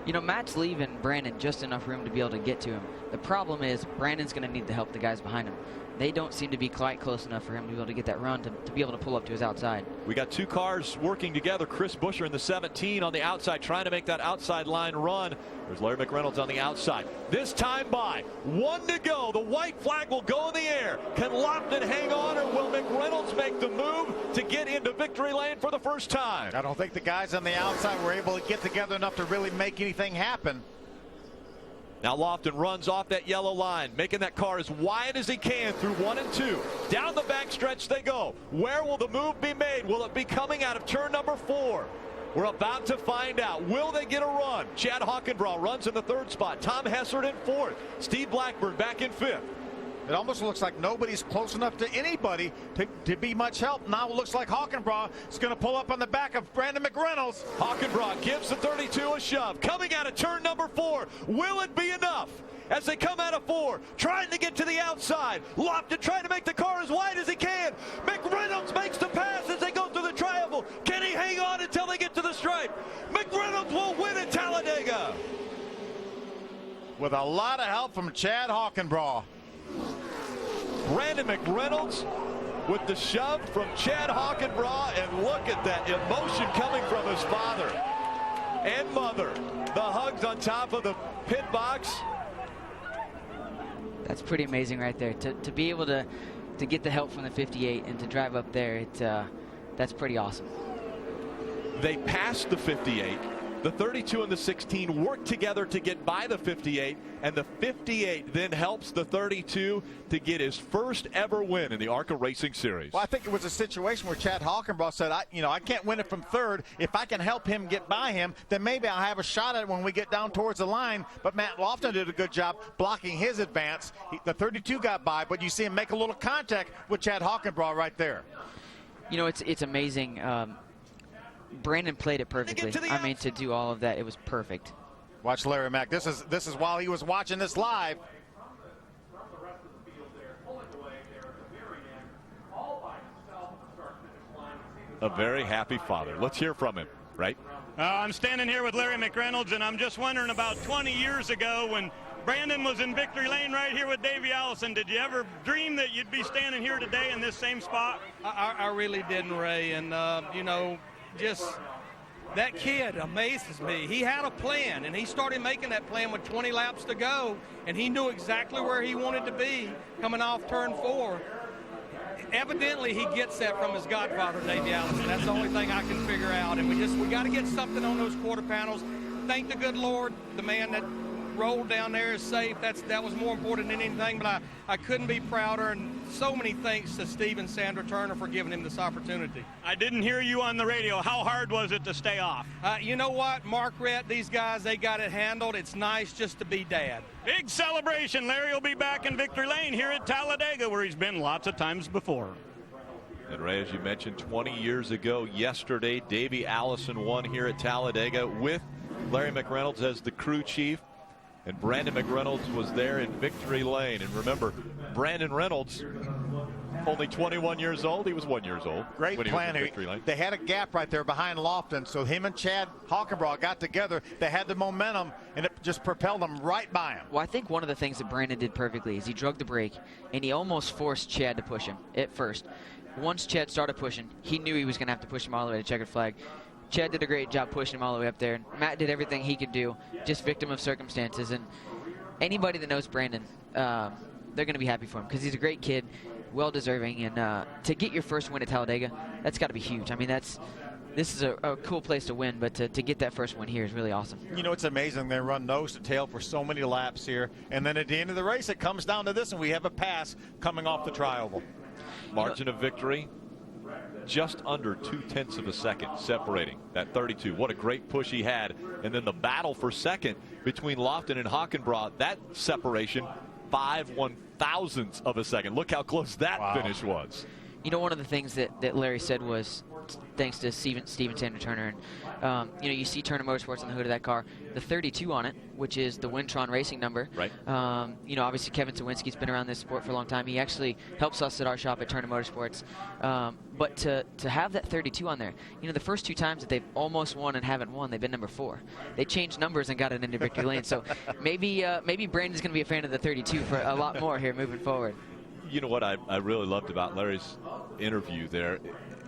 You know, Matt's leaving Brandon just enough room to be able to get to him. The problem is Brandon's going to need to help the guys behind him. They don't seem to be quite close enough for him to be able to get that run to be able to pull up to his outside. We got 2 cars working together. Chris Buescher in the 17 on the outside, trying to make that outside line run. There's Larry McReynolds on the outside. This time by 1 to go. The white flag will go in the air. Can Lofton hang on, or will McReynolds make the move to get into victory lane for the first time? I don't think the guys on the outside were able to get together enough to really make anything happen. Now Lofton runs off that yellow line, making that car as wide as he can through 1 and 2. Down the backstretch they go. Where will the move be made? Will it be coming out of turn number 4? We're about to find out. Will they get a run? Chad Hockenbraugh runs in the 3rd spot. Tom Hessert in 4th. Steve Blackburn back in 5th. It almost looks like nobody's close enough to anybody to be much help. Now it looks like Hockenbraugh is going to pull up on the back of Brandon McReynolds. Hockenbraugh gives the 32 a shove. Coming out of turn number 4. Will it be enough? As they come out of 4, trying to get to the outside. Lofton trying to make the car as wide as he can. McReynolds makes the pass as they go through the tri-oval. Can he hang on until they get to the stripe? McReynolds will win at Talladega. With a lot of help from Chad Hockenbraugh. Brandon McReynolds with the shove from Chad Hockenbraugh, and look at that emotion coming from his father and mother. The hugs on top of the pit box. That's pretty amazing right there. To be able to get the help from the 58 and to drive up there, that's pretty awesome. They passed the 58. The 32 and the 16 work together to get by the 58, and the 58 then helps the 32 to get his first ever win in the ARCA Racing Series. Well, I think it was a situation where Chad Hockenbraugh said, I can't win it from third. If I can help him get by him, then maybe I'll have a shot at it when we get down towards the line. But Matt Lofton did a good job blocking his advance. The 32 got by, but you see him make a little contact with Chad Hockenbraugh right there. You know, it's amazing. Brandon played it perfectly. I mean, to do all of that, it was perfect. Watch Larry Mack. This is while he was watching this live. A very happy father. Let's hear from him, right? I'm standing here with Larry McReynolds, and I'm just wondering, about 20 years ago when Brandon was in victory lane right here with Davey Allison, did you ever dream that you'd be standing here today in this same spot? I really didn't, Ray, and you know, just that kid amazes me. He had a plan, and he started making that plan with 20 laps to go, and he knew exactly where he wanted to be coming off turn 4. Evidently, he gets that from his godfather, Davey Allison. That's the only thing I can figure out, and we got to get something on those quarter panels. Thank the good Lord, the man that rolled down there is safe. That was more important than anything, but I couldn't be prouder, and so many thanks to Steve and Sandra Turner for giving him this opportunity. I didn't hear you on the radio. How hard was it to stay off? You know what, Mark Rett, these guys, they got it handled. It's nice just to be dad. Big celebration. Larry will be back in victory lane here at Talladega, where he's been lots of times before. And Ray, as you mentioned, 20 years ago yesterday, Davey Allison won here at Talladega with Larry McReynolds as the crew chief. And Brandon McReynolds was there in victory lane. And remember, Brandon Reynolds, only 21 years old. He was 1 year old. Great when plan. He was in victory lane. They had a gap right there behind Lofton, so him and Chad Hockenbraugh got together. They had the momentum, and it just propelled them right by him. Well, I think one of the things that Brandon did perfectly is he drug the brake, and he almost forced Chad to push him at first. Once Chad started pushing, he knew he was going to have to push him all the way to checkered flag. Chad did a great job pushing him all the way up there. Matt did everything he could do, just victim of circumstances. And anybody that knows Brandon, they're going to be happy for him because he's a great kid, well-deserving. And to get your first win at Talladega, that's got to be huge. I mean, this is a cool place to win, but to get that first win here is really awesome. You know, it's amazing. They run nose to tail for so many laps here. And then at the end of the race, it comes down to this, and we have a pass coming off the tri-oval. Margin of victory, just under 0.2 of a second separating that 32. What a great push he had. And then the battle for second between Lofton and Hockenbraugh, that separation, 5/1000ths of a second. Look how close that finish was. You know, one of the things that Larry said was, thanks to Steve and Sandra Turner, and you know, you see Turner Motorsports on the hood of that car, the 32 on it, which is the Wintron Racing number. Right. You know, obviously Kevin Sawinski's been around this sport for a long time. He actually helps us at our shop at Turner Motorsports. But to have that 32 on there, you know, the first 2 times that they've almost won and haven't won, they've been number 4. They changed numbers and got it into victory lane. So maybe Brandon's going to be a fan of the 32 for a lot more here moving forward. You know what I really loved about Larry's interview there?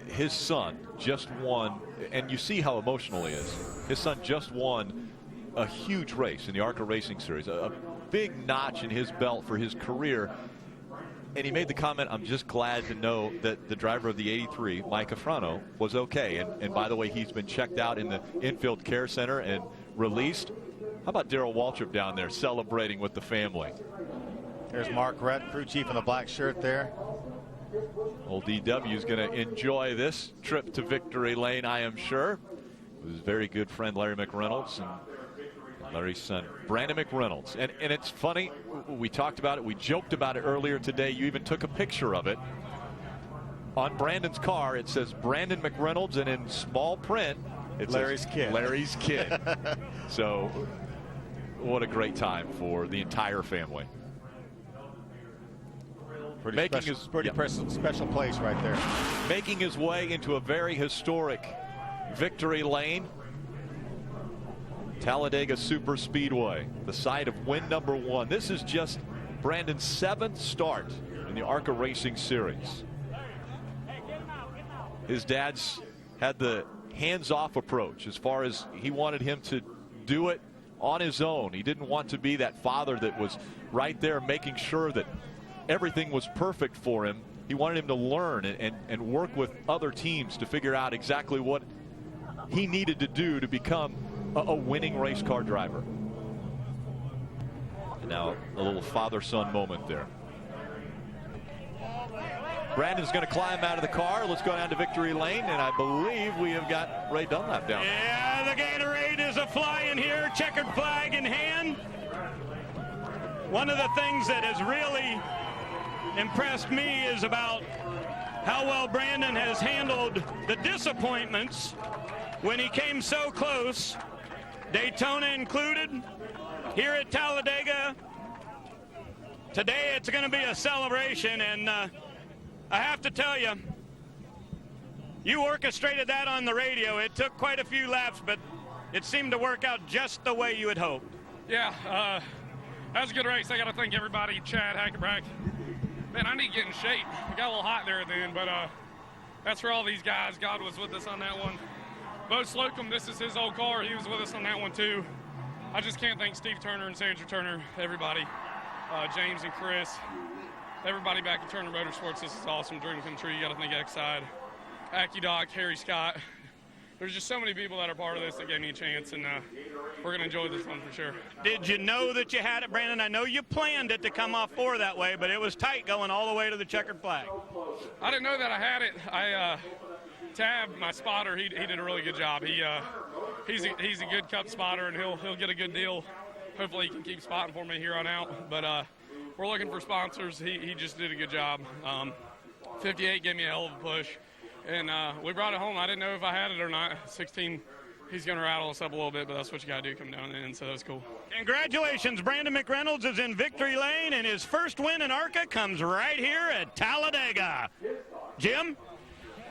His son just won, and you see how emotional he is. His son just won a huge race in the ARCA Racing Series, a big notch in his belt for his career. And he made the comment, I'm just glad to know that the driver of the 83, Mike Afrano, was okay. And by the way, he's been checked out in the infield care center and released. How about Darrell Waltrip down there celebrating with the family? There's Mark Rett, crew chief in the black shirt there. Old DW is going to enjoy this trip to victory lane, I am sure. With his very good friend Larry McReynolds and Larry's son Brandon McReynolds. And it's funny, we talked about it, we joked about it earlier today. You even took a picture of it. On Brandon's car, it says Brandon McReynolds, and in small print, it Larry's says kid. Larry's kid. So, what a great time for the entire family. Pretty special place right there. Making his way into a very historic victory lane. Talladega Superspeedway, the site of win number 1. This is just Brandon's 7th start in the ARCA Racing Series. his dad's had the hands-off approach as far as he wanted him to do it on his own. He didn't want to be that father that was right there making sure that everything was perfect for him. He wanted him to learn and work with other teams to figure out exactly what he needed to do to become a winning race car driver. And now a little father-son moment there. Brandon's going to climb out of the car. Let's go down to victory lane, and I believe we have got Ray Dunlap down. Yeah, the Gatorade is a flying here, checkered flag in hand. One of the things that has really impressed me is about how well Brandon has handled the disappointments when he came so close, Daytona included, here at Talladega. Today it's going to be a celebration, and I have to tell you, you orchestrated that on the radio. It took quite a few laps, but it seemed to work out just the way you had hoped. Yeah, that was a good race. I got to thank everybody, Chad, Hackenbrack. Man, I need to get in shape. It got a little hot there at the end, but that's for all these guys. God was with us on that one. Bo Slocum, this is his old car. He was with us on that one, too. I just can't thank Steve Turner and Sandra Turner, everybody, James and Chris, everybody back at Turner Motorsports. This is awesome. Dream come true. You got to thank X-Side, AccuDoc, Harry Scott. There's just so many people that are part of this that gave me a chance, and we're going to enjoy this one for sure. Did you know that you had it, Brandon? I know you planned it to come off 4 that way, but it was tight going all the way to the checkered flag. I didn't know that I had it. Tab, my spotter, he did a really good job. He's a good cup spotter, and he'll get a good deal. Hopefully he can keep spotting for me here on out. But we're looking for sponsors. He just did a good job. 58 gave me a hell of a push. And we brought it home. I didn't know if I had it or not. 16, he's going to rattle us up a little bit, but that's what you got to do, come down in, so that was cool. Congratulations, Brandon McReynolds is in victory lane, and his first win in ARCA comes right here at Talladega. Jim?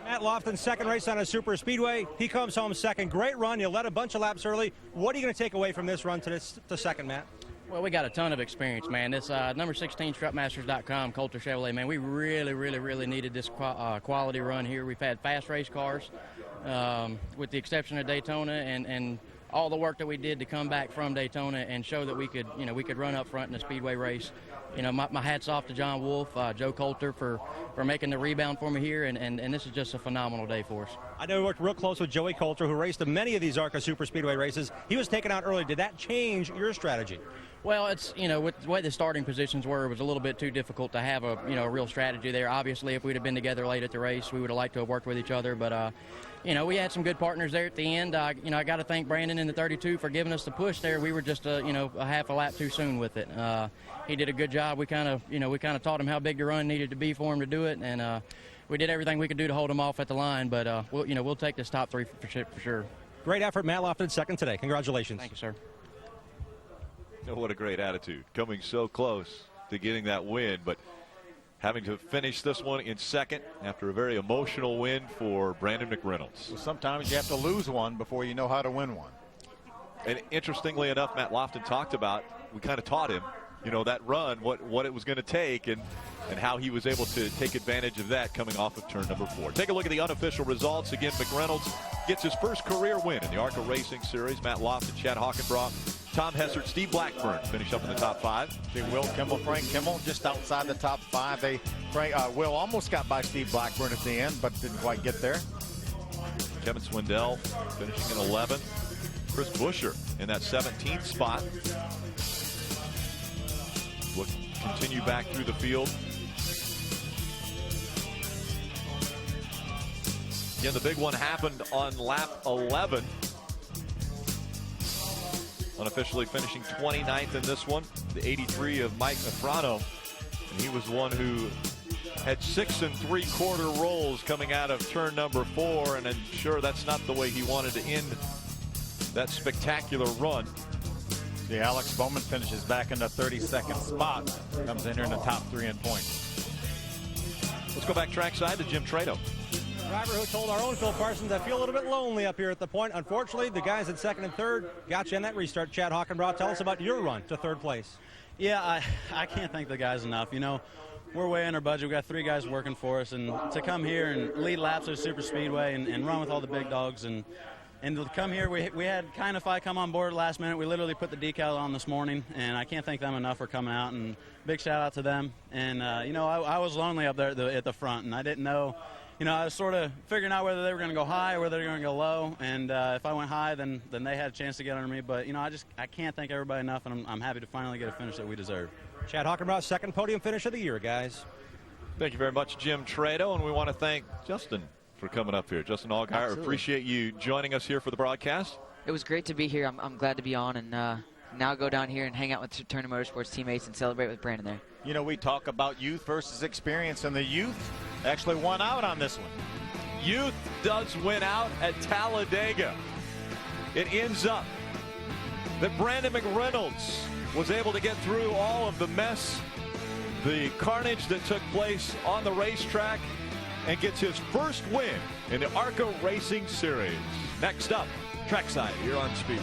Matt Lofton's second race on a super speedway. He comes home second. Great run. You led a bunch of laps early. What are you going to take away from this run to second, Matt? Well, we got a ton of experience, man. This number 16 strutmasters.com, Coulter Chevrolet, man, we really needed this quality run here. We've had fast race cars, with the exception of Daytona, and all the work that we did to come back from Daytona and show that we could run up front in a speedway race. You know, my hat's off to John Wolf, Joe Coulter for making the rebound for me here, and this is just a phenomenal day for us. I know we worked real close with Joey Coulter, who raced in many of these ARCA Super Speedway races. He was taken out early. Did that change your strategy? Well, it's, you know, with the way the starting positions were, it was a little bit too difficult to have a real strategy there. Obviously, if we'd have been together late at the race, we would have liked to have worked with each other. But, we had some good partners there at the end. I got to thank Brandon in the 32 for giving us the push there. We were just, a half a lap too soon with it. He did a good job. We kind of taught him how big the run needed to be for him to do it, and we did everything we could do to hold him off at the line. But we'll take this top 3 for sure. Great effort, Matt Lofton, second today. Congratulations. Thank you, sir. What a great attitude, coming so close to getting that win, but having to finish this one in second after a very emotional win for Brandon McReynolds. Well, sometimes you have to lose one before you know how to win one. And interestingly enough, Matt Lofton talked about, we kind of taught him, that run, what it was going to take, and how he was able to take advantage of that coming off of turn number 4. Take a look at the unofficial results. Again, McReynolds gets his first career win in the ARCA Racing Series. Matt Lofton, Chad Hockenbraugh, Tom Hessert, Steve Blackburn finish up in the top 5. See, Will Kimmel, Frank Kimmel just outside the top 5. Will almost got by Steve Blackburn at the end, but didn't quite get there. Kevin Swindell finishing in 11th. Chris Buescher in that 17th spot. We'll continue back through the field. Again, the big one happened on lap 11. Unofficially finishing 29th in this one, the 83 of Mike Mafrano. And he was the one who had 6 3/4 rolls coming out of turn number 4, and I'm sure that's not the way he wanted to end that spectacular run. See, Alex Bowman finishes back in the 32nd spot, comes in here in the top 3 in points. Let's go back trackside to Jim Trado. Driver who told our own Phil Parsons, I feel a little bit lonely up here at the point. Unfortunately, the guys at second and third got you in that restart. Chad Hockenbraugh, tell us about your run to third place. Yeah, I can't thank the guys enough. When we're way under budget. We got 3 guys working for us, and to come here and lead laps at a super speedway and run with all the big dogs, and to come here, we had Kind of Fi come on board last minute. We literally put the decal on this morning, and I can't thank them enough for coming out, and big shout out to them. And I was lonely up there at the front, and I didn't know. I was sort of figuring out whether they were going to go high or whether they were going to go low, and if I went high, then they had a chance to get under me. But I can't thank everybody enough, and I'm happy to finally get a finish that we deserve. Chad Hockenbrought, second podium finish of the year, guys. Thank you very much, Jim Trado, and we want to thank Justin for coming up here. Justin Allgaier, appreciate you joining us here for the broadcast. It was great to be here. I'm glad to be on, and now go down here and hang out with Turner Motorsports teammates and celebrate with Brandon there. We talk about youth versus experience, and the youth actually won out on this one. Youth does win out at Talladega. It ends up that Brandon McReynolds was able to get through all of the mess, the carnage that took place on the racetrack, and gets his first win in the ARCA Racing Series. Next up, trackside here on Speed.